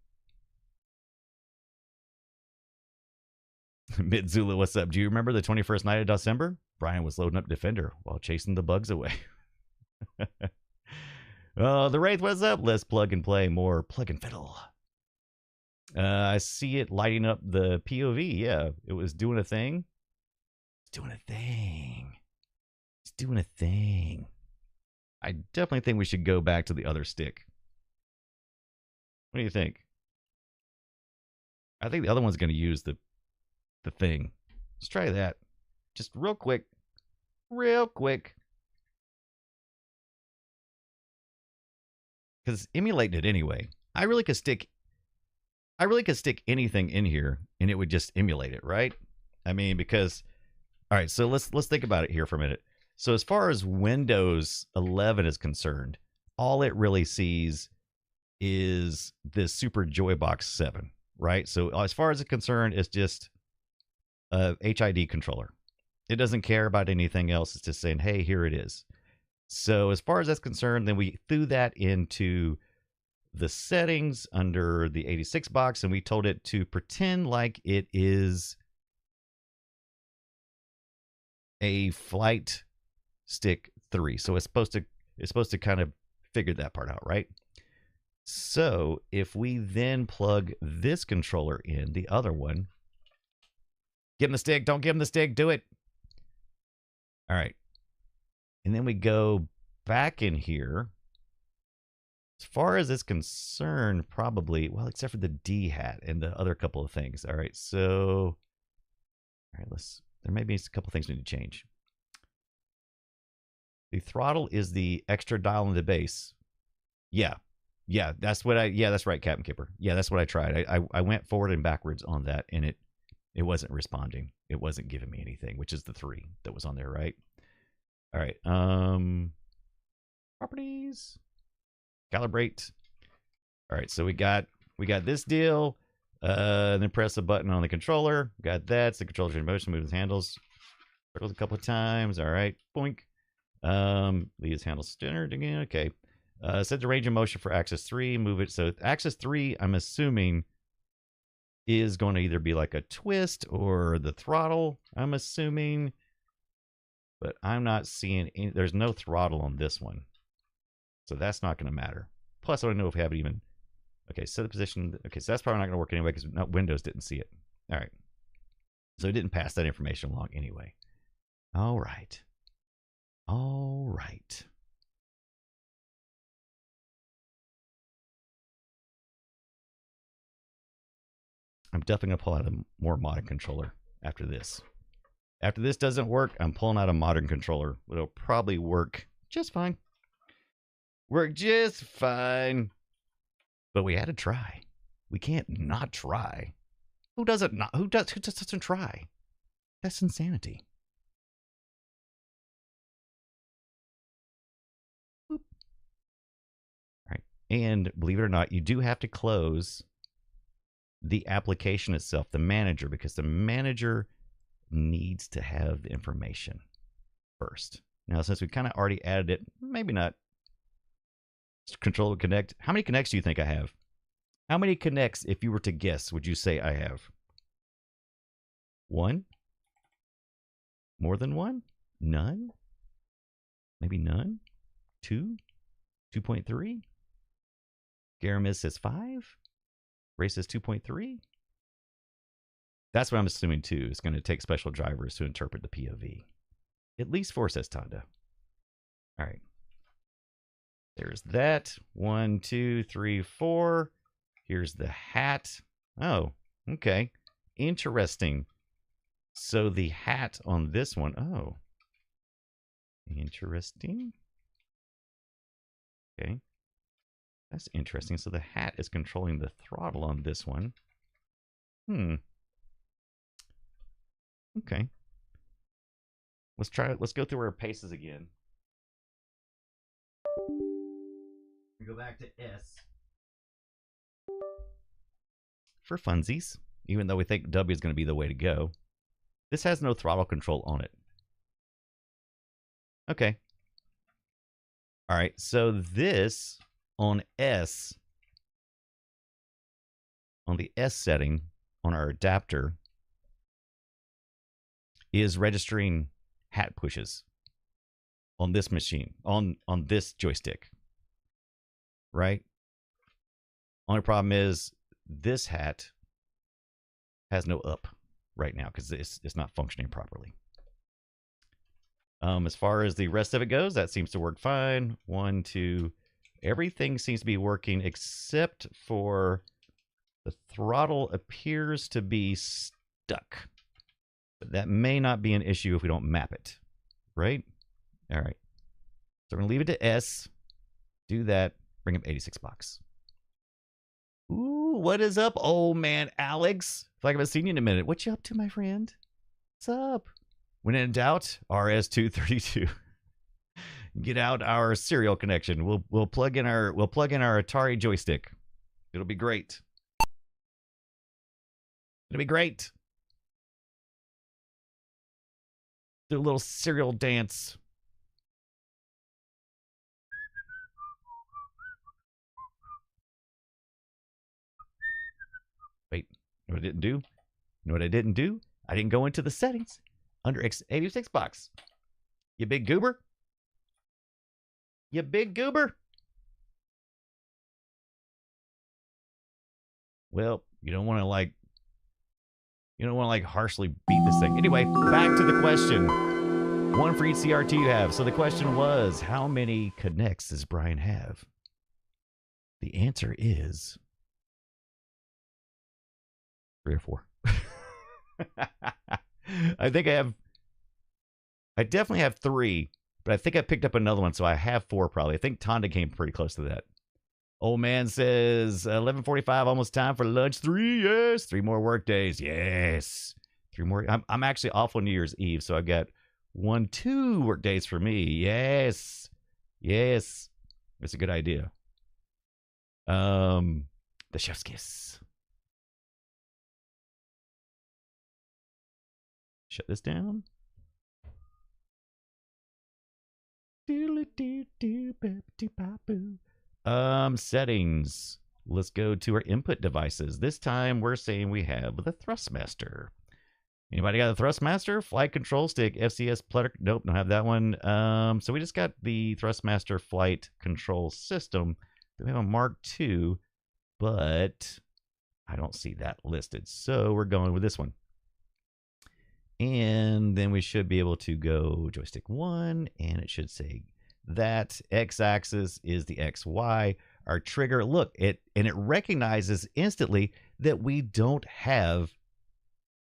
Mitzula, what's up? Do you remember the 21st night of DOSember? Brian was loading up Defender while chasing the bugs away. Oh, the Wraith, what's up? Let's plug and play more plug and fiddle. I see it lighting up the POV. Yeah, it was doing a thing. It's doing a thing. It's doing a thing. I definitely think we should go back to the other stick. What do you think? I think the other one's going to use the thing. Let's try that. Just real quick. Real quick. Because emulating it anyway. I really could stick anything in here and it would just emulate it, right? I mean, because all right, so let's think about it here for a minute. So as far as Windows 11 is concerned, all it really sees is this Super Joybox 7, right? So as far as it's concerned, it's just a HID controller. It doesn't care about anything else. It's just saying, hey, here it is. So as far as that's concerned, then we threw that into the settings under the 86 box, and we told it to pretend like it is a flight stick 3. So it's supposed to kind of figure that part out, right? So if we then plug this controller in, the other one, give him the stick, don't give him the stick, do it. All right. And then we go back in here. As far as it's concerned, probably, well, except for the D hat and the other couple of things. All right, so, all right, there may be a couple things we need to change. The throttle is the extra dial in the bass. Yeah, that's right, Captain Kipper. Yeah, that's what I tried. I went forward and backwards on that, and it wasn't responding. It wasn't giving me anything, which is the 3 that was on there, right? All right, properties. Calibrate. All right, so we got this deal. Then press a button on the controller. Got that. It's the controller's in motion. Moves handles. Circles a couple of times. All right. Boink. Leave his handle centered again. Okay. Set the range of motion for axis 3. Move it. So axis 3, I'm assuming, is going to either be like a twist or the throttle. I'm assuming, but I'm not seeing any. There's no throttle on this one. So that's not going to matter. Plus, I don't know if we have it even. Okay, set the position. Okay, so that's probably not going to work anyway because Windows didn't see it. All right. So it didn't pass that information along anyway. All right. All right. I'm definitely going to pull out a more modern controller after this. After this doesn't work, I'm pulling out a modern controller. It'll probably work just fine. Work just fine. But we had to try. We can't not try. Who doesn't try? That's insanity. Boop. All right. And believe it or not, you do have to close the application itself, the manager, because the manager needs to have the information first. Now, since we kind of already added it, maybe not. Control connect. How many connects do you think I have? How many connects, if you were to guess, would you say I have? 1? More than 1? None? Maybe none? 2? 2.3? Garamis says 5? Ray says 2.3? That's what I'm assuming too. It's going to take special drivers to interpret the POV. At least 4, says Tonda. All right. There's that. 1, 2, 3, 4. Here's the hat. Oh, okay. Interesting. So the hat on this one. Oh. Interesting. Okay. That's interesting. So the hat is controlling the throttle on this one. Okay. Let's try it. Let's go through our paces again. We go back to S. For funsies, even though we think W is going to be the way to go. This has no throttle control on it. Okay. All right, so this on S, on the S setting on our adapter, is registering hat pushes on this machine, on this joystick, right? Only problem is this hat has no up right now because it's not functioning properly. As far as the rest of it goes, that seems to work fine. 1, 2, everything seems to be working except for the throttle appears to be stuck. But that may not be an issue if we don't map it, right? All right. So we're going to leave it to S. Do that. Bring up 86 box. Ooh, what is up, old man Alex? I feel like I haven't seen you in a minute. What you up to, my friend? What's up? When in doubt, RS232. Get out our serial connection. We'll plug in our Atari joystick. It'll be great. It'll be great. Do a little serial dance. Wait, you know what I didn't do? You know what I didn't do? I didn't go into the settings under x86 box. You big goober. You big goober. Well, you don't want to like harshly beat this thing. Anyway, back to the question. 1 for each CRT you have. So the question was, how many connects does Brian have? The answer is 3 or 4. I definitely have 3, but I think I picked up another one, so I have 4 probably. I think Tonda came pretty close to that. Old man says 11:45, almost time for lunch. 3, yes. 3 more work days, yes. 3 more. I'm actually off on New Year's Eve, so I've got 1, 2 work days for me. Yes, yes. That's a good idea. The chef's kiss. Shut this down. Settings. Let's go to our input devices. This time we're saying we have the Thrustmaster. Anybody got the Thrustmaster? Flight control stick, FCS Plutter. Nope, don't have that one. So we just got the Thrustmaster flight control system. We have a Mark II, but I don't see that listed. So we're going with this one. And then we should be able to go joystick 1, and it should say that x-axis is the XY. Our trigger, look, it recognizes instantly that we don't have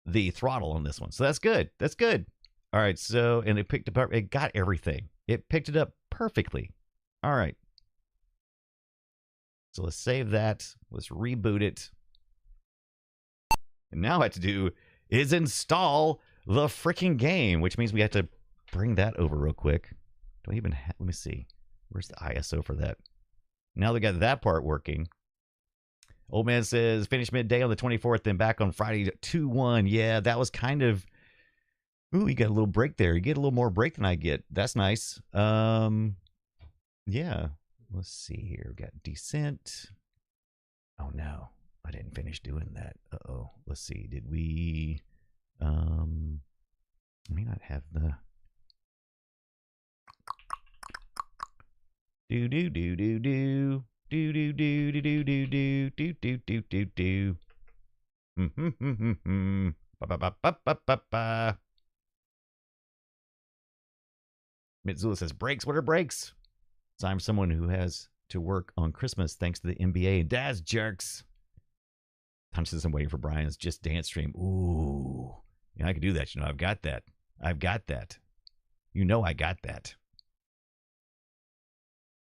the throttle on this one. So that's good. That's good. All right, so, and it picked up, it got everything. It picked it up perfectly. All right. So let's save that. Let's reboot it. And now what I have to do is install the freaking game, which means we have to bring that over real quick. Do I even have, let me see. Where's the ISO for that? Now we got that part working. Old man says, finish midday on the 24th, then back on Friday 2-1. Yeah, that was kind of, ooh, you got a little break there. You get a little more break than I get. That's nice. Yeah. Let's see here. We got descent. Oh, no. I didn't finish doing that. Uh-oh. Let's see. Did we... may not have the do do do do do do do do do do do do do do do do. Ba ba ba ba ba ba ba. Mitsula says, breaks? What are breaks? So I'm someone who has to work on Christmas thanks to the NBA and dad's jerks. Tom says, I'm waiting for Brian's Just Dance stream. Ooh. Yeah, I can do that. You know, I've got that. I've got that. You know I got that.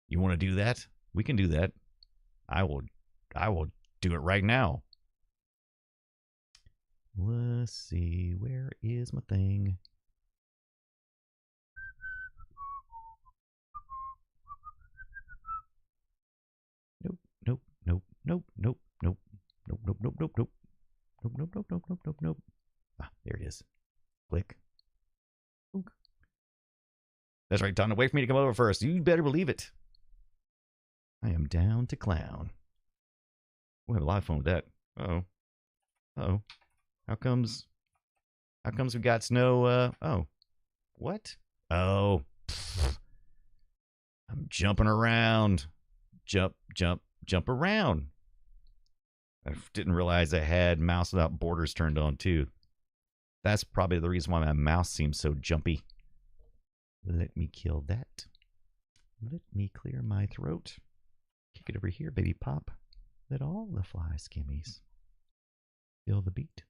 You want to do that? We can do that. I will do it right now. Let's see. Where is my thing? Nope, nope, nope, nope, nope, nope, nope, nope, nope, nope, nope. Nope, nope, nope, nope, nope, nope, nope. Ah, there it is. Click. Ook. That's right, Donna. Wait for me to come over first. You better believe it. I am down to clown. We'll have a lot of fun with that. Uh-oh. Uh-oh. How comes we got no, oh. What? Oh. Pfft. I'm jumping around. Jump, jump, jump around. I didn't realize I had mouse without borders turned on, too. That's probably the reason why my mouse seems so jumpy. Let me kill that. Let me clear my throat. Kick it over here, baby pop. Let all the fly skimmies feel the beat.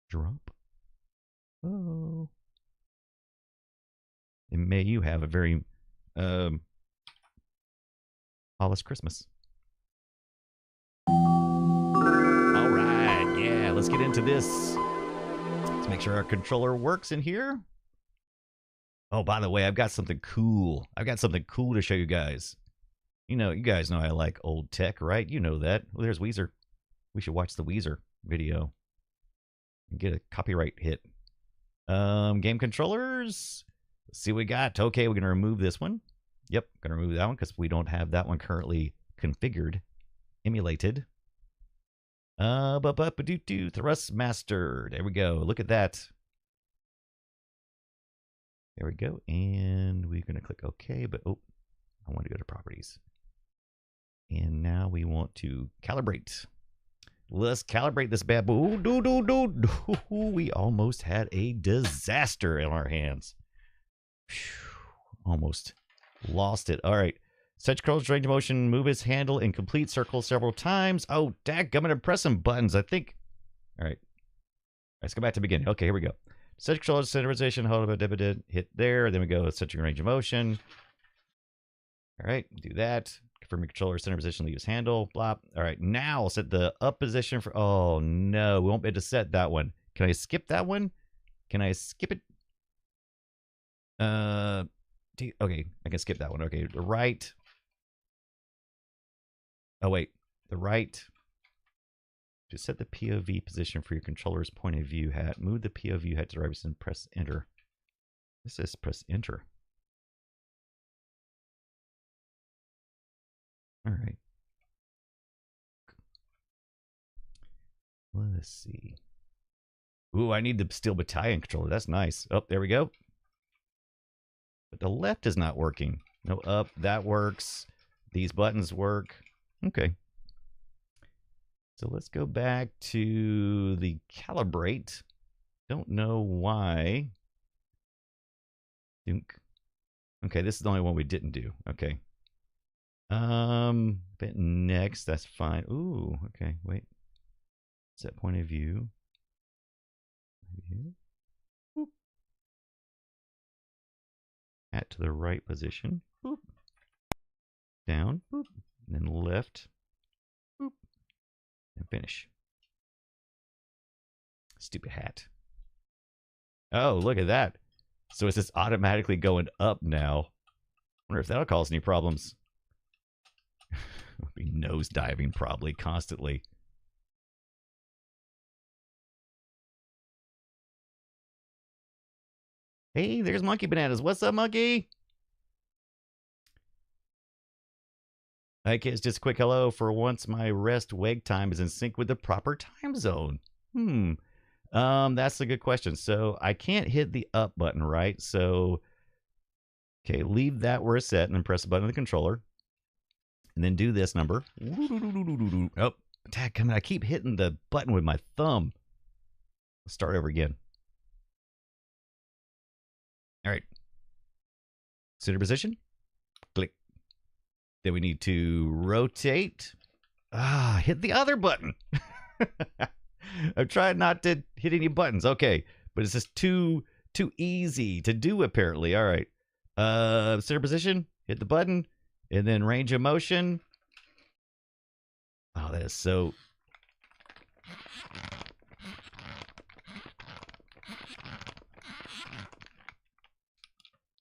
Drop. Oh. And may you have a very flawless Christmas. All right, yeah, let's get into this. Let's make sure our controller works in here. Oh, by the way, I've got something cool. I've got something cool to show you guys. You know, you guys know I like old tech, right? You know that. Well, there's Weezer. We should watch the Weezer video and get a copyright hit. Game controllers. Let's see what we got. Okay, we're going to remove this one. Yep, going to remove that one because we don't have that one currently configured, emulated. Thrustmaster. There we go. Look at that. There we go. And we're going to click OK, but oh, I want to go to properties. And now we want to calibrate. Let's calibrate this bad boy. We almost had a disaster in our hands. Almost lost it. All right. Set controls range of motion, move his handle in complete circles several times. Oh, dadgummit, I'm pressing buttons, I think. All right. Let's go back to the beginning. Okay, here we go. Set controls, centerization, hold up, hit there. Then we go set your range of motion. All right, do that. Confirm your controller center position, leave his handle, blah. All right, now I'll set the up position for, oh no, we won't be able to set that one. Can I skip that one? Can I skip it? Okay, I can skip that one. Okay, the right. Oh wait, the right. To set the POV position for your controller's point of view hat, move the POV hat to the right and press enter. This says press enter. All right. Let's see. Ooh, I need the Steel Battalion controller. That's nice. Oh, there we go. But the left is not working. No, up. That works. These buttons work. Okay. So let's go back to the calibrate. Don't know why. Okay, this is the only one we didn't do. Okay. But next, that's fine. Ooh, okay, wait. Set point of view. Boop. Hat to the right position. Boop. Down. Boop. And then left. Boop. And finish. Stupid hat. Oh, look at that. So it's just automatically going up now. Wonder if that'll cause any problems. We'll be nose diving probably constantly. Hey, there's Monkey Bananas. What's up, Monkey? Hi, kids. Just a quick hello. For once, my rest wake time is in sync with the proper time zone. That's a good question. So I can't hit the up button, right? So, okay, leave that where it's set and then press the button on the controller. And then do this number. Oh, dadgummit, I keep hitting the button with my thumb. Let's start over again. All right. Center position. Click. Then we need to rotate. Hit the other button. I'm trying not to hit any buttons. Okay, but it's just too easy to do apparently. All right. Center position. Hit the button, and then range of motion. Oh, that is so.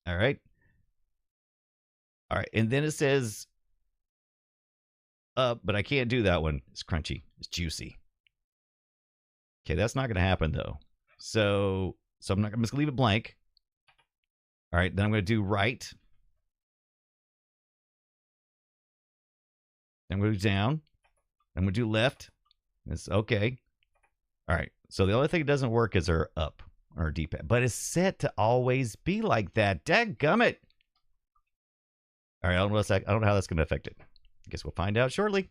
All right. All right, and then it says up, but I can't do that one. It's crunchy. It's juicy. Okay, that's not going to happen though. So I'm not. I'm just going to leave it blank. All right, then I'm going to do right. Then I'm going to do down. I'm going to do left. It's okay. All right. So the only thing that doesn't work is our up, our D-pad, but it's set to always be like that. Dadgummit. All right. I don't know how that's going to affect it. I guess we'll find out shortly.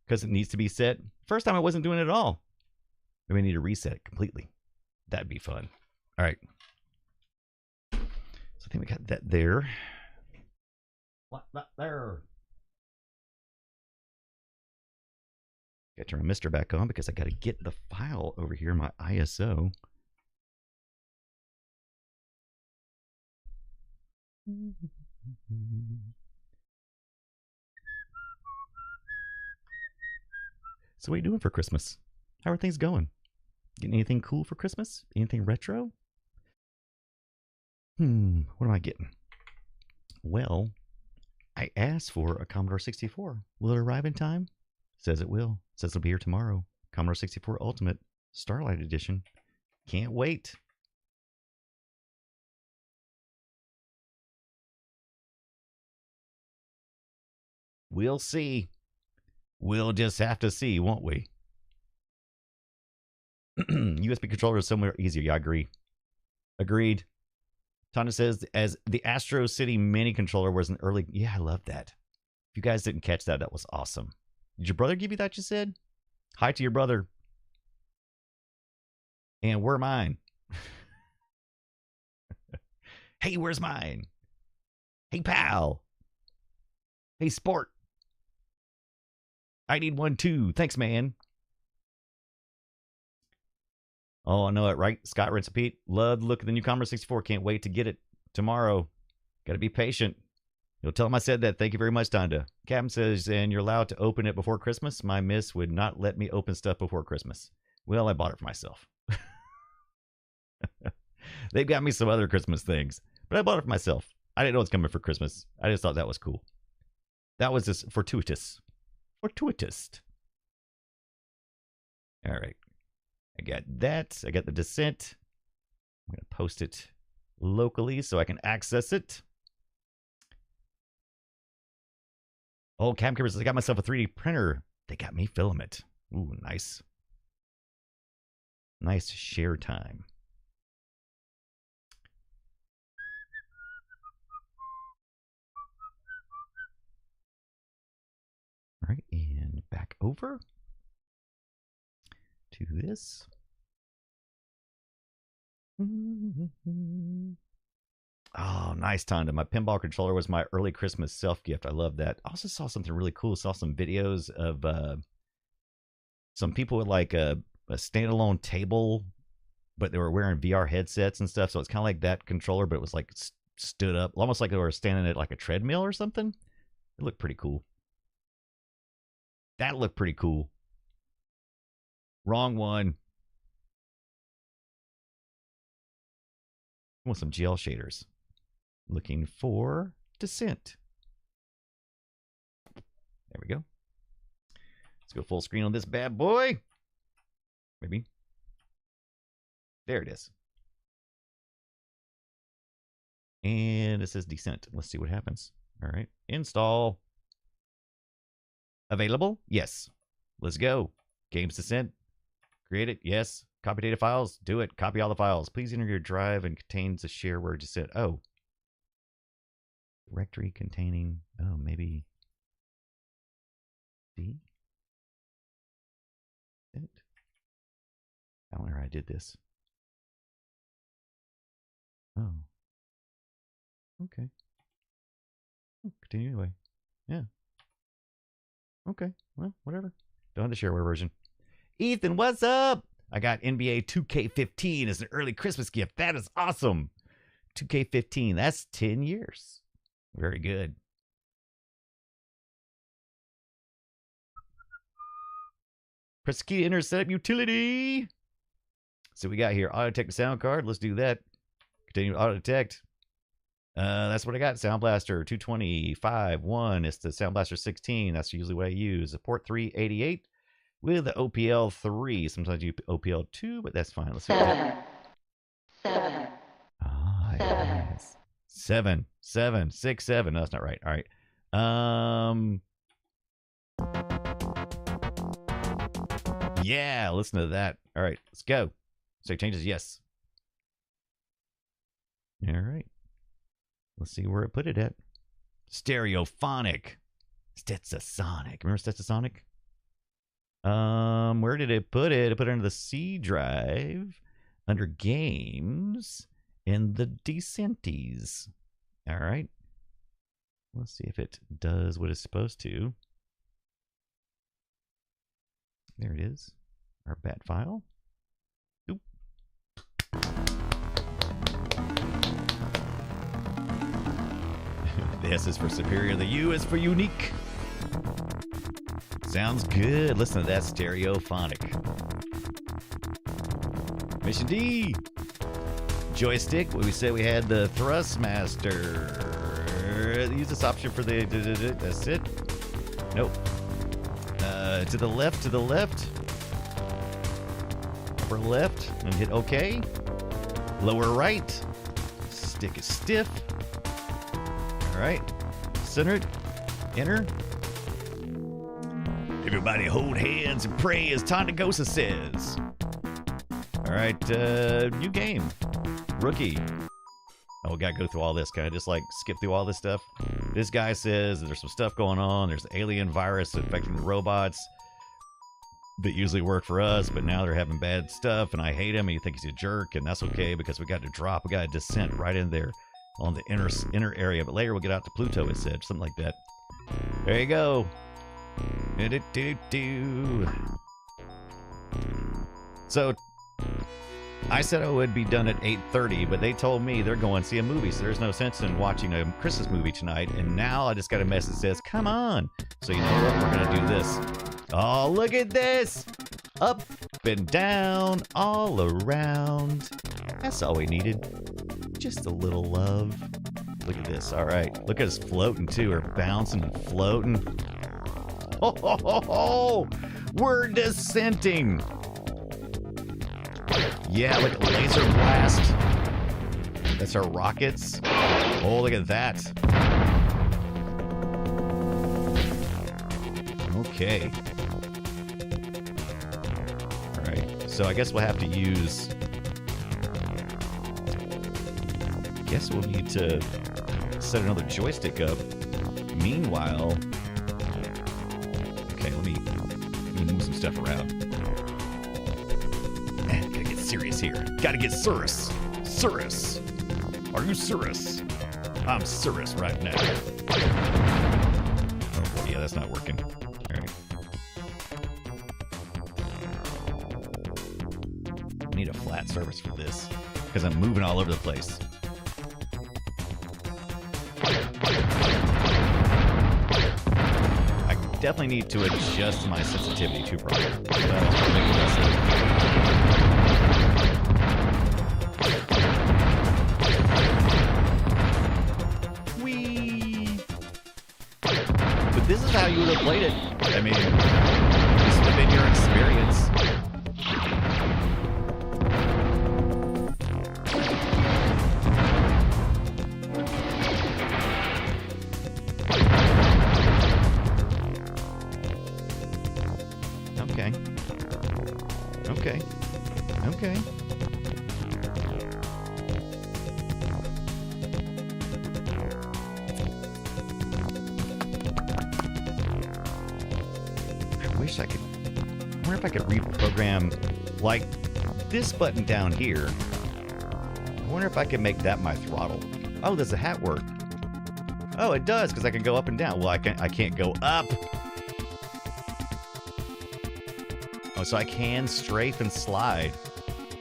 Because it needs to be set. First time I wasn't doing it at all. Maybe I need to reset it completely. That'd be fun. All right. So I think we got that there. What that there? Got to turn my Mister back on because I got to get the file over here, my ISO. So what are you doing for Christmas? How are things going? Getting anything cool for Christmas? Anything retro? What am I getting? Well, I asked for a Commodore 64. Will it arrive in time? Says it will. Says it'll be here tomorrow. Commodore 64 Ultimate Starlight Edition. Can't wait. We'll see. We'll just have to see, won't we? USB controller is somewhere easier. Yeah, I agree. Agreed. Tana says, as the Astro City mini controller was an early... Yeah, I love that. If you guys didn't catch that, that was awesome. Did your brother give you that, you said? Hi to your brother. And where mine? Hey, where's mine? Hey, pal. Hey, sport. I need one too. Thanks, man. Oh, I know it, right? Scott Rinse Pete. Love the look of the new Commodore 64. Can't wait to get it tomorrow. Got to be patient. You'll tell him I said that. Thank you very much, Tonda. Captain says, and you're allowed to open it before Christmas. My miss would not let me open stuff before Christmas. Well, I bought it for myself. They've got me some other Christmas things, but I bought it for myself. I didn't know it's coming for Christmas. I just thought that was cool. That was just fortuitous. Fortuitous. All right. I got that. I got the Descent. I'm going to post it locally so I can access it. Oh, Camcammers says I got myself a 3D printer. They got me filament. Ooh, nice. Nice share time. All right, and back over to this. Oh, nice, Tonda. My pinball controller was my early Christmas self-gift. I love that. I also saw something really cool. Saw some videos of some people with like a standalone table, but they were wearing VR headsets and stuff. So it's kind of like that controller, but it was like stood up, almost like they were standing at like a treadmill or something. It looked pretty cool. That looked pretty cool. Wrong one. I want some GL shaders. Looking for Descent. There we go. Let's go full screen on this bad boy. Maybe. There it is. And it says Descent. Let's see what happens. All right. Install. Available? Yes. Let's go. Games Descent. Create it? Yes. Copy data files? Do it. Copy all the files. Please enter your drive and contains a shareware Descent. Oh. Directory containing. Oh, maybe. D. I don't know how I did this. Oh. Okay. Continue anyway. Yeah. Okay. Well, whatever. Don't have the shareware version. Ethan, what's up? I got NBA 2K15 as an early Christmas gift. That is awesome. 2K15. That's 10 years. Very good. Press the key to enter setup utility. So we got here auto detect the sound card. Let's do that. Continue to auto detect. That's what I got. Sound Blaster 225.1. It's the Sound Blaster 16. That's usually what I use. A port 388 with the OPL 3. Sometimes you OPL 2, but that's fine. Let's see. 7. Ah, yes. 7. 6, 7. No, that's not right. All right. Yeah, listen to that. All right, let's go. So changes, yes. All right. Let's see where it put it at. Stereophonic. Stetsasonic. Remember Stetsasonic? Where did it put it? It put it under the C drive, under games, in the Decentes. All right. Let's see if it does what it's supposed to. There it is. Our bat file. Oop. The S is for superior. The U is for unique. Sounds good. Listen to that stereophonic. Mission D. Joystick. We said we had the Thrustmaster. Use this option for the... That's it. Nope. To the left, to the left. Upper left. And hit OK. Lower right. Stick is stiff. All right. Center it. Enter. Everybody hold hands and pray as Tandagosa says. All right. New game. Rookie. Oh, we got to go through all this. Can I just like skip through all this stuff? This guy says there's some stuff going on. There's an alien virus infecting the robots that usually work for us, but now they're having bad stuff, and I hate him, and he thinks he's a jerk, and that's okay because we got to drop. We got a descent right in there on the inner area, but later we'll get out to Pluto, it said. Something like that. There you go. So I said I would be done at 8:30, but they told me they're going to see a movie, so there's no sense in watching a Christmas movie tonight. And now I just got a message that says, come on. So you know what? We're going to do this. Oh, look at this. Up and down, all around. That's all we needed. Just a little love. Look at this. All right. Look at us floating, too. We're bouncing and floating. Oh, ho, ho, ho. We're descenting. Yeah, look at laser blast. That's our rockets. Oh, look at that. Okay. All right. So I guess we'll have to use... I guess we'll need to set another joystick up. Meanwhile... Okay, let me move some stuff around. Gotta get serious here. Gotta get serious. Serious. Are you serious? I'm serious right now. Oh boy, yeah, that's not working. All right. I need a flat surface for this because I'm moving all over the place. I definitely need to adjust my sensitivity too, probably. Whee! But this is how you would have played it. I mean, this would have been your experience. Okay. I wish I could... I wonder if I could reprogram, like, this button down here, I wonder if I can make that my throttle. Oh, does the hat work? Oh, it does, because I can go up and down. Well, I can't go up. Oh, so I can strafe and slide,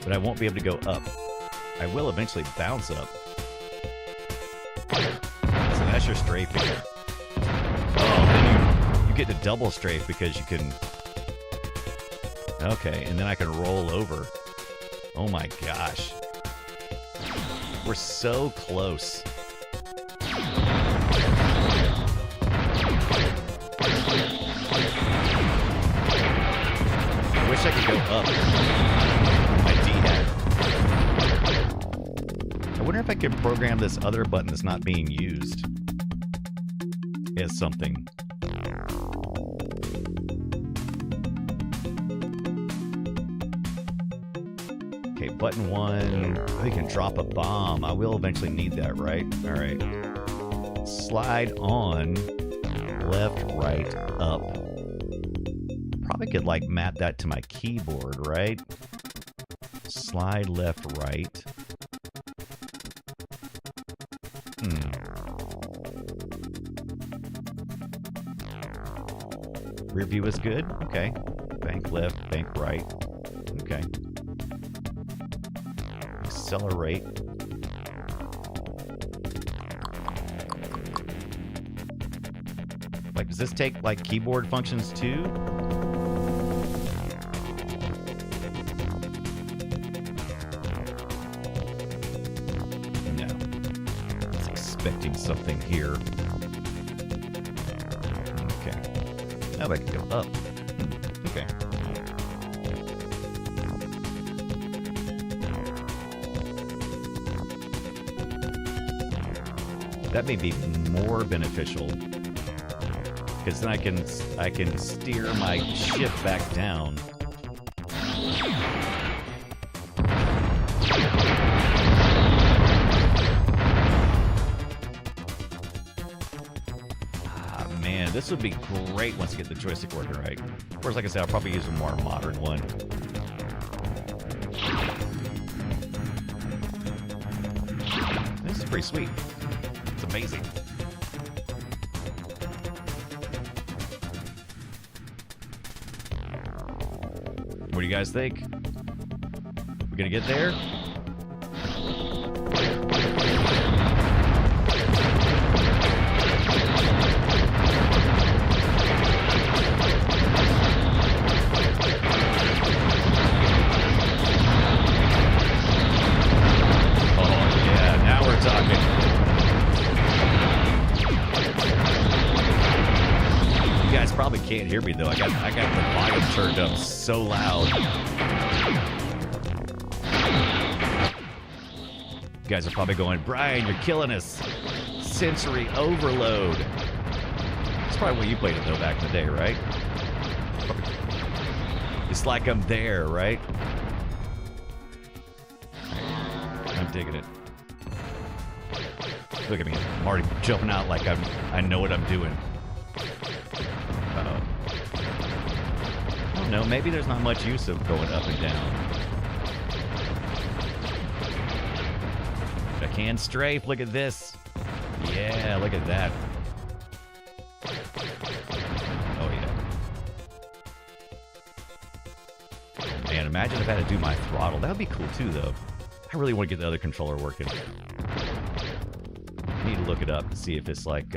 but I won't be able to go up. I will eventually bounce up. So that's your strafing. Oh, then you get to double strafe because you can... Okay, and then I can roll over. Oh my gosh. We're so close. I wish I could go up. My D-hat. I wonder if I can program this other button that's not being used as something. Okay, button 1. Oh, you can drop a bomb. I will eventually need that, right? All right. Slide on. Left, right, up. Probably could, like, map that to my keyboard, right? Slide left, right. Rear view is good. Okay. Bank left, bank right. Okay. Accelerate. Like, does this take, like, keyboard functions too? No. I was expecting something here. Okay. Now I can go up. Okay. That may be more beneficial, because then I can steer my ship back down. Ah, man, this would be great once I get the joystick working right. Of course, like I said, I'll probably use a more modern one. This is pretty sweet. It's amazing. What do you guys think? We gonna get there? Can't hear me though. I got the volume turned up so loud. You guys are probably going, Brian, you're killing us. Sensory overload. That's probably what you played it though back in the day, right? It's like I'm there, right? I'm digging it. Look at me. I'm already jumping out like I know what I'm doing. No, maybe there's not much use of going up and down. But I can strafe. Look at this. Yeah, look at that. Oh, yeah. Man, imagine if I had to do my throttle. That would be cool, too, though. I really want to get the other controller working. I need to look it up and see if it's like,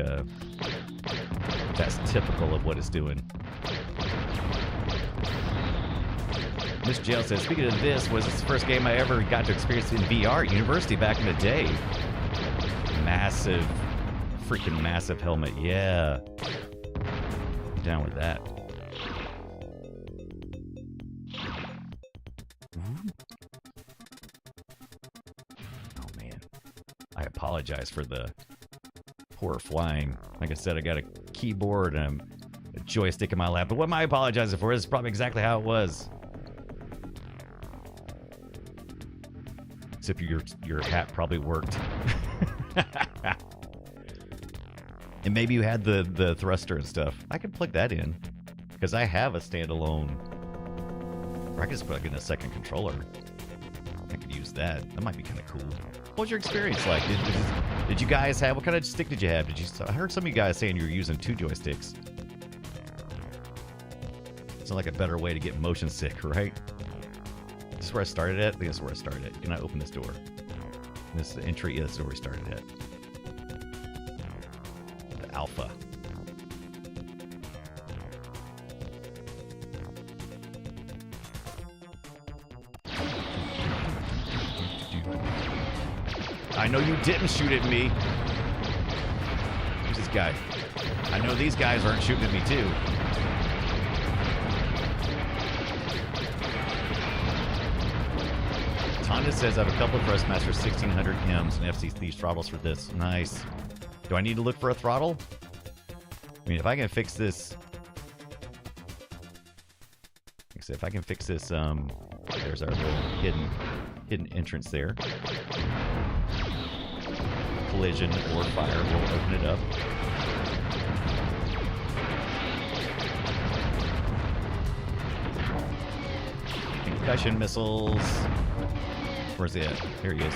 that's typical of what it's doing. Miss Jail says, speaking of this, was this the first game I ever got to experience in VR at university back in the day. Massive, freaking massive helmet. Yeah. I'm down with that. Oh, man. I apologize for the poor flying. Like I said, I got a keyboard and a joystick in my lap. But what am I apologizing for? This is probably exactly how it was. Except your hat probably worked. And maybe you had the thruster and stuff. I could plug that in. Because I have a standalone... Or I could just plug in a second controller. use that. That might be kind of cool. What was your experience like? Did you guys have, what kind of stick did you have? I heard some of you guys saying you were using 2 joysticks. It's like a better way to get motion sick, right? This is where I started at? I think this is where I started at. Can I open this door? This is the entry. Yeah, this is where we started at. The alpha. I know you didn't shoot at me. Who's this guy? I know these guys aren't shooting at me, too. Tonda says I have a couple of Thrustmaster 1600 M's and FC Thieves throttles for this. Nice. Do I need to look for a throttle? I mean, if I can fix this... If I can fix this, there's our little hidden entrance there. Collision or fire will open it up. Concussion missiles. Where's he at? Here he is.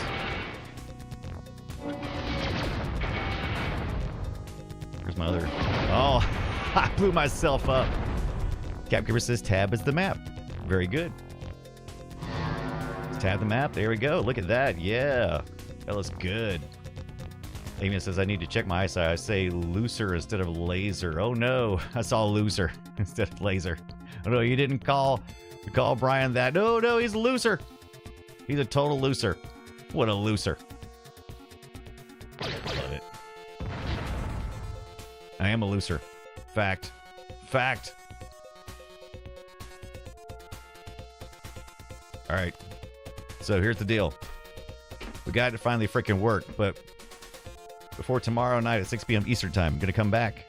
Where's my other? Oh, I blew myself up. Capkeeper says tab is the map. Very good. Let's tab the map. There we go. Look at that. Yeah. That looks good. Amy says I need to check my eyesight. I say looser instead of laser. Oh no. I saw loser instead of laser. Oh no, you didn't call Brian that. No, he's a loser. He's a total loser. What a loser. Love it. I am a loser. Fact. Alright. So here's the deal. We got it to finally freaking work, but before tomorrow night at 6 p.m. Eastern Time, I'm going to come back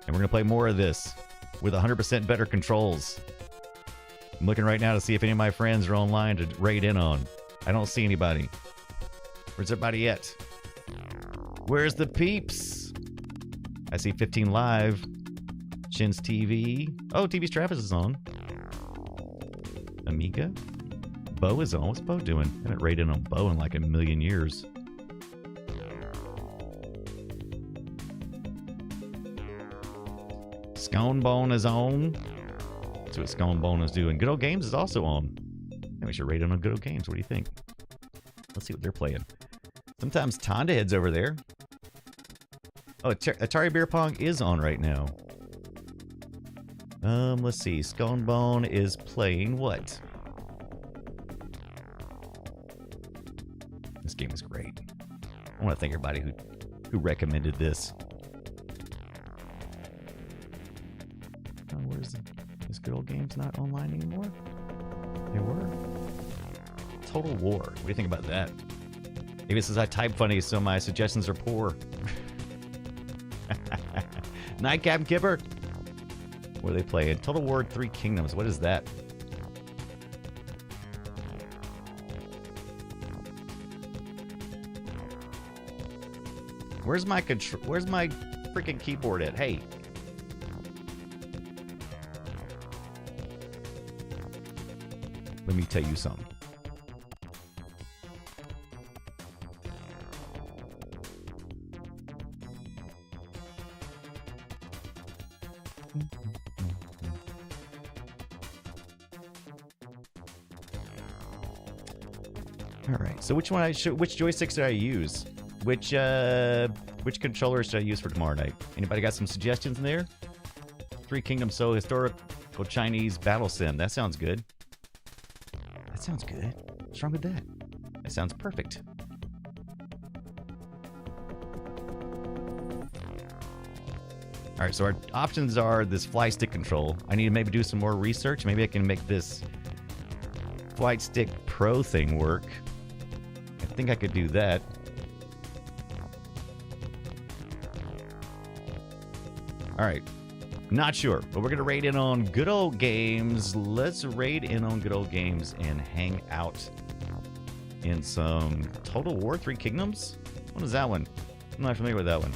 and we're going to play more of this with 100% better controls. I'm looking right now to see if any of my friends are online to raid in on. I don't see anybody. Where's everybody at? Where's the peeps? I see 15 live. Shin's TV. Oh, TV's Travis is on. Amiga. Bo is on. What's Bo doing? I haven't raided on Bo in like a million years. Sconebone is on. That's what Sconebone is doing. Good Old Games is also on. Maybe we should rate it on Good Old Games. What do you think? Let's see what they're playing. Sometimes Tonda heads over there. Oh, Atari Beer Pong is on right now. Let's see. Sconebone is playing what? This game is great. I want to thank everybody who recommended this. Oh, where's this Good Old Games not online anymore? They were. Total War. What do you think about that? Maybe it says I type funny, so my suggestions are poor. Nightcap Kipper. What are they playing? Total War 3 Kingdoms. What is that? Where's my freaking keyboard at? Hey. Let me tell you something. All right. So which joysticks did I use? Which controllers should I use for tomorrow night? Anybody got some suggestions in there? 3 Kingdoms, so historical Chinese battle sim. That sounds good. That sounds good. What's wrong with that? That sounds perfect. All right, so our options are this fly stick control. I need to maybe do some more research. Maybe I can make this Flight Stick Pro thing work. I think I could do that. All right. Not sure, but we're going to raid in on Good Old Games. Let's raid in on Good Old Games and hang out in some Total War 3 Kingdoms. What is that one? I'm not familiar with that one.